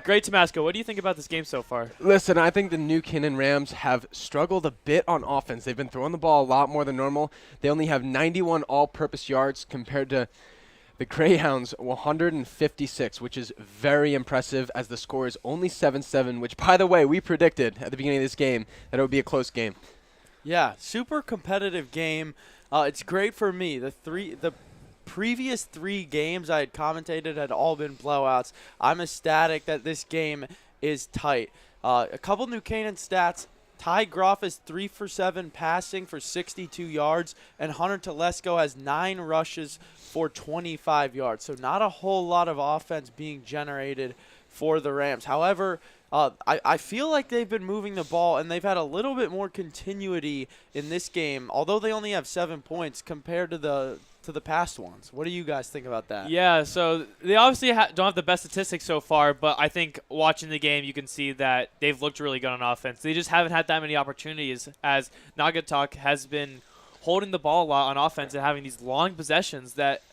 great Tomasco. What do you think about this game so far? Listen, I think the New Canaan Rams have struggled a bit on offense. They've been throwing the ball a lot more than normal. They only have 91 all-purpose yards compared to the Greyhounds 156, which is very impressive, as the score is only 7-7, which, by the way, we predicted at the beginning of this game that it would be a close game. Yeah, super competitive game. It's great for me. The previous 3 games I had commentated had all been blowouts. I'm ecstatic that this game is tight. A couple New Canaan stats. Ty Groff is 3 for 7 passing for 62 yards, and Hunter Telesco has 9 rushes for 25 yards. So not a whole lot of offense being generated for the Rams. However, I feel like they've been moving the ball, and they've had a little bit more continuity in this game, although they only have 7 points compared to the past ones. What do you guys think about that? Yeah, so they obviously don't have the best statistics so far, but I think watching the game you can see that they've looked really good on offense. They just haven't had that many opportunities, as Naugatuck has been holding the ball a lot on offense and having these long possessions that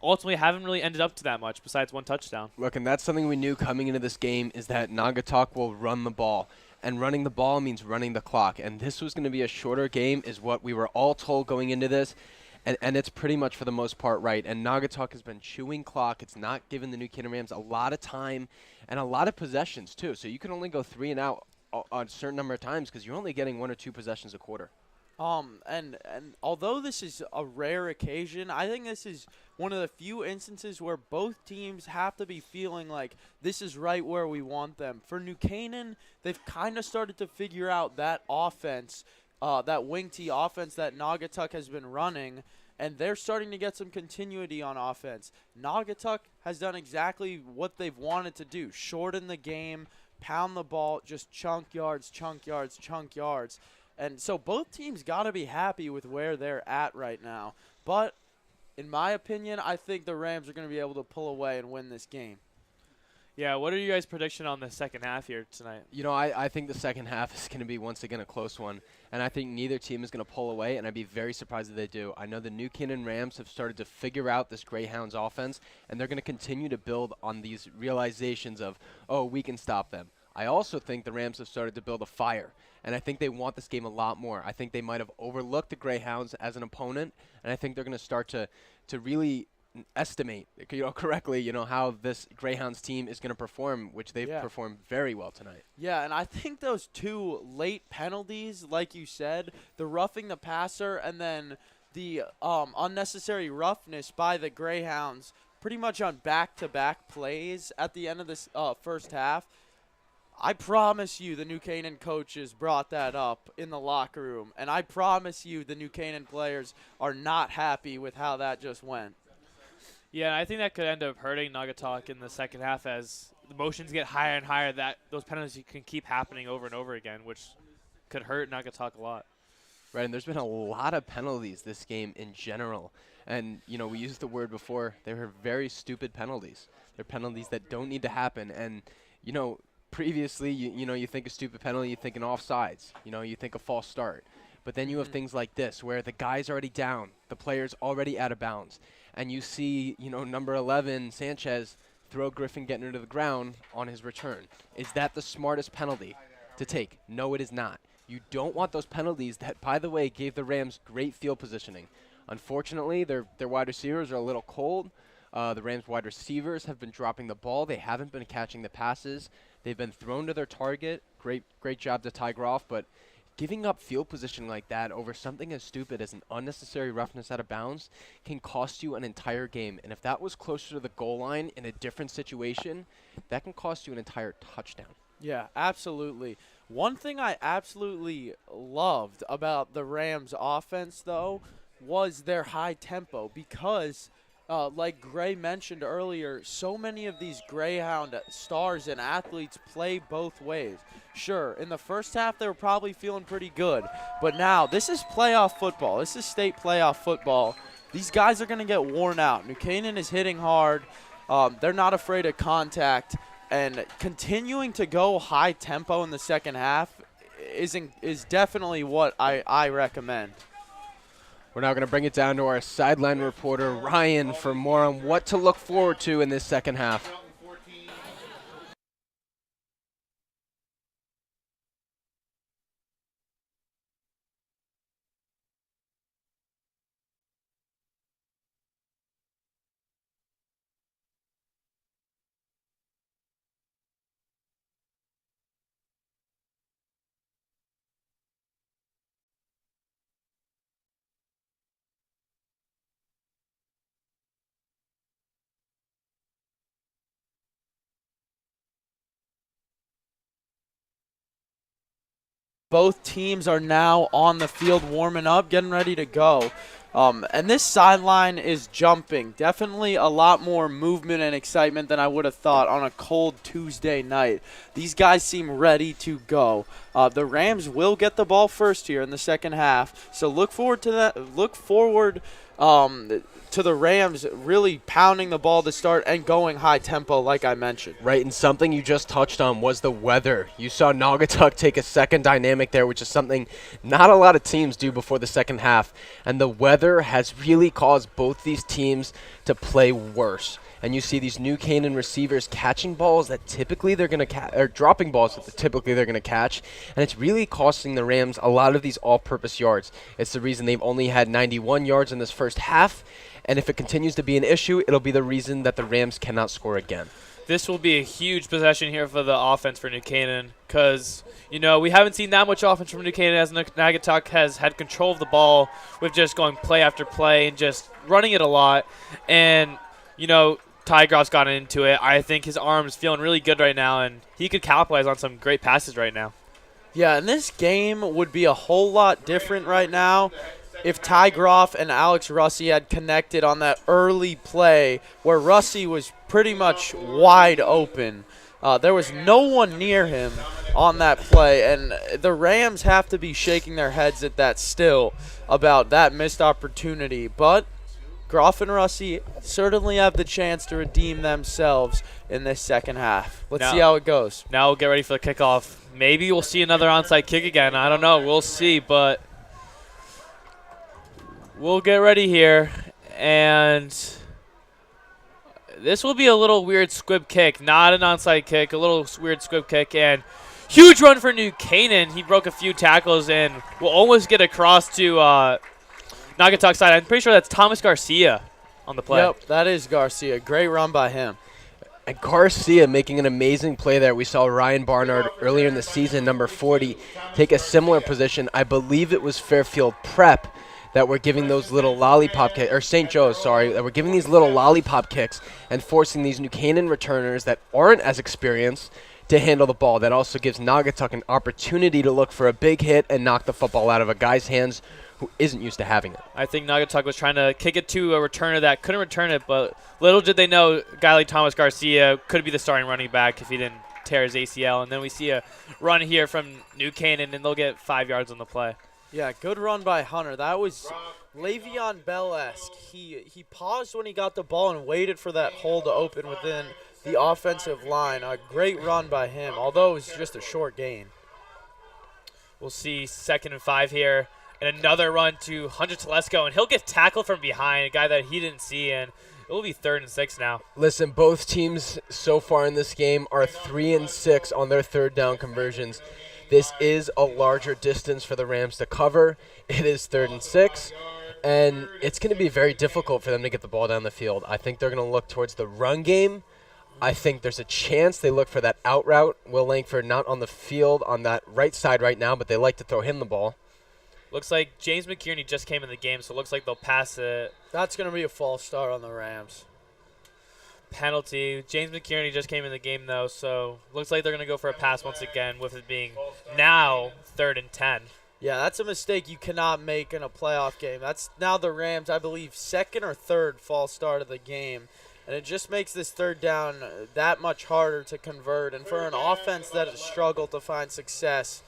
ultimately haven't really ended up to that much besides 1 touchdown. Look, and that's something we knew coming into this game, is that Naugatuck will run the ball. And running the ball means running the clock. And this was going to be a shorter game is what we were all told going into this. And it's pretty much for the most part right. And Naugatuck has been chewing clock. It's not giving the New Canaan Rams a lot of time and a lot of possessions, too. So you can only go 3 and out a certain number of times because you're only getting 1 or 2 possessions a quarter. And although this is a rare occasion, I think this is one of the few instances where both teams have to be feeling like this is right where we want them. For New Canaan, they've kind of started to figure out that offense, that wing tee offense that Naugatuck has been running, and they're starting to get some continuity on offense. Naugatuck has done exactly what they've wanted to do: shorten the game, pound the ball, just chunk yards, chunk yards, chunk yards. And so both teams got to be happy with where they're at right now. But in my opinion, I think the Rams are going to be able to pull away and win this game. Yeah, what are you guys' prediction on the second half here tonight? You know, I think the second half is going to be once again a close one. And I think neither team is going to pull away, and I'd be very surprised if they do. I know the New Canaan Rams have started to figure out this Greyhounds offense, and they're going to continue to build on these realizations of, oh, we can stop them. I also think the Rams have started to build a fire, and I think they want this game a lot more. I think they might have overlooked the Greyhounds as an opponent, and I think they're going to start to really estimate, correctly, how this Greyhounds team is going to perform, which they've performed very well tonight. Yeah, and I think those 2 late penalties, like you said, the roughing the passer and then the unnecessary roughness by the Greyhounds, pretty much on back-to-back plays at the end of this first half, I promise you the New Canaan coaches brought that up in the locker room, and I promise you the New Canaan players are not happy with how that just went. Yeah, I think that could end up hurting Naugatuck in the second half as the motions get higher and higher, that those penalties can keep happening over and over again, which could hurt Naugatuck a lot. Right, and there's been a lot of penalties this game in general. And, we used the word before, they were very stupid penalties. They're penalties that don't need to happen. And, previously, you think a stupid penalty, you think an offsides, you think a false start. But then you have things like this, where the guy's already down, the player's already out of bounds, and you see, number 11, Sanchez, throw Griffin getting into the ground on his return. Is that the smartest penalty to take? No, it is not. You don't want those penalties that, by the way, gave the Rams great field positioning. Unfortunately, their wide receivers are a little cold. The Rams wide receivers have been dropping the ball. They haven't been catching the passes. They've been thrown to their target. Great job to Ty Groff, but giving up field position like that over something as stupid as an unnecessary roughness out of bounds can cost you an entire game. And if that was closer to the goal line in a different situation, that can cost you an entire touchdown. Yeah, absolutely. One thing I absolutely loved about the Rams offense, though, was their high tempo because like Gray mentioned earlier, so many of these Greyhound stars and athletes play both ways. Sure, in the first half they were probably feeling pretty good, but now this is playoff football. This is state playoff football. These guys are going to get worn out. New Canaan is hitting hard. They're not afraid of contact, and continuing to go high tempo in the second half is definitely what I recommend. We're now going to bring it down to our sideline reporter, Ryan, for more on what to look forward to in this second half. Both teams are now on the field warming up, getting ready to go. And this sideline is jumping. Definitely a lot more movement and excitement than I would have thought on a cold Tuesday night. These guys seem ready to go. The Rams will get the ball first here in the second half, so look forward to that. Look forward to the Rams really pounding the ball to start and going high tempo, like I mentioned. Right, and something you just touched on was the weather. You saw Naugatuck take a second dynamic there, which is something not a lot of teams do before the second half. And the weather has really caused both these teams to play worse. And you see these New Canaan receivers catching balls that typically they're going to catch, or dropping balls that typically they're going to catch, and it's really costing the Rams a lot of these all-purpose yards. It's the reason they've only had 91 yards in this first half, and if it continues to be an issue, it'll be the reason that the Rams cannot score again. This will be a huge possession here for the offense for New Canaan because, you know, we haven't seen that much offense from New Canaan as Naugatuck has had control of the ball with just going play after play and just running it a lot. And, you know, Ty Groff's gotten into it. I think his arm's feeling really good right now, and he could capitalize on some great passes right now. Yeah, and this game would be a whole lot different right now if Ty Groff and Alex Russi had connected on that early play where Russi was pretty much wide open. There was no one near him on that play, and the Rams have to be shaking their heads at that still about that missed opportunity. But Groff and Russi certainly have the chance to redeem themselves in this second half. Let's see how it goes. Now we'll get ready for the kickoff. Maybe we'll see another onside kick again. I don't know. We'll see, but we'll get ready here. And this will be a little weird squib kick, not an onside kick, a little weird squib kick. And huge run for New Canaan. He broke a few tackles and will almost get across to Naugatuck side. I'm pretty sure that's Thomas Garcia on the play. Yep, that is Garcia. Great run by him. And Garcia making an amazing play there. We saw Ryan Barnard earlier in the season, number 40, take a similar position. I believe it was Fairfield Prep that were giving those little lollipop kicks, or St. Joe's, sorry, that were giving these little lollipop kicks and forcing these New Canaan returners that aren't as experienced to handle the ball. That also gives Naugatuck an opportunity to look for a big hit and knock the football out of a guy's hands who isn't used to having it. I think Naugatuck was trying to kick it to a returner that couldn't return it, but little did they know a guy like Thomas Garcia could be the starting running back if he didn't tear his ACL. And then we see a run here from New Canaan, and they'll get 5 yards on the play. Yeah, good run by Hunter. That was Le'Veon Bell-esque. He paused when he got the ball and waited for that hole to open within the offensive line. A great run by him, although it was just a short gain. We'll see 2nd and 5 here. And another run to Hunter Telesco, and he'll get tackled from behind, a guy that he didn't see, and it will be 3rd and 6 now. Listen, both teams so far in this game are 3 and 6 on their third down conversions. This is a larger distance for the Rams to cover. It is 3rd and 6, and it's going to be very difficult for them to get the ball down the field. I think they're going to look towards the run game. I think there's a chance they look for that out route. Will Langford not on the field on that right side right now, but they like to throw him the ball. Looks like James McKierney just came in the game, so it looks like they'll pass it. That's going to be a false start on the Rams. Penalty. James McKierney just came in the game, though, so looks like they're going to go for a pass once again with it being now 3rd and 10. Yeah, that's a mistake you cannot make in a playoff game. That's now the Rams, I believe, 2nd or 3rd false start of the game. And it just makes this 3rd down that much harder to convert. And for an offense that has struggled to find success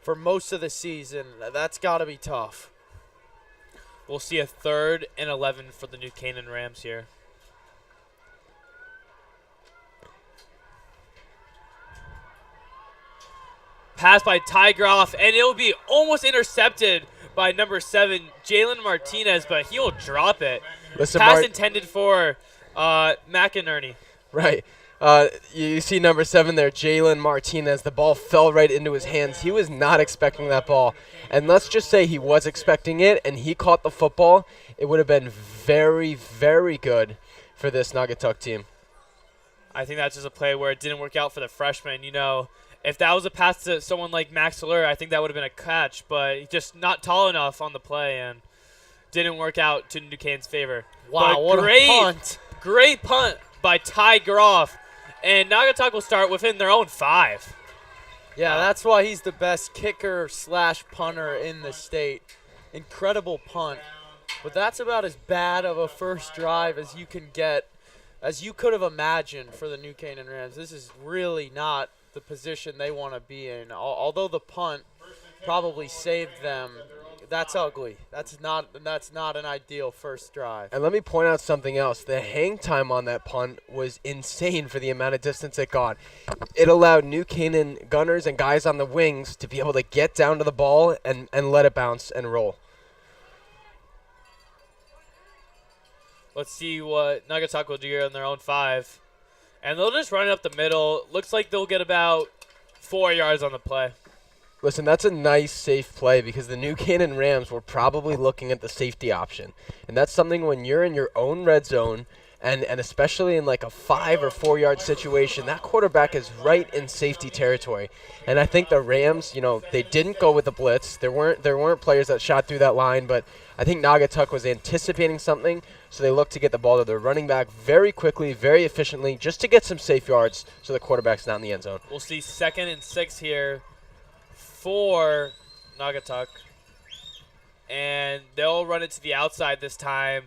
for most of the season, that's got to be tough. We'll see a 3rd and 11 for the New Canaan Rams here. Pass by Ty Groff, and it'll be almost intercepted by number 7, Jalen Martinez, but he'll drop it. Listen, Pass intended for McInerney. Right. You see number 7 there, Jalen Martinez. The ball fell right into his hands. He was not expecting that ball. And let's just say he was expecting it and he caught the football. It would have been very, very good for this Naugatuck team. I think that's just a play where it didn't work out for the freshman. You know, if that was a pass to someone like Max Allure, I think that would have been a catch, but he's just not tall enough on the play and didn't work out to New Canaan's favor. Wow, But what a punt. Great punt by Ty Groff. And Naugatuck will start within their own 5. Yeah, that's why he's the best kicker / punter in the state. Incredible punt. But that's about as bad of a first drive as you can get, as you could have imagined for the New Canaan Rams. This is really not the position they want to be in. Although the punt probably saved them, that's ugly. That's not an ideal first drive. And let me point out something else. The hang time on that punt was insane for the amount of distance it got. It allowed New Canaan gunners and guys on the wings to be able to get down to the ball and let it bounce and roll. Let's see what Naugatuck will do here on their own 5. And they'll just run it up the middle. Looks like they'll get about 4 yards on the play. Listen, that's a nice, safe play because the New Canaan Rams were probably looking at the safety option. And that's something when you're in your own red zone, and especially in like a 5 or 4 yard situation, that quarterback is right in safety territory. And I think the Rams, you know, they didn't go with the blitz. There weren't players that shot through that line, but I think Naugatuck was anticipating something, so they looked to get the ball to their running back very quickly, very efficiently, just to get some safe yards so the quarterback's not in the end zone. We'll see 2nd and 6 here for Naugatuck. And they'll run it to the outside this time.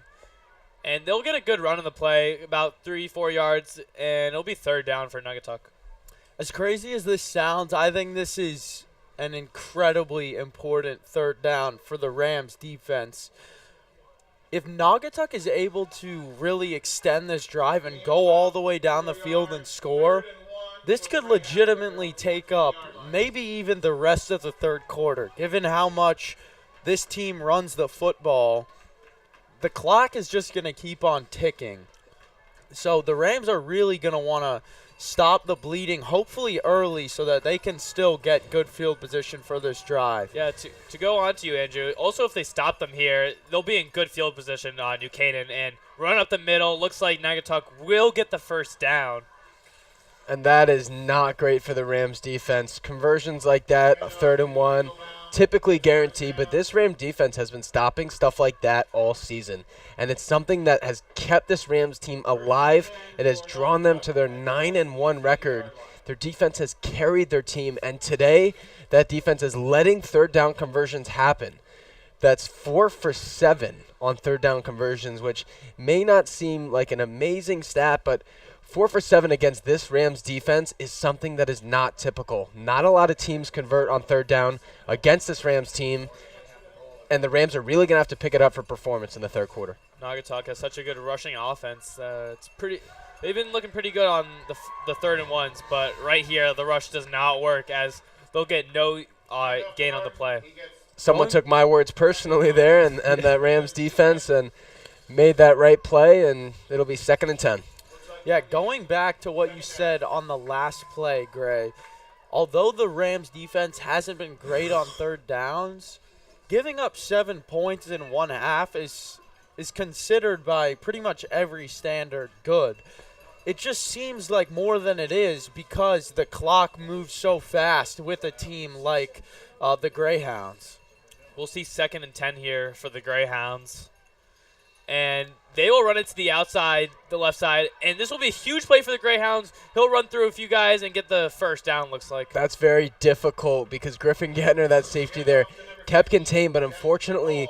And they'll get a good run on the play, about 3-4 yards, and it'll be 3rd down for Naugatuck. As crazy as this sounds, I think this is an incredibly important 3rd down for the Rams defense. If Naugatuck is able to really extend this drive and go all the way down the field and score, this could legitimately take up maybe even the rest of the 3rd quarter. Given how much this team runs the football, the clock is just going to keep on ticking. So the Rams are really going to want to stop the bleeding, hopefully early, so that they can still get good field position for this drive. Yeah, to go on to you, Andrew, also if they stop them here, they'll be in good field position on New Canaan and run up the middle. Looks like Naugatuck will get the 1st down. And that is not great for the Rams defense. Conversions like that, a 3rd and 1, typically guaranteed, but this Ram defense has been stopping stuff like that all season. And it's something that has kept this Rams team alive. It has drawn them to their 9-1 record. Their defense has carried their team, and today that defense is letting 3rd down conversions happen. That's 4 for 7 on 3rd down conversions, which may not seem like an amazing stat, but 4 for 7 against this Rams defense is something that is not typical. Not a lot of teams convert on 3rd down against this Rams team, and the Rams are really going to have to pick it up for performance in the 3rd quarter. Naugatuck has such a good rushing offense. They've been looking pretty good on the 3rd and 1s, but right here the rush does not work as they'll get no gain on the play. Someone took my words personally there and that Rams defense and made that right play, and it'll be 2nd and 10. Yeah, going back to what you said on the last play, Gray, although the Rams defense hasn't been great on 3rd downs, giving up 7 points in 1 half is considered by pretty much every standard good. It just seems like more than it is because the clock moves so fast with a team like the Greyhounds. We'll see 2nd and 10 here for the Greyhounds. And they will run it to the outside, the left side, and this will be a huge play for the Greyhounds. He'll run through a few guys and get the 1st down, looks like. That's very difficult because Griffin Gettner, that safety there, kept contained, but unfortunately,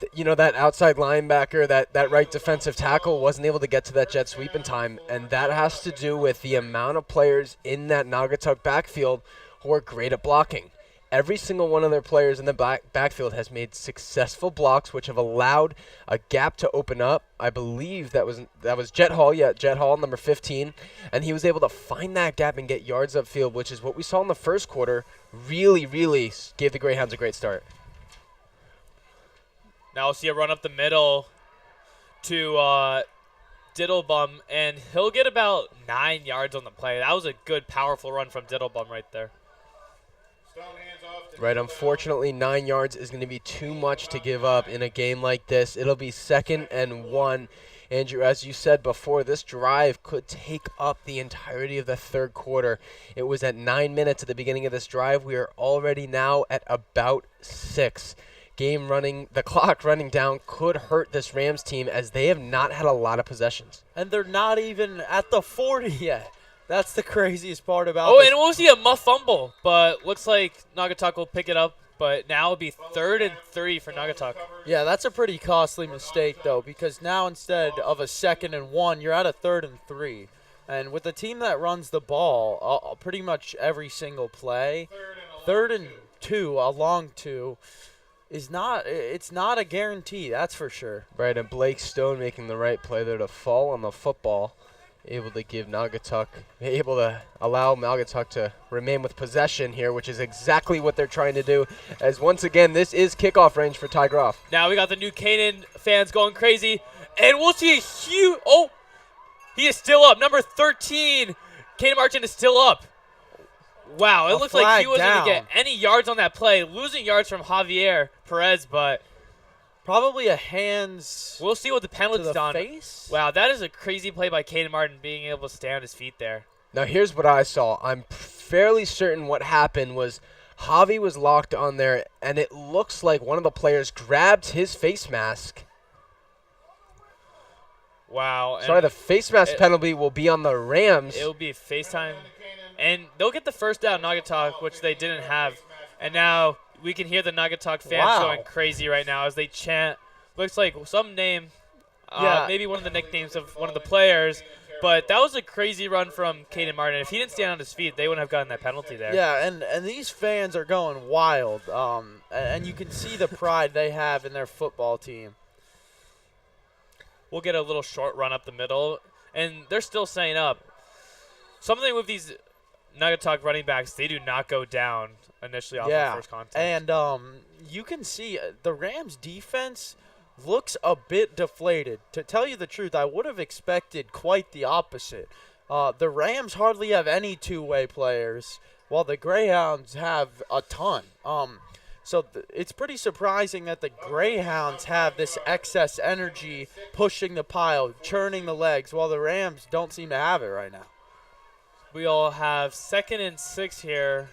that outside linebacker, that right defensive tackle wasn't able to get to that jet sweep in time, and that has to do with the amount of players in that Naugatuck backfield who are great at blocking. Every single one of their players in the backfield has made successful blocks, which have allowed a gap to open up. I believe that was Jet Hall, Jet Hall, number 15, and he was able to find that gap and get yards upfield, which is what we saw in the 1st quarter. Really, really gave the Greyhounds a great start. Now we'll see a run up the middle to Diddlebum, and he'll get about 9 yards on the play. That was a good, powerful run from Diddlebum right there. Right, unfortunately, 9 yards is going to be too much to give up in a game like this. It'll be 2nd and 1. Andrew, as you said before, this drive could take up the entirety of the third quarter. It was at 9 minutes at the beginning of this drive. We are already now at about 6. The clock running down could hurt this Rams team as they have not had a lot of possessions. And they're not even at the 40 yet. That's the craziest part about this. And we'll see a muff fumble, but looks like Naugatuck will pick it up. But now it'll be 3rd and 3 for Naugatuck. Yeah, that's a pretty costly mistake, though, because now instead of a 2nd and 1, you're at a 3rd and 3. And with a team that runs the ball pretty much every single play, 3rd and 2, a long 2, it's not a guarantee, that's for sure. Right, and Blake Stone making the right play there to fall on the football. Able to allow Naugatuck to remain with possession here, which is exactly what they're trying to do. As once again, this is kickoff range for Ty Groff. Now we got the new Canaan fans going crazy, and we'll see a huge. He is still up. Number 13, Canaan Marchand is still up. Wow, it looks like he wasn't going to get any yards on that play, losing yards from Javier Perez, but. Probably a hands. We'll see what the penalty's done. Face? Wow, that is a crazy play by Canaan Martin, being able to stay on his feet there. Now here's what I saw. I'm fairly certain what happened was Javi was locked on there, and it looks like one of the players grabbed his face mask. Wow. Sorry, the face mask penalty will be on the Rams. It will be FaceTime, and they'll get the first down, Naugatuck, which they didn't have, and now. We can hear the Naugatuck fans going crazy right now as they chant. Looks like some name, maybe one of the nicknames of one of the players. But that was a crazy run from Canaan Martin. If he didn't stand on his feet, they wouldn't have gotten that penalty there. Yeah, and these fans are going wild. And you can see the pride they have in their football team. We'll get a little short run up the middle, and they're still staying up. Something with these Naugatuck running backs, they do not go down initially off the first contact. And you can see the Rams' defense looks a bit deflated. To tell you the truth, I would have expected quite the opposite. The Rams hardly have any two-way players, while the Greyhounds have a ton. So it's pretty surprising that the Greyhounds have this excess energy pushing the pile, churning the legs, while the Rams don't seem to have it right now. We'll have 2nd and 6 here.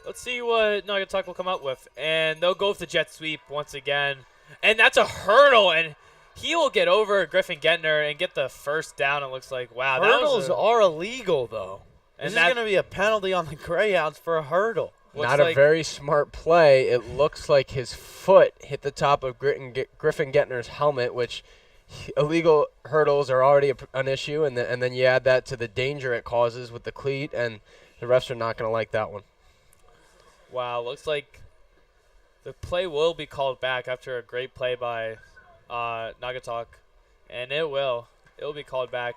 Let's see what Naugatuck will come up with. And they'll go with the jet sweep once again. And that's a hurdle, and he will get over Griffin Gentner and get the first down, it looks like. Wow. Hurdles are illegal, though. And this is going to be a penalty on the Greyhounds for a hurdle. Not a very smart play. It looks like his foot hit the top of Griffin Gentner's helmet, which illegal hurdles are already an issue, and then you add that to the danger it causes with the cleat, and the refs are not going to like that one. Wow, looks like the play will be called back after a great play by Naugatuck, and it will be called back,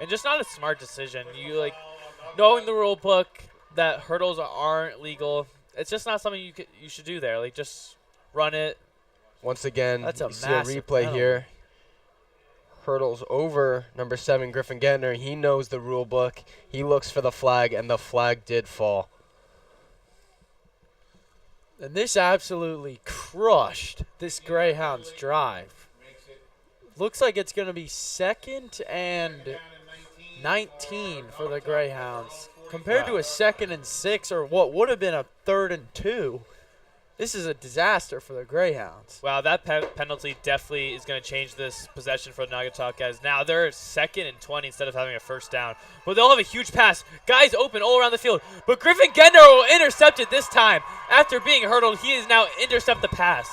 and just not a smart decision. You knowing the rule book that hurdles aren't legal. It's just not something you should do there. Just run it. Once again, that's you see a replay here. Hurdles over number 7, Griffin Gentner. He knows the rule book. He looks for the flag, and the flag did fall. And this absolutely crushed this Greyhounds drive. Looks like it's going to be 2nd and 19 for the Greyhounds. Compared to a 2nd and 6 or what would have been a 3rd and 2. This is a disaster for the Greyhounds. Wow, that penalty definitely is going to change this possession for Naugatuck, as now they're 2nd and 20 instead of having a first down. But they'll have a huge pass. Guys open all around the field. But Griffin Gentner will intercept it this time. After being hurdled, he is now intercept the pass.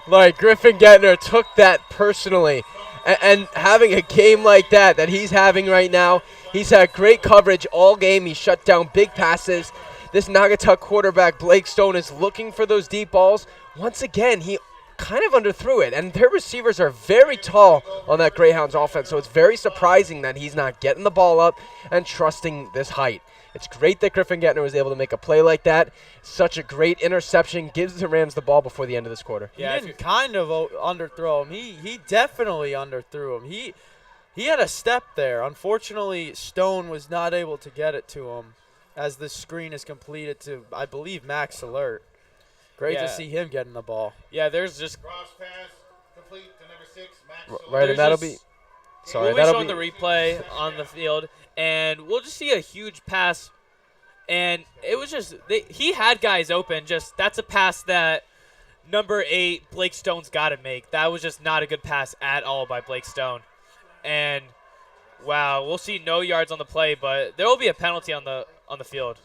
Like, Griffin Gentner took that personally. And having a game like that he's having right now, he's had great coverage all game. He shut down big passes. This Naugatuck quarterback, Blake Stone, is looking for those deep balls. Once again, he kind of underthrew it, and their receivers are very tall on that Greyhounds offense, so it's very surprising that he's not getting the ball up and trusting this height. It's great that Griffin Gettner was able to make a play like that. Such a great interception. Gives the Rams the ball before the end of this quarter. Yeah, he didn't kind of underthrow him. He definitely underthrew him. He had a step there. Unfortunately, Stone was not able to get it to him as the screen is completed to, I believe, Max Alert. Great to see him getting the ball. Yeah, there's just Cross pass complete to number 6, Max. Right, and that'll be. Sorry, we'll be that'll showing the replay on the field, and we'll just see a huge pass. And it was just he had guys open. Just that's a pass that number 8 Blake Stone's got to make. That was just not a good pass at all by Blake Stone. And wow, we'll see no yards on the play, but there will be a penalty on the field.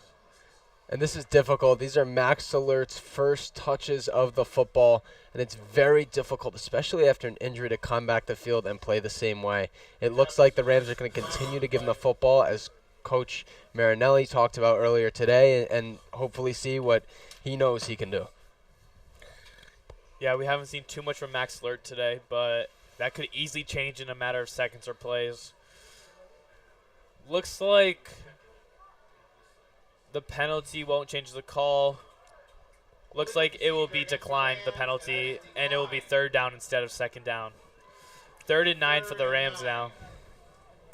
And this is difficult. These are Max Alert's first touches of the football, and it's very difficult, especially after an injury, to come back the field and play the same way. It looks like the Rams are going to continue to give him the football, as Coach Marinelli talked about earlier today, and hopefully see what he knows he can do. Yeah, we haven't seen too much from Max Alert today, but that could easily change in a matter of seconds or plays. Looks like the penalty won't change the call. Looks like it will be declined, the penalty, and it will be 3rd down instead of 2nd down. 3rd and 9 for the Rams now.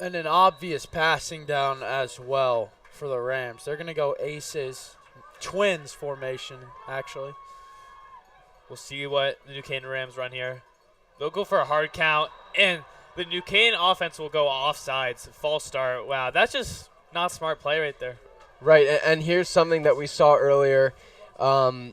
And an obvious passing down as well for the Rams. They're going to go aces, twins formation, actually. We'll see what the New Canaan Rams run here. They'll go for a hard count, and the New Canaan offense will go offsides. False start. Wow, that's just not smart play right there. Right, and here's something that we saw earlier. A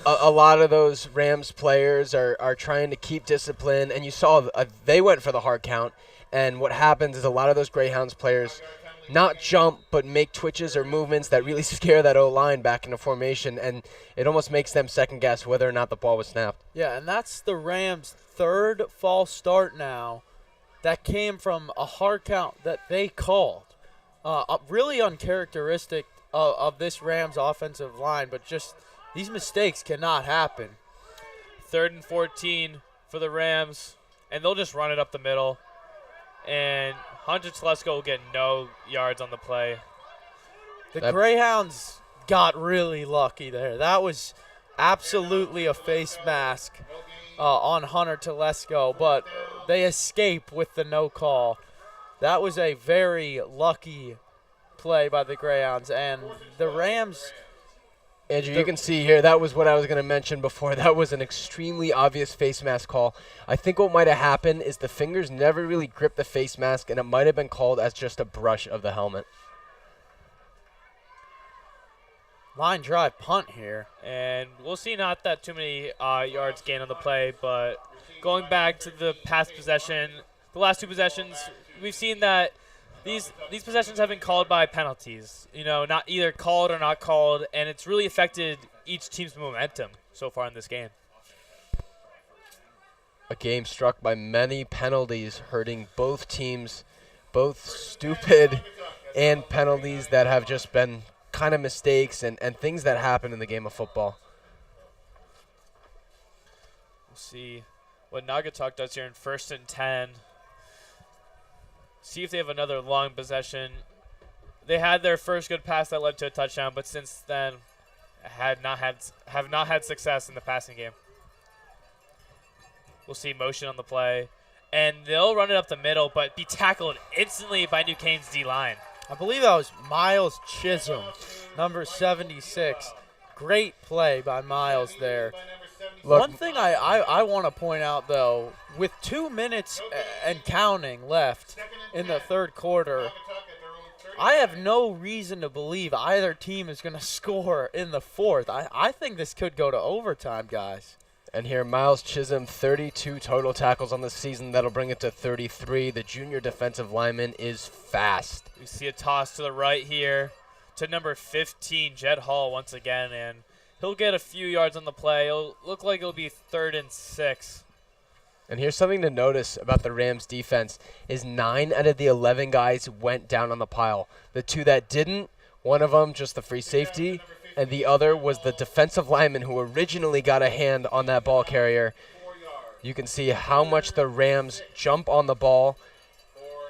lot of those Rams players are trying to keep discipline, and you saw they went for the hard count. And what happens is a lot of those Greyhounds players not jump but make twitches or movements that really scare that O-line back into formation, and it almost makes them second-guess whether or not the ball was snapped. Yeah, and that's the Rams' 3rd false start now that came from a hard count that they called. Really uncharacteristic of this Rams offensive line, but just these mistakes cannot happen. 3rd and 14 for the Rams, and they'll just run it up the middle. And Hunter Telesco will get no yards on the play. The Greyhounds got really lucky there. That was absolutely a face mask on Hunter Telesco, but they escape with the no call. That was a very lucky play by the Greyhounds, and the Rams. Andrew, you can see here, that was what I was going to mention before. That was an extremely obvious face mask call. I think what might have happened is the fingers never really gripped the face mask, and it might have been called as just a brush of the helmet. Line drive punt here. And we'll see not that too many yards gained on the play, but going back to the past possession, the last 2 possessions, we've seen that these possessions have been called by penalties, not either called or not called, and it's really affected each team's momentum so far in this game. A game struck by many penalties, hurting both teams, both stupid and penalties that have just been kind of mistakes and things that happen in the game of football. We'll see what Naugatuck does here in 1st and 10. See if they have another long possession. They had their first good pass that led to a touchdown, but since then have not had success in the passing game. We'll see motion on the play, and they'll run it up the middle, but be tackled instantly by New Canaan's D-line. I believe that was Miles Chisholm, number 76. Great play by Miles there. Look, one thing I want to point out, though, with 2 minutes and counting left in the 3rd quarter, I have no reason to believe either team is going to score in the 4th. I think this could go to overtime, guys. And here, Miles Chisholm, 32 total tackles on the season. That'll bring it to 33. The junior defensive lineman is fast. We see a toss to the right here to number 15, Jed Hall, once again, and he'll get a few yards on the play. It'll look like it'll be 3rd and 6. And here's something to notice about the Rams defense is 9 out of the 11 guys went down on the pile. The 2 that didn't, one of them just the free safety, and the other was the defensive lineman who originally got a hand on that ball carrier. You can see how much the Rams jump on the ball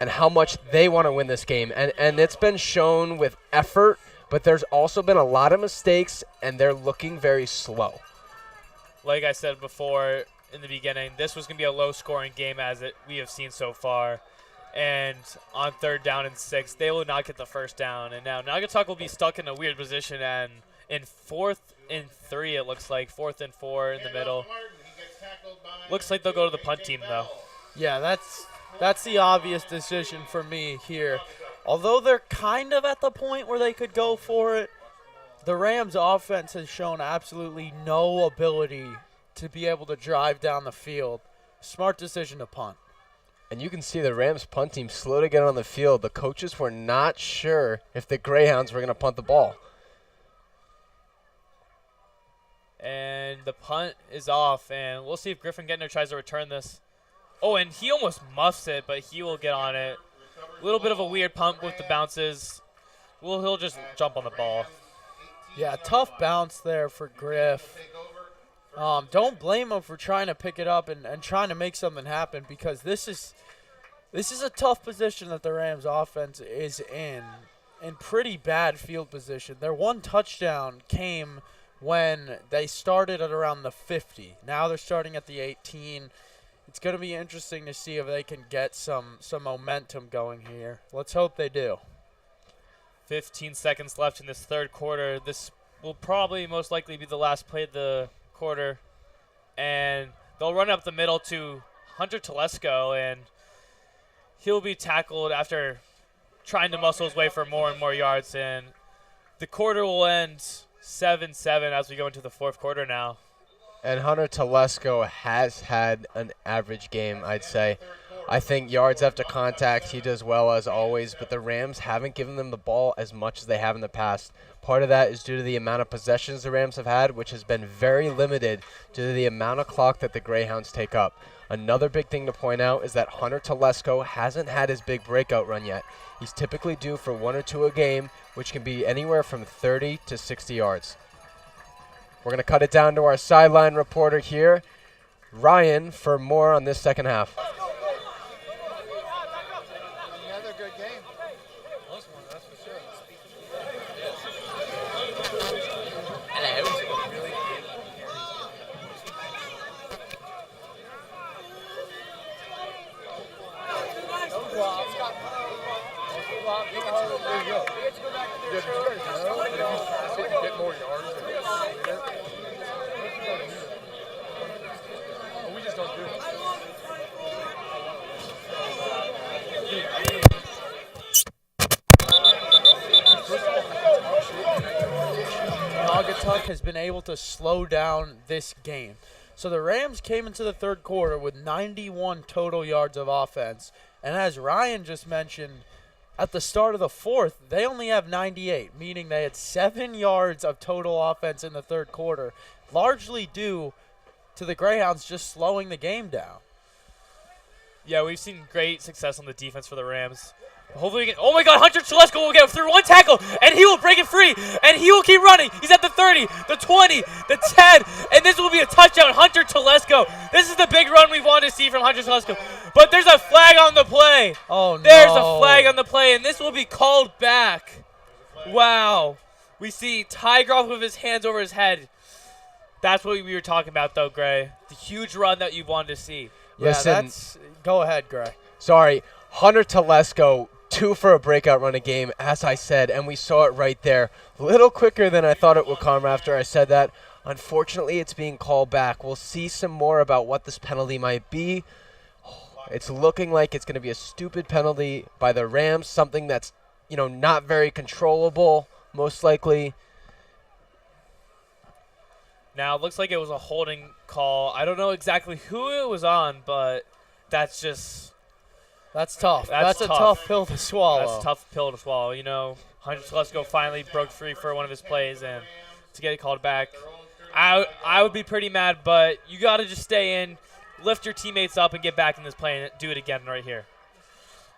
and how much they want to win this game. And it's been shown with effort, but there's also been a lot of mistakes, and they're looking very slow. Like I said before in the beginning, this was going to be a low-scoring game as we have seen so far. And on 3rd down and 6, they will not get the first down. And now Naugatuck will be stuck in a weird position, and in 4th and 3, it looks like 4th and 4 in the middle. Looks like they'll go to the punt team, though. Yeah, that's the obvious decision for me here. Although they're kind of at the point where they could go for it, the Rams' offense has shown absolutely no ability to be able to drive down the field. Smart decision to punt. And you can see the Rams punt team slow to get on the field. The coaches were not sure if the Greyhounds were going to punt the ball. And the punt is off, and we'll see if Griffin Gettner tries to return this. Oh, and he almost muffs it, but he will get on it. A little bit of a weird punt with the bounces. Well, he'll just jump on the ball. Yeah, tough bounce there for Griff. Don't blame him for trying to pick it up and trying to make something happen, because this is a tough position that the Rams offense is in pretty bad field position. Their one touchdown came when they started at around the 50. Now they're starting at the 18. It's going to be interesting to see if they can get some momentum going here. Let's hope they do. 15 seconds left in this 3rd quarter. This will probably most likely be the last play of the quarter. And they'll run up the middle to Hunter Telesco, and he'll be tackled after trying to muscle his way for more and more yards. And the quarter will end 7-7 as we go into the 4th quarter now. And Hunter Telesco has had an average game, I'd say. I think yards after contact, he does well as always, but the Rams haven't given them the ball as much as they have in the past. Part of that is due to the amount of possessions the Rams have had, which has been very limited due to the amount of clock that the Greyhounds take up. Another big thing to point out is that Hunter Telesco hasn't had his big breakout run yet. He's typically due for 1 or 2 a game, which can be anywhere from 30 to 60 yards. We're going to cut it down to our sideline reporter here, Ryan, for more on this second half. Another good game. Close one, that's for sure. Get more yards. We just don't do it. Naugatuck has been able to slow down this game. So the Rams came into the 3rd quarter with 91 total yards of offense. And as Ryan just mentioned, at the start of the 4th, they only have 98, meaning they had 7 yards of total offense in the 3rd quarter, largely due to the Greyhounds just slowing the game down. Yeah, we've seen great success on the defense for the Rams. Hopefully we can. Oh my God, Hunter Telesco will get through 1 tackle, and he will break it free, and he will keep running. He's at the 30, the 20, the 10, and this will be a touchdown. Hunter Telesco. This is the big run we've wanted to see from Hunter Telesco. But there's a flag on the play. Oh, no. There's a flag on the play, and this will be called back. Wow. We see Tygroff with his hands over his head. That's what we were talking about, though, Gray. The huge run that you wanted to see. Listen, Go ahead, Gray. Sorry, Hunter Telesco, 2 for a breakout run a game, as I said, and we saw it right there. A little quicker than I thought it would come after I said that. Unfortunately, it's being called back. We'll see some more about what this penalty might be. It's looking like it's going to be a stupid penalty by the Rams, something that's, not very controllable, most likely. Now, it looks like it was a holding call. I don't know exactly who it was on, but that's just... That's tough. That's a tough. tough pill to swallow. That's a tough pill to swallow. Hunter Telesco finally broke free for one of his plays, and to get it called back, I would be pretty mad, but you got to just stay in, lift your teammates up, and get back in this play and do it again right here.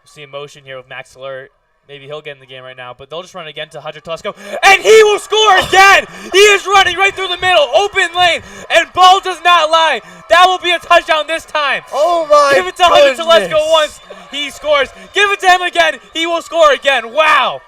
You see a motion here with Max Alert. Maybe he'll get in the game right now, but they'll just run again to Hunter Telesco, and he will score again! He is running right through the middle, open lane, and ball does not lie. That will be a touchdown this time. Oh my Give it to Hunter Telesco once, he scores. Give it to him again, he will score again. Wow.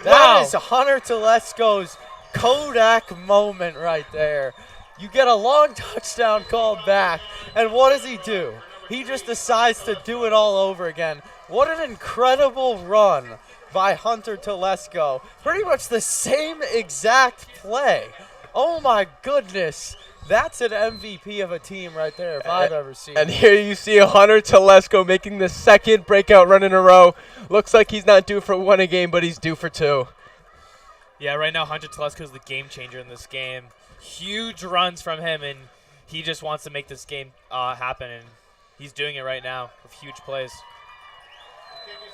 That is Hunter Telesco's Kodak moment right there. You get a long touchdown called back, and what does he do? He just decides to do it all over again. What an incredible run by Hunter Telesco. Pretty much the same exact play. Oh my goodness. That's an MVP of a team right there if I've ever seen And it. here you see Hunter Telesco making the second breakout run in a row. Looks like he's not due for one a game, but he's due for two. Yeah, right now Hunter Telesco is the game changer in this game. Huge runs from him, and he just wants to make this game happen, and he's doing it right now with huge plays.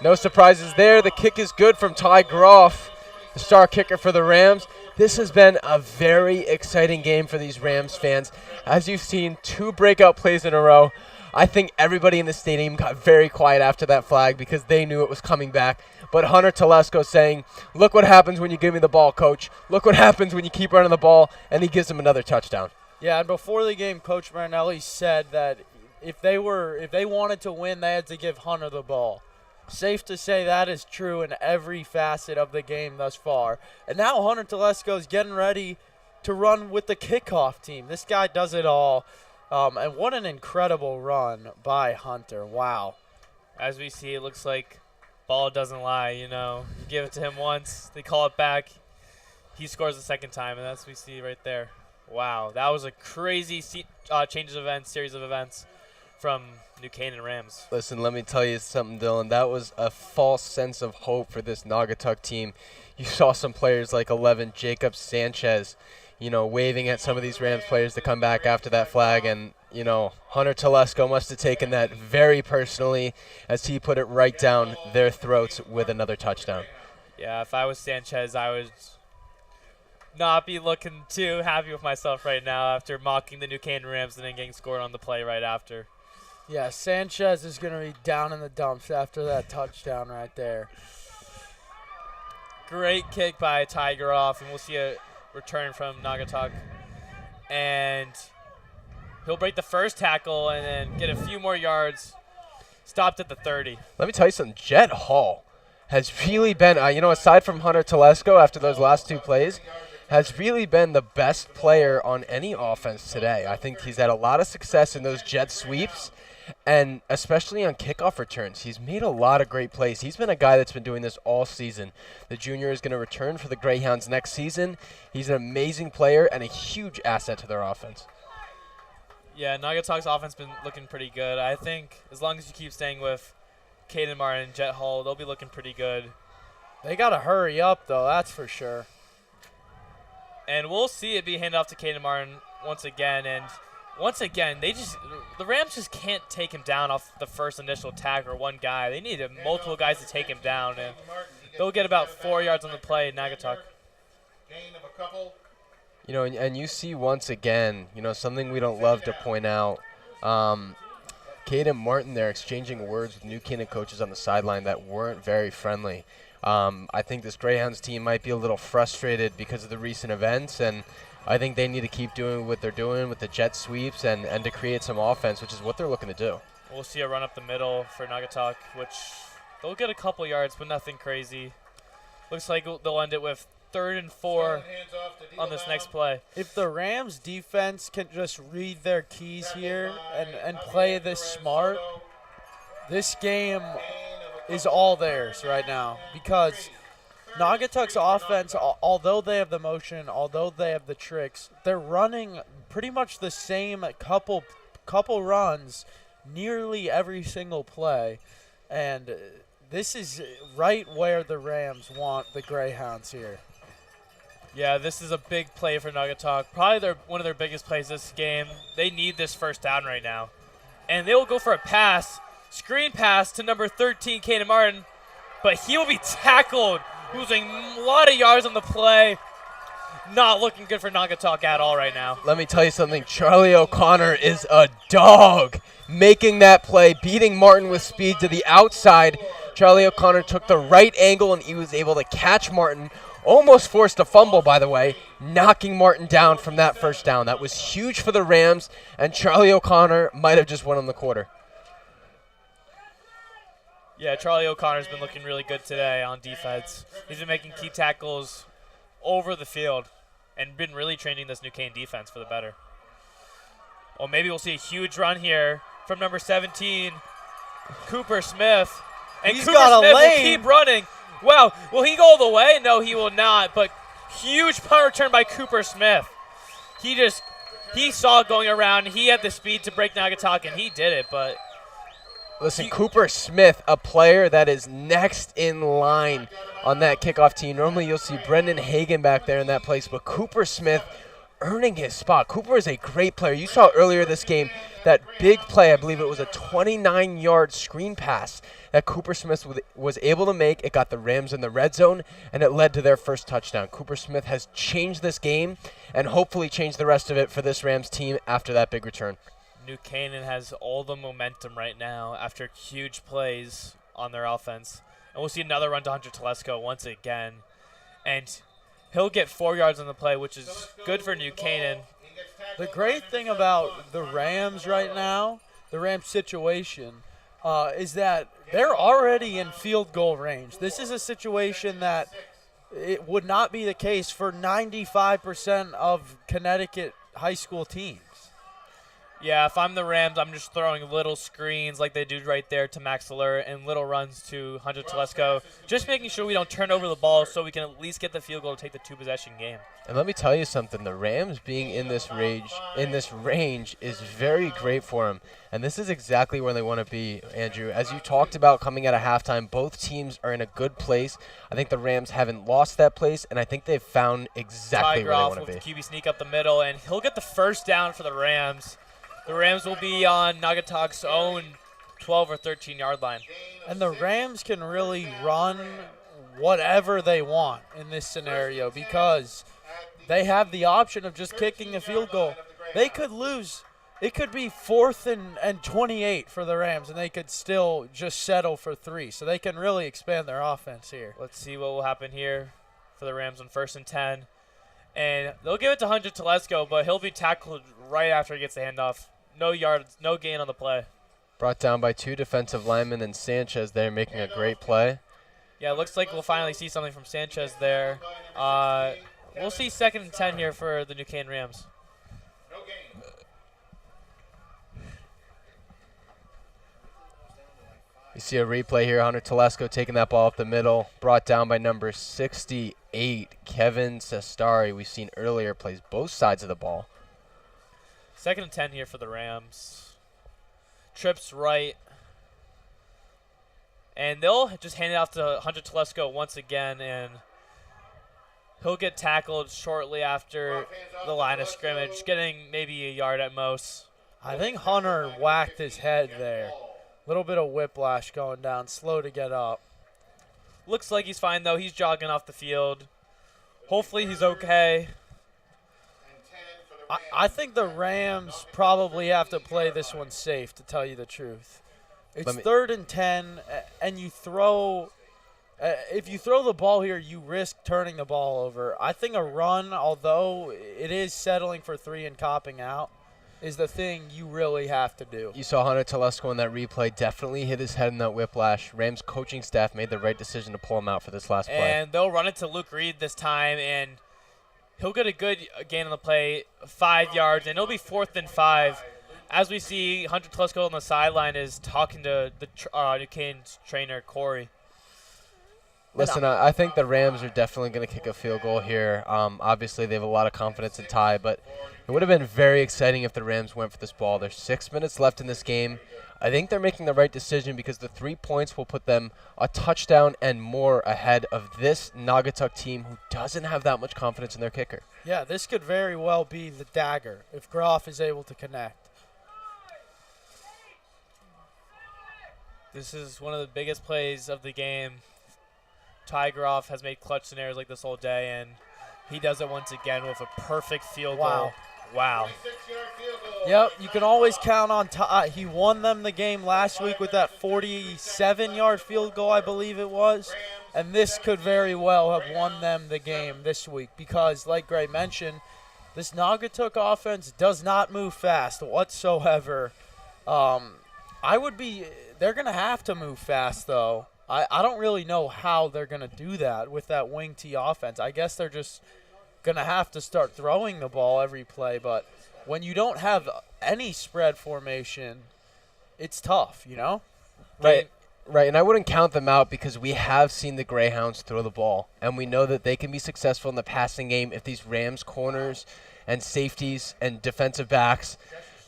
No surprises there. The kick is good from Ty Groff, the star kicker for the Rams. This has been a very exciting game for these Rams fans. As you've seen, 2 breakout plays in a row. I think everybody in the stadium got very quiet after that flag because they knew it was coming back. But Hunter Telesco saying, look what happens when you give me the ball, coach. Look what happens when you keep running the ball. And he gives him another touchdown. Yeah, and before the game, Coach Marinelli said that if they wanted to win, they had to give Hunter the ball. Safe to say that is true in every facet of the game thus far. And now Hunter Telesco is getting ready to run with the kickoff team. This guy does it all. And what an incredible run by Hunter. Wow. As we see, it looks like ball doesn't lie, you know. You give it to him once, they call it back. He scores the second time, and that's what we see right there. Wow, that was a crazy series of events from New Canaan Rams. Listen, let me tell you something, Dylan. That was a false sense of hope for this Naugatuck team. You saw some players like 11, Jacob Sanchez, waving at some of these Rams players to come back after that flag. And, Hunter Telesco must have taken that very personally as he put it right down their throats with another touchdown. Yeah, if I was Sanchez, I would not be looking too happy with myself right now after mocking the New Canaan Rams and then getting scored on the play right after. Yeah, Sanchez is going to be down in the dumps after that touchdown right there. Great kick by Tiger off, and we'll see a return from Naugatuck. And he'll break the first tackle and then get a few more yards. Stopped at the 30. Let me tell you something. Jet Hall has really been, aside from Hunter Telesco after those last 2 plays, has really been the best player on any offense today. I think he's had a lot of success in those jet sweeps, and especially on kickoff returns. He's made a lot of great plays. He's been a guy that's been doing this all season. The junior is going to return for the Greyhounds next season. He's an amazing player and a huge asset to their offense. Yeah, Naugatuck's offense been looking pretty good. I think as long as you keep staying with Caden Martin and Jet Hall, they'll be looking pretty good. They got to hurry up, though, that's for sure. And we'll see it be handed off to Caden Martin once again. And once again, the Rams just can't take him down off the first initial attack or one guy. They need multiple guys to take him down. And they'll get about 4 yards on the play, Naugatuck. Gain of a couple. And you see once again, something we don't love to point out. Caden Martin there exchanging words with New Canaan coaches on the sideline that weren't very friendly. I think this Greyhounds team might be a little frustrated because of the recent events, and I think they need to keep doing what they're doing with the jet sweeps and to create some offense, which is what they're looking to do. We'll see a run up the middle for Naugatuck, which they'll get a couple yards, but nothing crazy. Looks like they'll end it with 3rd and 4 on this next play. If the Rams defense can just read their keys here and play this smart, this game is all theirs right now, because Naugatuck's offense, although they have the motion, although they have the tricks, they're running pretty much the same couple runs nearly every single play, and this is right where the Rams want the Greyhounds here. Yeah, this is a big play for Naugatuck. Probably one of their biggest plays this game. They need this first down right now. And they will go for a pass, screen pass to number 13, Caden Martin. But he will be tackled, losing a lot of yards on the play. Not looking good for Naugatuck at all right now. Let me tell you something. Charlie O'Connor is a dog. Making that play, beating Martin with speed to the outside, Charlie O'Connor took the right angle, and he was able to catch Martin. Almost forced a fumble, by the way, knocking Martin down from that first down. That was huge for the Rams, and Charlie O'Connor might have just won on the quarter. Yeah, Charlie O'Connor's been looking really good today on defense. He's been making key tackles over the field and been really training this New Canaan defense for the better. Well, maybe we'll see a huge run here from number 17, Cooper Smith. And He's Cooper got a Smith will lane. keep running. Wow, will he go all the way? No, he will not, but huge punt return by Cooper Smith. He saw it going around. He had the speed to break Naugatuck, and he did it, but Listen, Cooper Smith, a player that is next in line on that kickoff team. Normally you'll see Brendan Hagan back there in that place, but Cooper Smith earning his spot. Cooper is a great player. You saw earlier this game that big play, I believe it was a 29-yard screen pass that Cooper Smith was able to make. It got the Rams in the red zone, and it led to their first touchdown. Cooper Smith has changed this game and hopefully changed the rest of it for this Rams team after that big return. New Canaan has all the momentum right now after huge plays on their offense. And we'll see another run to Hunter Telesco once again. And he'll get 4 yards on the play, which is good for New Canaan. The great thing about the Rams right now, the Rams situation, is that they're already in field goal range. This is a situation that it would not be the case for 95% of Connecticut high school teams. Yeah, if I'm the Rams, I'm just throwing little screens like they do right there to Max Alert and little runs to Hunter Telesco, just making sure we don't turn over the ball so we can at least get the field goal to take the two-possession game. And let me tell you something, the Rams being in this range is very great for them. And this is exactly where they want to be, Andrew. As you talked about coming out of halftime, both teams are in a good place. I think the Rams haven't lost that place, and I think they've found exactly where they want to be. With the QB sneak up the middle, and he'll get the first down for the Rams. The Rams will be on Naugatuck's own 12 or 13-yard line. And the Rams can really run whatever they want in this scenario because they have the option of just kicking the field goal. They could lose. It could be 4th and 28 for the Rams, and they could still just settle for 3. So they can really expand their offense here. Let's see what will happen here for the Rams on 1st and 10. And they'll give it to Hunter Telesco, but he'll be tackled right after he gets the handoff. No yards, no gain on the play. Brought down by 2 defensive linemen and Sanchez there making a great play. Yeah, it looks like we'll finally see something from Sanchez there. We'll see 2nd and 10 here for the New Canaan Rams. You see a replay here. Hunter Telesco taking that ball up the middle. Brought down by number 68, Kevin Sestari. We've seen earlier plays both sides of the ball. 2nd and 10 here for the Rams. Trips right. And they'll just hand it off to Hunter Telesco once again, and he'll get tackled shortly after the line of scrimmage, getting maybe a yard at most. I think Hunter whacked his head there. Little bit of whiplash going down, slow to get up. Looks like he's fine, though. He's jogging off the field. Hopefully he's okay. I think the Rams probably have to play this one safe, to tell you the truth. It's 3rd and 10, and you throw if you throw the ball here, you risk turning the ball over. I think a run, although it is settling for 3 and copping out, is the thing you really have to do. You saw Hunter Telesco in that replay definitely hit his head in that whiplash. Rams coaching staff made the right decision to pull him out for this last play. And they'll run it to Luke Reed this time, and he'll get a good gain on the play, 5 yards, and it'll be 4th and 5. As we see, Hunter Telesco on the sideline is talking to the New Canaan's trainer, Corey. Listen, I think the Rams are definitely going to kick a field goal here. Obviously, they have a lot of confidence in Ty, but it would have been very exciting if the Rams went for this ball. There's 6 minutes left in this game. I think they're making the right decision because the 3 points will put them a touchdown and more ahead of this Naugatuck team who doesn't have that much confidence in their kicker. Yeah, this could very well be the dagger if Groff is able to connect. This is one of the biggest plays of the game. Ty Groff has made clutch scenarios like this all day, and he does it once again with a perfect field goal. Wow. 26-yard field goal. Yep, you can always count on Ty. He won them the game last week with that 47-yard field goal, I believe it was. And this could very well have won them the game this week because, like Gray mentioned, this Naugatuck offense does not move fast whatsoever. They're going to have to move fast, though. I don't really know how they're going to do that with that wing T offense. I guess they're just going to have to start throwing the ball every play, but when you don't have any spread formation, it's tough, you know? Right, and I wouldn't count them out because we have seen the Greyhounds throw the ball, and we know that they can be successful in the passing game if these Rams corners and safeties and defensive backs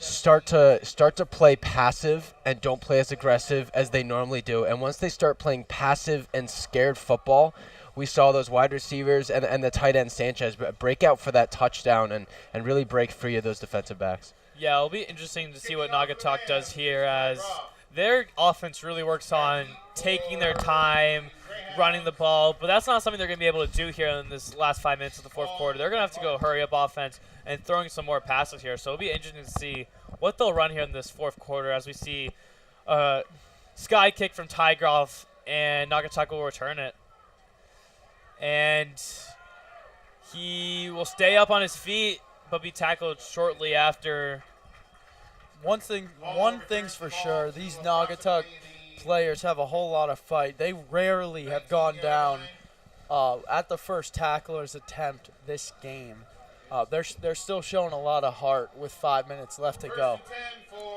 start to play passive and don't play as aggressive as they normally do. And once they start playing passive and scared football, we saw those wide receivers and the tight end Sanchez break out for that touchdown and really break free of those defensive backs. Yeah, it'll be interesting to see what Naugatuck does here as their offense really works on taking their time, running the ball, but that's not something they're going to be able to do here in this last 5 minutes of the fourth quarter. They're going to have to go hurry up offense and throwing some more passes here. So it'll be interesting to see what they'll run here in this fourth quarter as we see sky kick from Tygroff, and Naugatuck will return it. And he will stay up on his feet but be tackled shortly after. One thing's for sure, these Naugatuck players have a whole lot of fight. They rarely have gone down at the first tackler's attempt this game. They're still showing a lot of heart with 5 minutes left to go.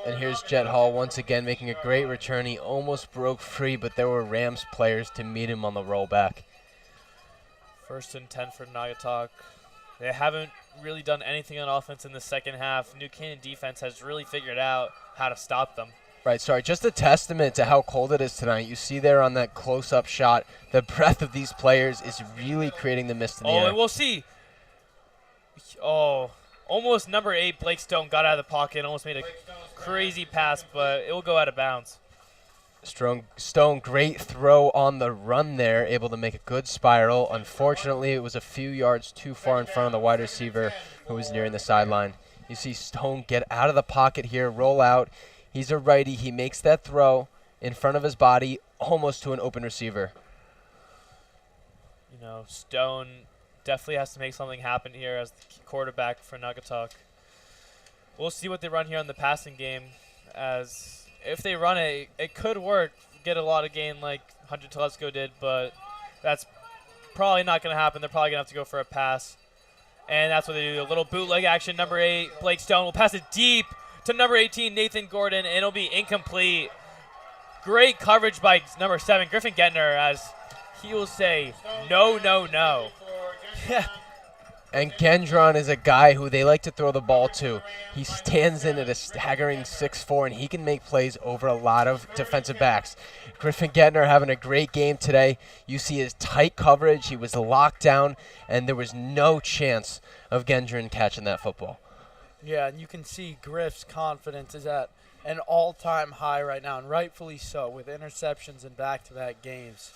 And here's Jet Hall once again making a great return. He almost broke free, but there were Rams players to meet him on the rollback. 1st and 10 for Naugatuck. They haven't really done anything on offense in the second half. New Canaan defense has really figured out how to stop them. Right, sorry, just a testament to how cold it is tonight. You see there on that close-up shot, the breath of these players is really creating the mist in the air. And we'll see. Oh, almost number 8, Blake Stone, got out of the pocket, almost made a crazy pass, but it will go out of bounds. Stone, great throw on the run there, able to make a good spiral. Unfortunately, it was a few yards too far in front of the wide receiver who was nearing the sideline. You see Stone get out of the pocket here, roll out. He's a righty. He makes that throw in front of his body, almost to an open receiver. You know, Stone definitely has to make something happen here as the quarterback for Naugatuck. We'll see what they run here in the passing game, as if they run it, it could work, get a lot of gain like Hunter Telesco did, but that's probably not going to happen. They're probably going to have to go for a pass, and that's what they do. A little bootleg action. Number 8, Blake Stone will pass it deep to number 18, Nathan Gordon, and it'll be incomplete. Great coverage by number 7, Griffin Gettner, as he will say, no, no, no. And Gendron is a guy who they like to throw the ball to. He stands in at a staggering 6'4", and he can make plays over a lot of defensive backs. Griffin Gettner having a great game today. You see his tight coverage. He was locked down, and there was no chance of Gendron catching that football. Yeah, and you can see Griff's confidence is at an all-time high right now, and rightfully so, with interceptions in back-to-back games.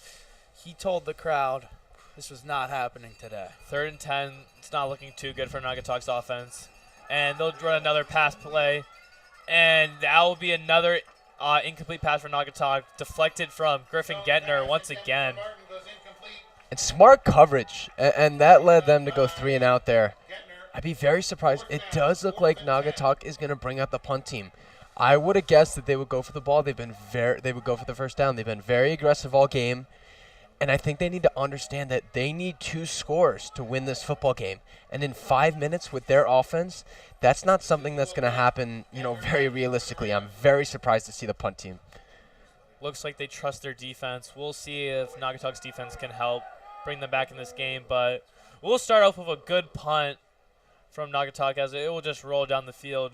He told the crowd this was not happening today. 3rd and 10. It's not looking too good for Naugatuck's offense. And they'll run another pass play. And that will be another incomplete pass for Naugatuck, deflected from Griffin Gettner once again. And smart coverage, and that led them to go 3 and out there. I'd be very surprised. It does look like Naugatuck is going to bring out the punt team. I would have guessed that they would go for the ball. They would go for the first down. They've been very aggressive all game. And I think they need to understand that they need 2 scores to win this football game. And in 5 minutes with their offense, that's not something that's going to happen, very realistically. I'm very surprised to see the punt team. Looks like they trust their defense. We'll see if Naugatuck's defense can help bring them back in this game. But we'll start off with a good punt from Naugatuck, as it will just roll down the field.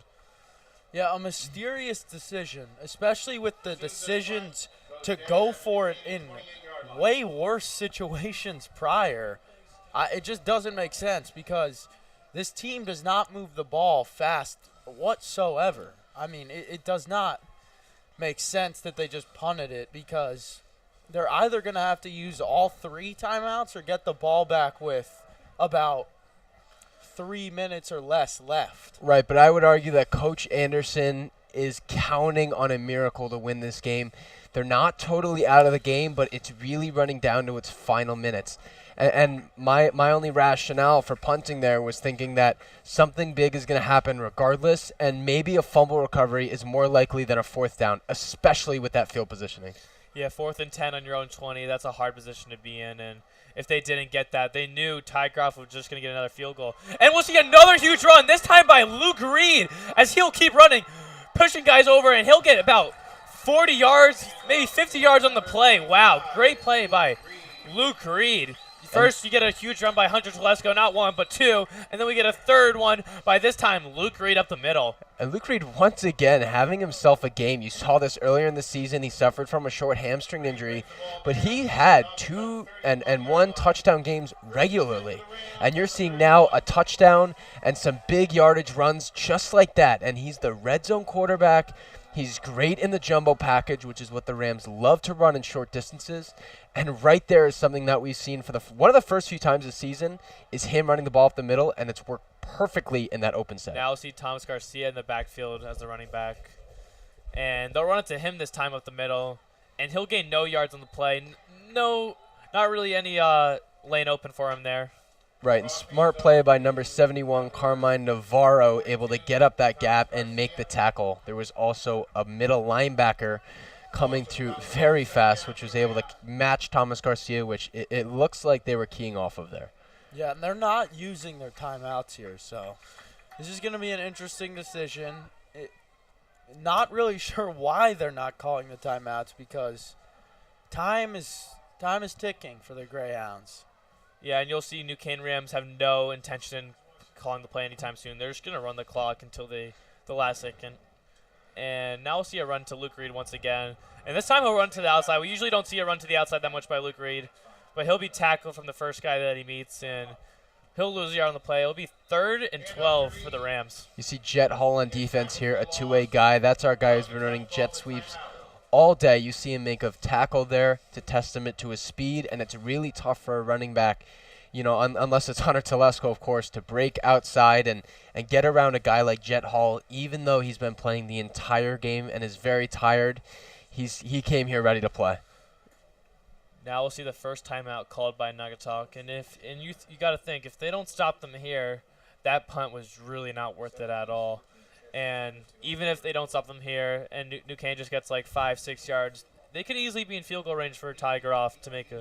Yeah, a mysterious decision, especially with the decisions to go for it in way worse situations prior. It just doesn't make sense because this team does not move the ball fast whatsoever. I mean, it does not make sense that they just punted it because they're either going to have to use all 3 timeouts or get the ball back with about 3 minutes or less left. Right, but I would argue that Coach Anderson is counting on a miracle to win this game. They're not totally out of the game, but it's really running down to its final minutes. And my only rationale for punting there was thinking that something big is going to happen regardless, and maybe a fumble recovery is more likely than a fourth down, especially with that field positioning. Yeah, 4th and 10 on your own 20. That's a hard position to be in. And if they didn't get that, they knew Ty Groff was just going to get another field goal. And we'll see another huge run, this time by Luke Reed, as he'll keep running, pushing guys over, and he'll get about 40 yards, maybe 50 yards on the play. Wow, great play by Luke Reed. First, you get a huge run by Hunter Telesco, not one, but two, and then we get a third one by this time Luke Reed up the middle. And Luke Reed, once again, having himself a game. You saw this earlier in the season. He suffered from a short hamstring injury, but he had 2 and 1 touchdown games regularly. And you're seeing now a touchdown and some big yardage runs just like that. And he's the red zone quarterback. He's great in the jumbo package, which is what the Rams love to run in short distances. And right there is something that we've seen for one of the first few times this season is him running the ball up the middle, and it's worked perfectly in that open set. Now we'll see Thomas Garcia in the backfield as the running back. And they'll run it to him this time up the middle, and he'll gain no yards on the play. No, not really any lane open for him there. Right, and smart play by number 71, Carmine Navarro, able to get up that gap and make the tackle. There was also a middle linebacker coming through very fast, which was able to match Thomas Garcia, which it looks like they were keying off of there. Yeah, and they're not using their timeouts here, so this is going to be an interesting decision. Not really sure why they're not calling the timeouts, because time is ticking for the Greyhounds. Yeah, and you'll see New Canaan Rams have no intention in calling the play anytime soon. They're just going to run the clock until the last second. And now we'll see a run to Luke Reed once again. And this time he'll run to the outside. We usually don't see a run to the outside that much by Luke Reed, but he'll be tackled from the first guy that he meets, and he'll lose a yard on the play. It'll be 3rd and 12 for the Rams. You see Jet Hall on defense here, a two-way guy. That's our guy who's been running jet sweeps all day. You see him make a tackle there to testament to his speed, and it's really tough for a running back, you know, unless it's Hunter Telesco, of course, to break outside and get around a guy like Jet Hall. Even though he's been playing the entire game and is very tired, he came here ready to play. Now we'll see the first timeout called by Naugatuck, and you got to think, if they don't stop them here, that punt was really not worth it at all. And even if they don't stop them here and New Canaan just gets like 5-6 yards, they could easily be in field goal range for Tiger off to make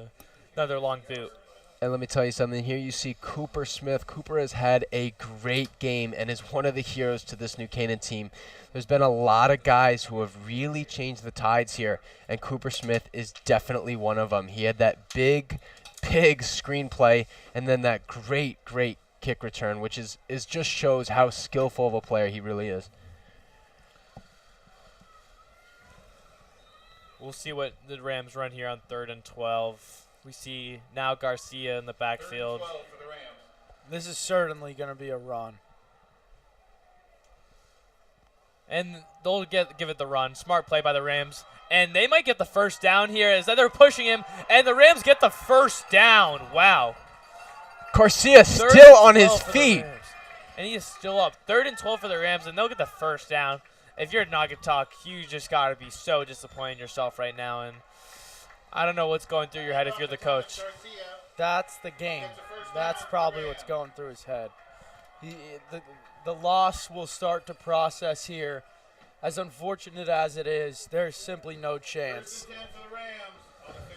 another long boot. And let me tell you something. Here you see Cooper Smith. Cooper has had a great game and is one of the heroes to this New Canaan team. There's been a lot of guys who have really changed the tides here, and Cooper Smith is definitely one of them. He had that big screenplay and then that great kick return, which is just shows how skillful of a player he really is. We'll see what the Rams run here on 3rd and 12. We see now Garcia in the backfield. This is certainly going to be a run. And they'll give it the run. Smart play by the Rams. And they might get the first down here as they're pushing him. And the Rams get the first down. Wow. Garcia still on his feet. And he is still up. 3rd and 12 for the Rams, and they'll get the first down. If you're Naugatuck, you just got to be so disappointed in yourself right now. And I don't know what's going through your head if you're the coach. That's the game. That's probably what's going through his head. The loss will start to process here. As unfortunate as it is, there's simply no chance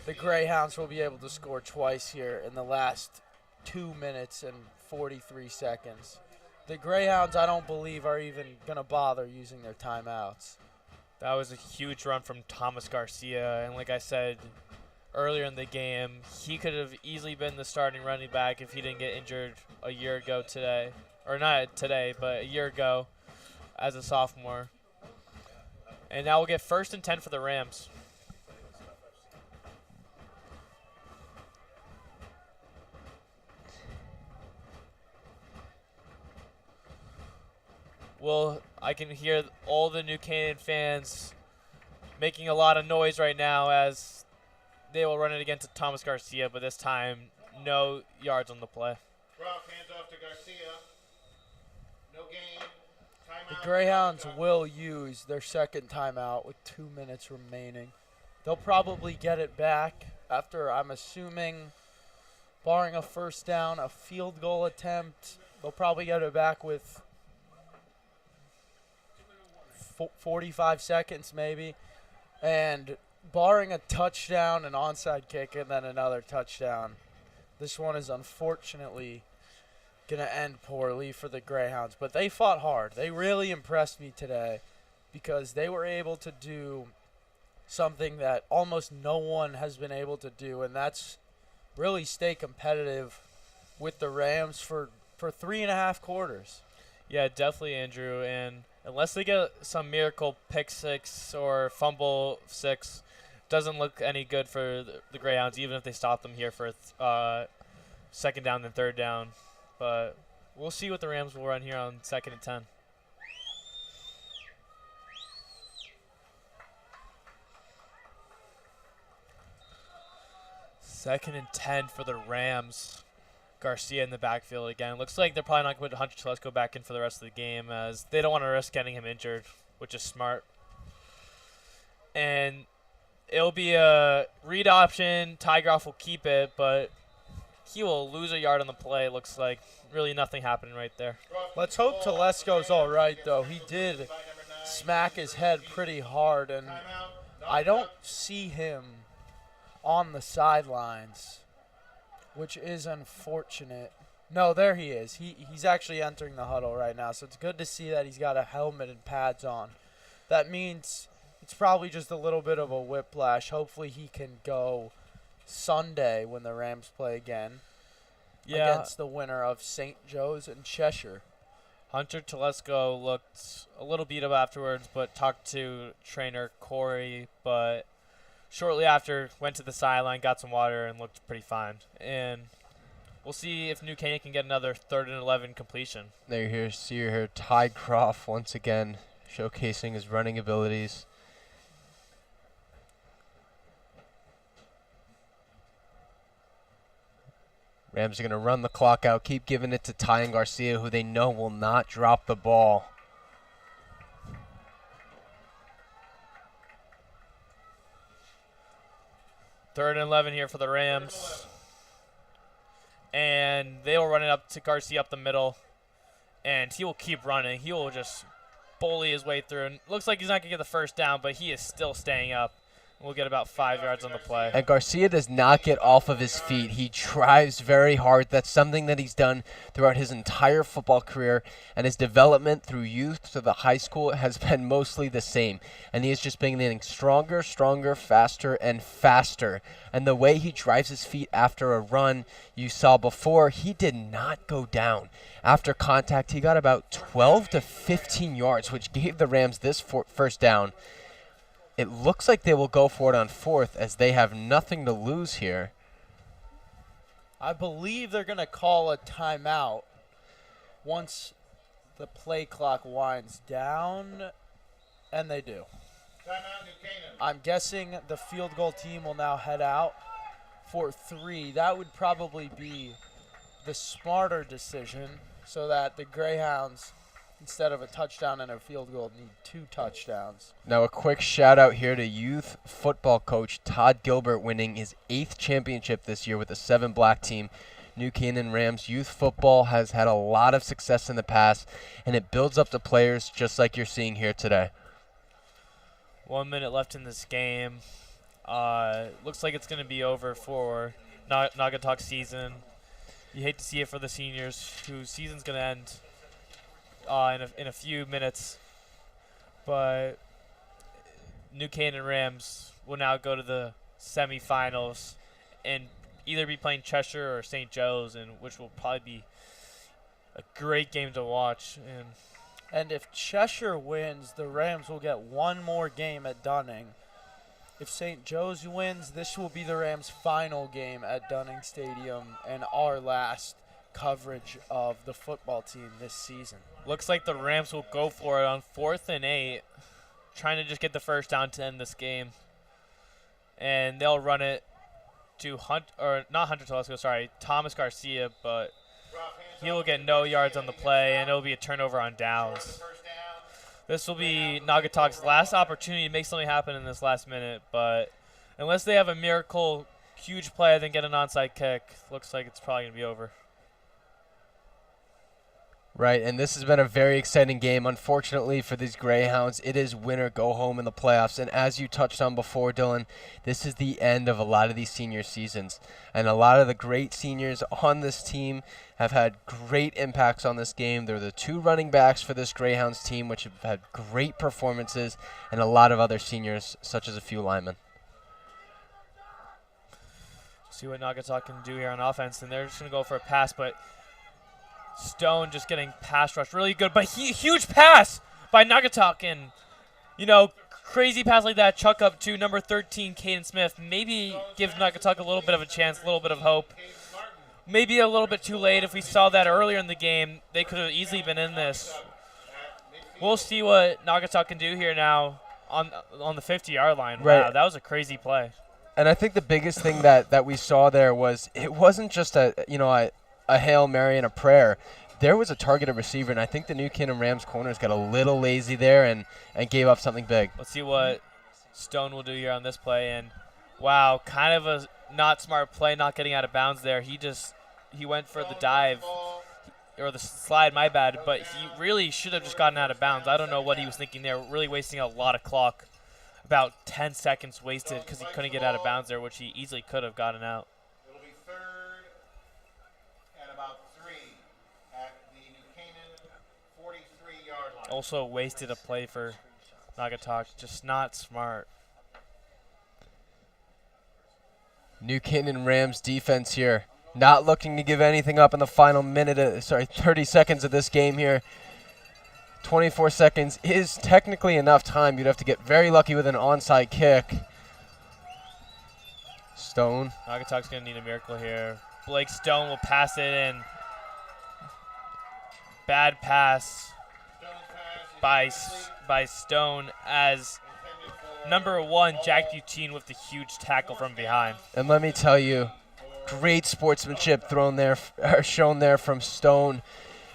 the Greyhounds will be able to score twice here in the last 2 minutes and 43 seconds. The Greyhounds, I don't believe, are even going to bother using their timeouts. That was a huge run from Thomas Garcia, and like I said earlier in the game, he could have easily been the starting running back if he didn't get injured a year ago today. Or not today, but a year ago as a sophomore. And now we'll get 1st and 10 for the Rams. Well, I can hear all the New Canaan fans making a lot of noise right now as they will run it against Thomas Garcia, but this time no yards on the play. Rock hands off to Garcia. The Greyhounds will use their second timeout with 2 minutes remaining. They'll probably get it back after, I'm assuming, barring a first down, a field goal attempt. They'll probably get it back with 45 seconds maybe. And barring a touchdown, an onside kick, and then another touchdown, this one is unfortunately going to end poorly for the Greyhounds. But they fought hard. They really impressed me today because they were able to do something that almost no one has been able to do, and that's really stay competitive with the Rams for 3.5 quarters. Yeah, definitely, Andrew. And unless they get some miracle pick six or fumble six, doesn't look any good for the Greyhounds, even if they stop them here for second down and third down. But we'll see what the Rams will run here on 2nd and 10. Second and 10 for the Rams. Garcia in the backfield again. Looks like they're probably not going to put Hunter Telesco back in for the rest of the game, as they don't want to risk getting him injured, which is smart. And it'll be a read option. Tygroff will keep it, but he will lose a yard on the play. Looks like really nothing happening right there. Let's hope Telesco's all right, though. He did smack his head pretty hard, and I don't see him on the sidelines, which is unfortunate. No, there he is. He's actually entering the huddle right now, so it's good to see that he's got a helmet and pads on. That means it's probably just a little bit of a whiplash. Hopefully he can go Sunday when the Rams play again against the winner of St. Joe's and Cheshire. Hunter Telesco looked a little beat up afterwards, but talked to trainer Corey, but shortly after went to the sideline, got some water, and looked pretty fine. And we'll see if New Canaan can get another 3rd and 11 completion. There you see here Ty Croft once again showcasing his running abilities. Rams are going to run the clock out, keep giving it to Ty and Garcia, who they know will not drop the ball. Third and 11 here for the Rams. And they will run it up to Garcia up the middle. And he will keep running. He will just bully his way through. And looks like he's not going to get the first down, but he is still staying up. We'll get about 5 yards on the play. And Garcia does not get off of his feet. He tries very hard. That's something that he's done throughout his entire football career. And his development through youth to the high school has been mostly the same. And he is just been getting stronger, faster, and faster. And the way he drives his feet after a run, you saw before, he did not go down. After contact, he got about 12 to 15 yards, which gave the Rams this first down. It looks like they will go for it on 4th, as they have nothing to lose here. I believe they're going to call a timeout once the play clock winds down, and they do. Timeout, New Canaan. I'm guessing the field goal team will now head out for 3. That would probably be the smarter decision, so that the Greyhounds, instead of a touchdown and a field goal, need 2 touchdowns. Now a quick shout out here to youth football coach Todd Gilbert, winning his 8th championship this year with the 7 black team. New Canaan Rams youth football has had a lot of success in the past, and it builds up the players just like you're seeing here today. 1 minute left in this game. Looks like it's going to be over for Naugatuck season. You hate to see it for the seniors, whose season's going to end in a few minutes, but New Canaan Rams will now go to the semifinals and either be playing Cheshire or St. Joe's, and which will probably be a great game to watch. And if Cheshire wins, the Rams will get 1 more game at Dunning. If St. Joe's wins, this will be the Rams' final game at Dunning Stadium and our last coverage of the football team this season. Looks like the Rams will go for it on 4th and 8, trying to just get the first down to end this game. And they'll run it to Thomas Garcia, but he will get no yards on the play, and it'll be a turnover on downs. This will be Naugatuck's last opportunity to make something happen in this last minute, but unless they have a miracle huge play and then get an onside kick, looks like it's probably going to be over. Right, and this has been a very exciting game. Unfortunately for these Greyhounds, it is win or go home in the playoffs. And as you touched on before, Dylan, this is the end of a lot of these senior seasons. And a lot of the great seniors on this team have had great impacts on this game. They're the 2 running backs for this Greyhounds team, which have had great performances, and a lot of other seniors, such as a few linemen. See what Naugatuck can do here on offense, and they're just going to go for a pass, but Stone just getting pass rush really good, but huge pass by Naugatuck, and crazy pass like that, chuck up to number 13, Caden Smith. Maybe give Naugatuck a little bit of a chance, a little bit of hope. Maybe a little bit too late. If we saw that earlier in the game, they could have easily been in this. We'll see what Naugatuck can do here now on the 50-yard line. Right. Wow, that was a crazy play. And I think the biggest thing that we saw there was it wasn't just a Hail Mary and a prayer. There was a targeted receiver, and I think the New Canaan Rams corners got a little lazy there and gave up something big. Let's see what Stone will do here on this play. And, wow, kind of a not smart play, not getting out of bounds there. He went for the dive, or the slide, my bad, but he really should have just gotten out of bounds. I don't know what he was thinking there, really wasting a lot of clock. About 10 seconds wasted because he couldn't get out of bounds there, which he easily could have gotten out. It'll be 3rd and about 3 at the New Canaan 43-yard line. Also wasted a play for Naugatuck, just not smart. New Canaan Rams defense here, not looking to give anything up in the final 30 seconds of this game here. 24 seconds is technically enough time. You'd have to get very lucky with an onside kick. Stone. Naugatuck's going to need a miracle here. Blake Stone will pass it in. Bad pass by Stone as number 1, Jack Butine with the huge tackle from behind. And let me tell you, great sportsmanship shown there from Stone.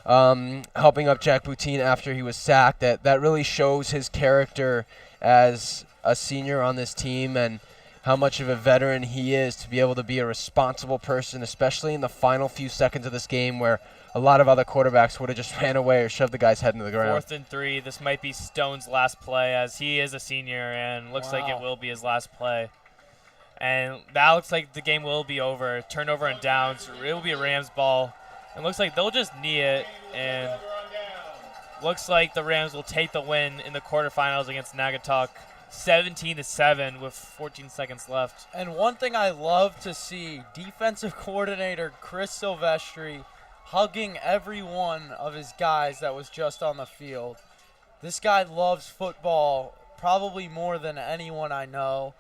Helping up Jack Butine after he was sacked. That really shows his character as a senior on this team and how much of a veteran he is to be able to be a responsible person, especially in the final few seconds of this game where a lot of other quarterbacks would have just ran away or shoved the guy's head into the ground. 4th and 3. This might be Stone's last play as he is a senior and looks like it will be his last play. And that looks like the game will be over. Turnover and downs. It will be a Rams ball. It looks like they'll just knee it, and looks like the Rams will take the win in the quarterfinals against Naugatuck, 17-7 with 14 seconds left. And one thing I love to see, defensive coordinator Chris Silvestri hugging every one of his guys that was just on the field. This guy loves football probably more than anyone I know,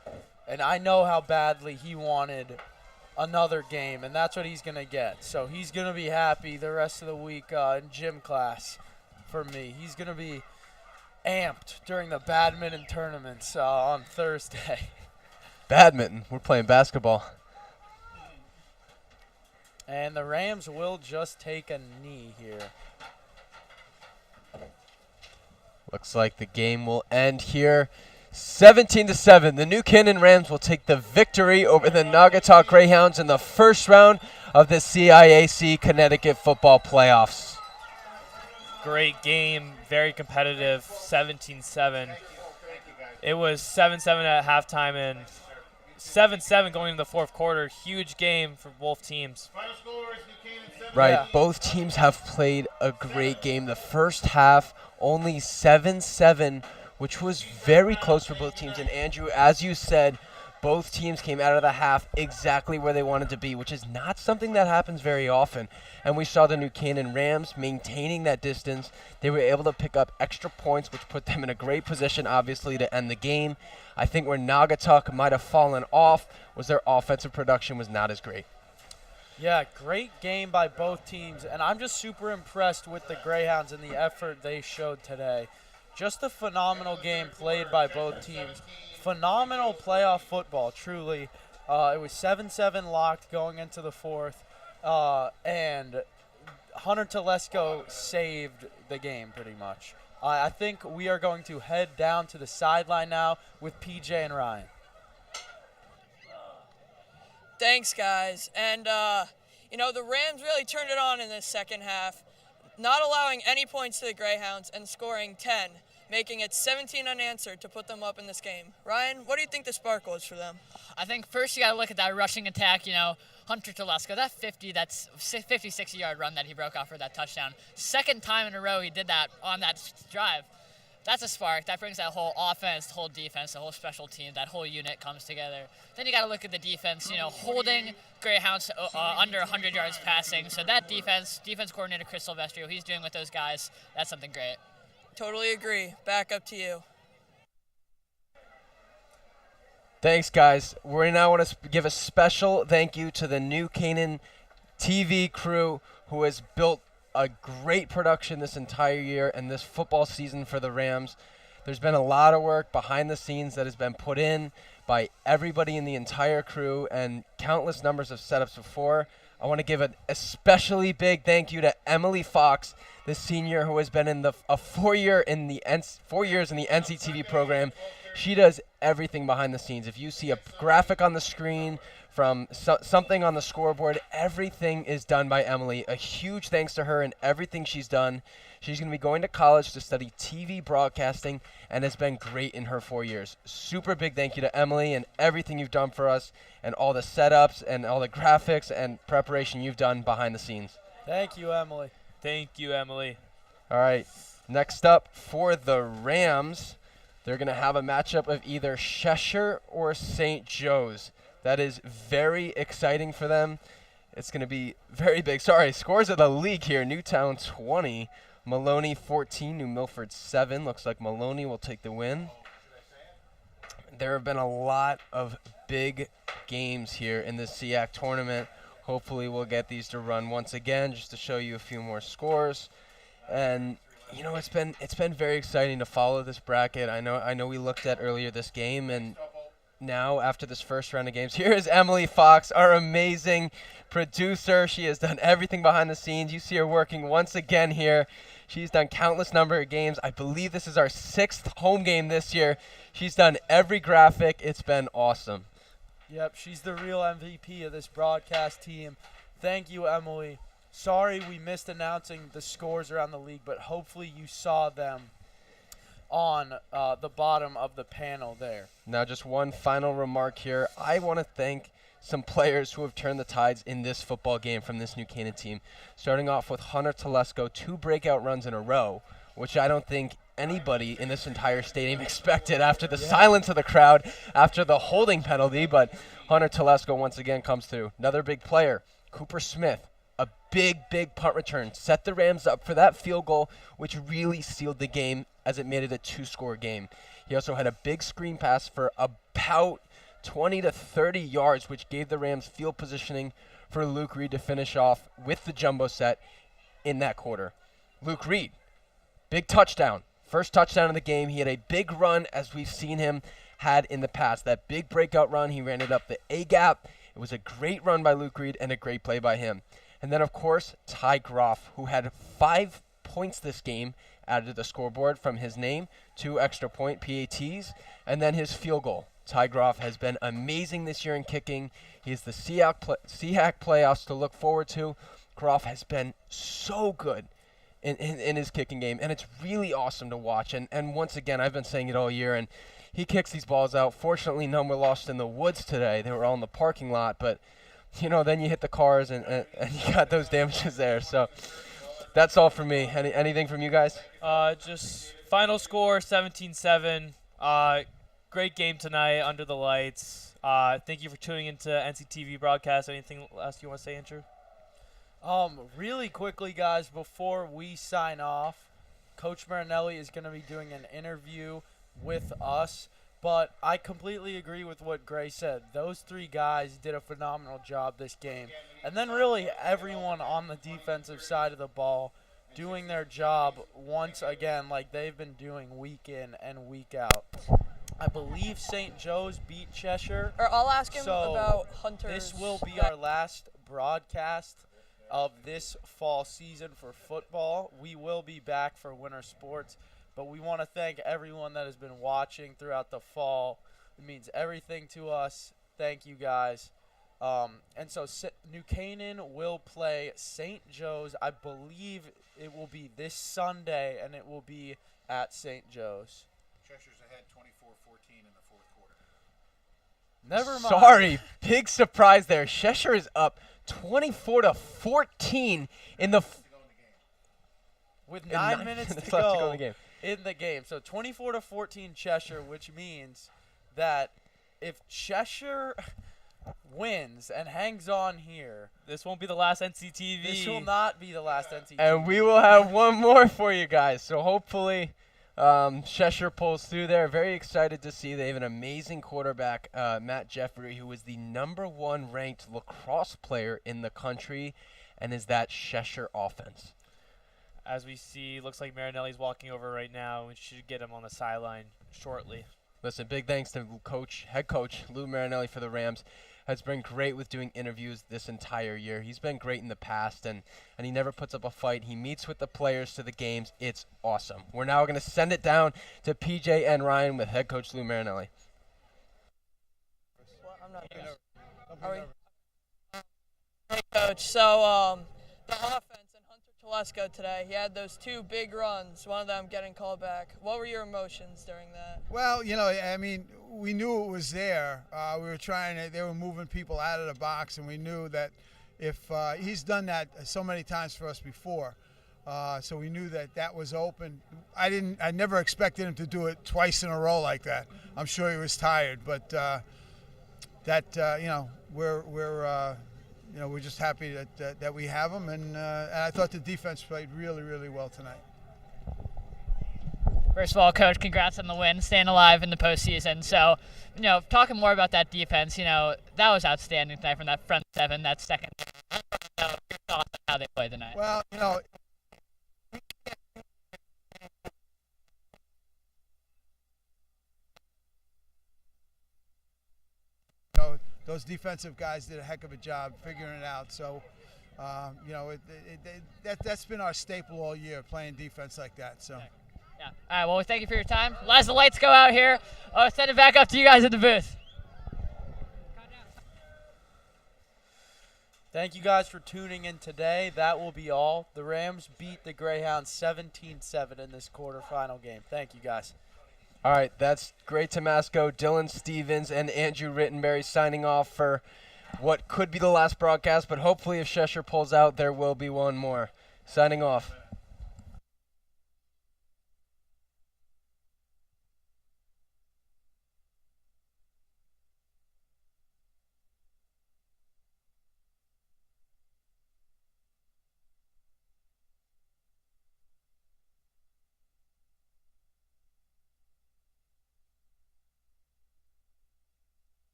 and I know how badly he wanted another game, and that's what he's going to get. So he's going to be happy the rest of the week in gym class for me. He's going to be amped during the badminton tournaments on Thursday. Badminton? We're playing basketball. And the Rams will just take a knee here. Looks like the game will end here. 17-7, the New Canaan Rams will take the victory over the Naugatuck Greyhounds in the first round of the CIAC Connecticut football playoffs. Great game, very competitive, 17-7. It was 7-7 at halftime and 7-7 going into the fourth quarter. Huge game for both teams. Final score is New Canaan 7. Right, Yeah. both teams have played a great game. The first half, only 7-7, which was very close for both teams. And Andrew, as you said, both teams came out of the half exactly where they wanted to be, which is not something that happens very often. And we saw the New Canaan Rams maintaining that distance. They were able to pick up extra points, which put them in a great position, obviously, to end the game. I think where Naugatuck might have fallen off was their offensive production was not as great. Yeah, great game by both teams, and I'm just super impressed with the Greyhounds and the effort they showed today. Just a phenomenal game played by both teams. Phenomenal playoff football, truly. It was 7-7 locked going into the fourth, and Hunter Telesco saved the game pretty much. I think we are going to head down to the sideline now with PJ and Ryan. Thanks, guys. And, the Rams really turned it on in the second half, not allowing any points to the Greyhounds and scoring 10, making it 17 unanswered to put them up in this game. Ryan, what do you think the spark was for them? I think first you got to look at that rushing attack, Hunter Telesco, that's 56-yard run that he broke off for that touchdown. Second time in a row he did that on that drive. That's a spark. That brings that whole offense, the whole defense, the whole special team, that whole unit comes together. Then you got to look at the defense, holding Greyhounds under 100 yards passing. So that defense coordinator Chris Silvestri, he's doing with those guys, that's something great. Totally agree. Back up to you. Thanks, guys. We now want to give a special thank you to the New Canaan TV crew who has built a great production this entire year and this football season for the Rams. There's been a lot of work behind the scenes that has been put in by everybody in the entire crew and countless numbers of setups before. I want to give an especially big thank you to Emily Fox, the senior who has been in 4 years in the NCTV program. She does everything behind the scenes. If you see a graphic on the screen, from something on the scoreboard, everything is done by Emily. A huge thanks to her and everything she's done. She's going to be going to college to study TV broadcasting and has been great in her 4 years. Super big thank you to Emily and everything you've done for us and all the setups and all the graphics and preparation you've done behind the scenes. Thank you, Emily. Thank you, Emily. All right, next up for the Rams, they're going to have a matchup of either Cheshire or St. Joe's. That is very exciting for them. It's going to be very big. Sorry, scores of the league here. Newtown 20, Maloney 14, New Milford 7. Looks like Maloney will take the win. There have been a lot of big games here in the SEAC tournament. Hopefully we'll get these to run once again just to show you a few more scores. And it's been very exciting to follow this bracket. I know we looked at earlier this game, and now after this first round of games, here is Emily Fox, our amazing producer. She has done everything behind the scenes. You see her working once again here. She's done countless number of games. I believe this is our 6th home game this year. She's done every graphic. It's been awesome. Yep, she's the real MVP of this broadcast team. Thank you, Emily. Sorry we missed announcing the scores around the league, but hopefully you saw them on the bottom of the panel there. Now, just one final remark here. I want to thank some players who have turned the tides in this football game from this New Canaan team. Starting off with Hunter Telesco, 2 breakout runs in a row, which I don't think anybody in this entire stadium expected after the silence of the crowd, after the holding penalty. But Hunter Telesco once again comes through. Another big player, Cooper Smith. A big punt return. Set the Rams up for that field goal, which really sealed the game as it made it a 2-score game. He also had a big screen pass for about 20 to 30 yards, which gave the Rams field positioning for Luke Reed to finish off with the jumbo set in that quarter. Luke Reed, big touchdown. First touchdown of the game. He had a big run as we've seen him had in the past. That big breakout run, he ran it up the A-gap. It was a great run by Luke Reed and a great play by him. And then, of course, Ty Groff, who had 5 points this game added to the scoreboard from his name, 2 extra point PATs, and then his field goal. Ty Groff has been amazing this year in kicking. He has the SEAC playoffs to look forward to. Groff has been so good in his kicking game, and it's really awesome to watch. And once again, I've been saying it all year, and he kicks these balls out. Fortunately, none were lost in the woods today. They were all in the parking lot, but then you hit the cars and you got those damages there. So that's all for me. Anything from you guys? Just final score, 17-7. Great game tonight under the lights. Thank you for tuning into NCTV broadcast. Anything else you want to say, Andrew? Really quickly, guys, before we sign off, Coach Marinelli is going to be doing an interview with us. But I completely agree with what Gray said. Those 3 guys did a phenomenal job this game. And then really everyone on the defensive side of the ball doing their job once again like they've been doing week in and week out. I believe St. Joe's beat Cheshire. Or I'll ask him So about Hunter's. this will be our last broadcast of this fall season for football. We will be back for winter sports. But we want to thank everyone that has been watching throughout the fall. It means everything to us. Thank you guys. And so New Canaan will play St. Joe's. I believe it will be this Sunday, and it will be at St. Joe's. Cheshire's ahead 24-14 in the fourth quarter. Never mind. Sorry, big surprise there. Cheshire is up 24-14 in the with 9 minutes to left go in the game. in the game. So 24-14 Cheshire, which means that if Cheshire wins and hangs on here, This won't be the last NCTV. this will not be the last NCTV. And we will have one more for you guys. So hopefully Cheshire pulls through there. Very excited to see they have an amazing quarterback, Matt Jeffrey, who is the #1 ranked lacrosse player in the country and is that Cheshire offense. As we see, looks like Marinelli's walking over right now. We should get him on the sideline shortly. Listen, big thanks to head coach Lou Marinelli for the Rams. Has been great with doing interviews this entire year. He's been great in the past, and he never puts up a fight. He meets with the players to the games. It's awesome. We're now going to send it down to PJ and Ryan with head coach Lou Marinelli. I'm not Hey, Coach. So the offense and Hunter Telesco today, he had those 2 big runs, one of them getting called back. What were your emotions during that? Well, I mean, we knew it was there. We were they were moving people out of the box, and we knew that if he's done that so many times for us before. So we knew that was open. I never expected him to do it twice in a row like that. I'm sure he was tired, but we're just happy that we have him, and I thought the defense played really, really well tonight. First of all, Coach, congrats on the win, staying alive in the postseason. So, talking more about that defense, that was outstanding tonight from that front 7, that second. I don't know your thoughts on how they played tonight. Well, those defensive guys did a heck of a job figuring it out. So, that's been our staple all year, playing defense like that. So. Yeah. All right, well, thank you for your time. As the lights go out here, I'll send it back up to you guys at the booth. Thank you guys for tuning in today. That will be all. The Rams beat the Greyhounds 17-7 in this quarterfinal game. Thank you guys. All right, that's Gray Tomasco, Dylan Stevens, and Andrew Rittenberry signing off for what could be the last broadcast, but hopefully if Cheshire pulls out, there will be one more. Signing off.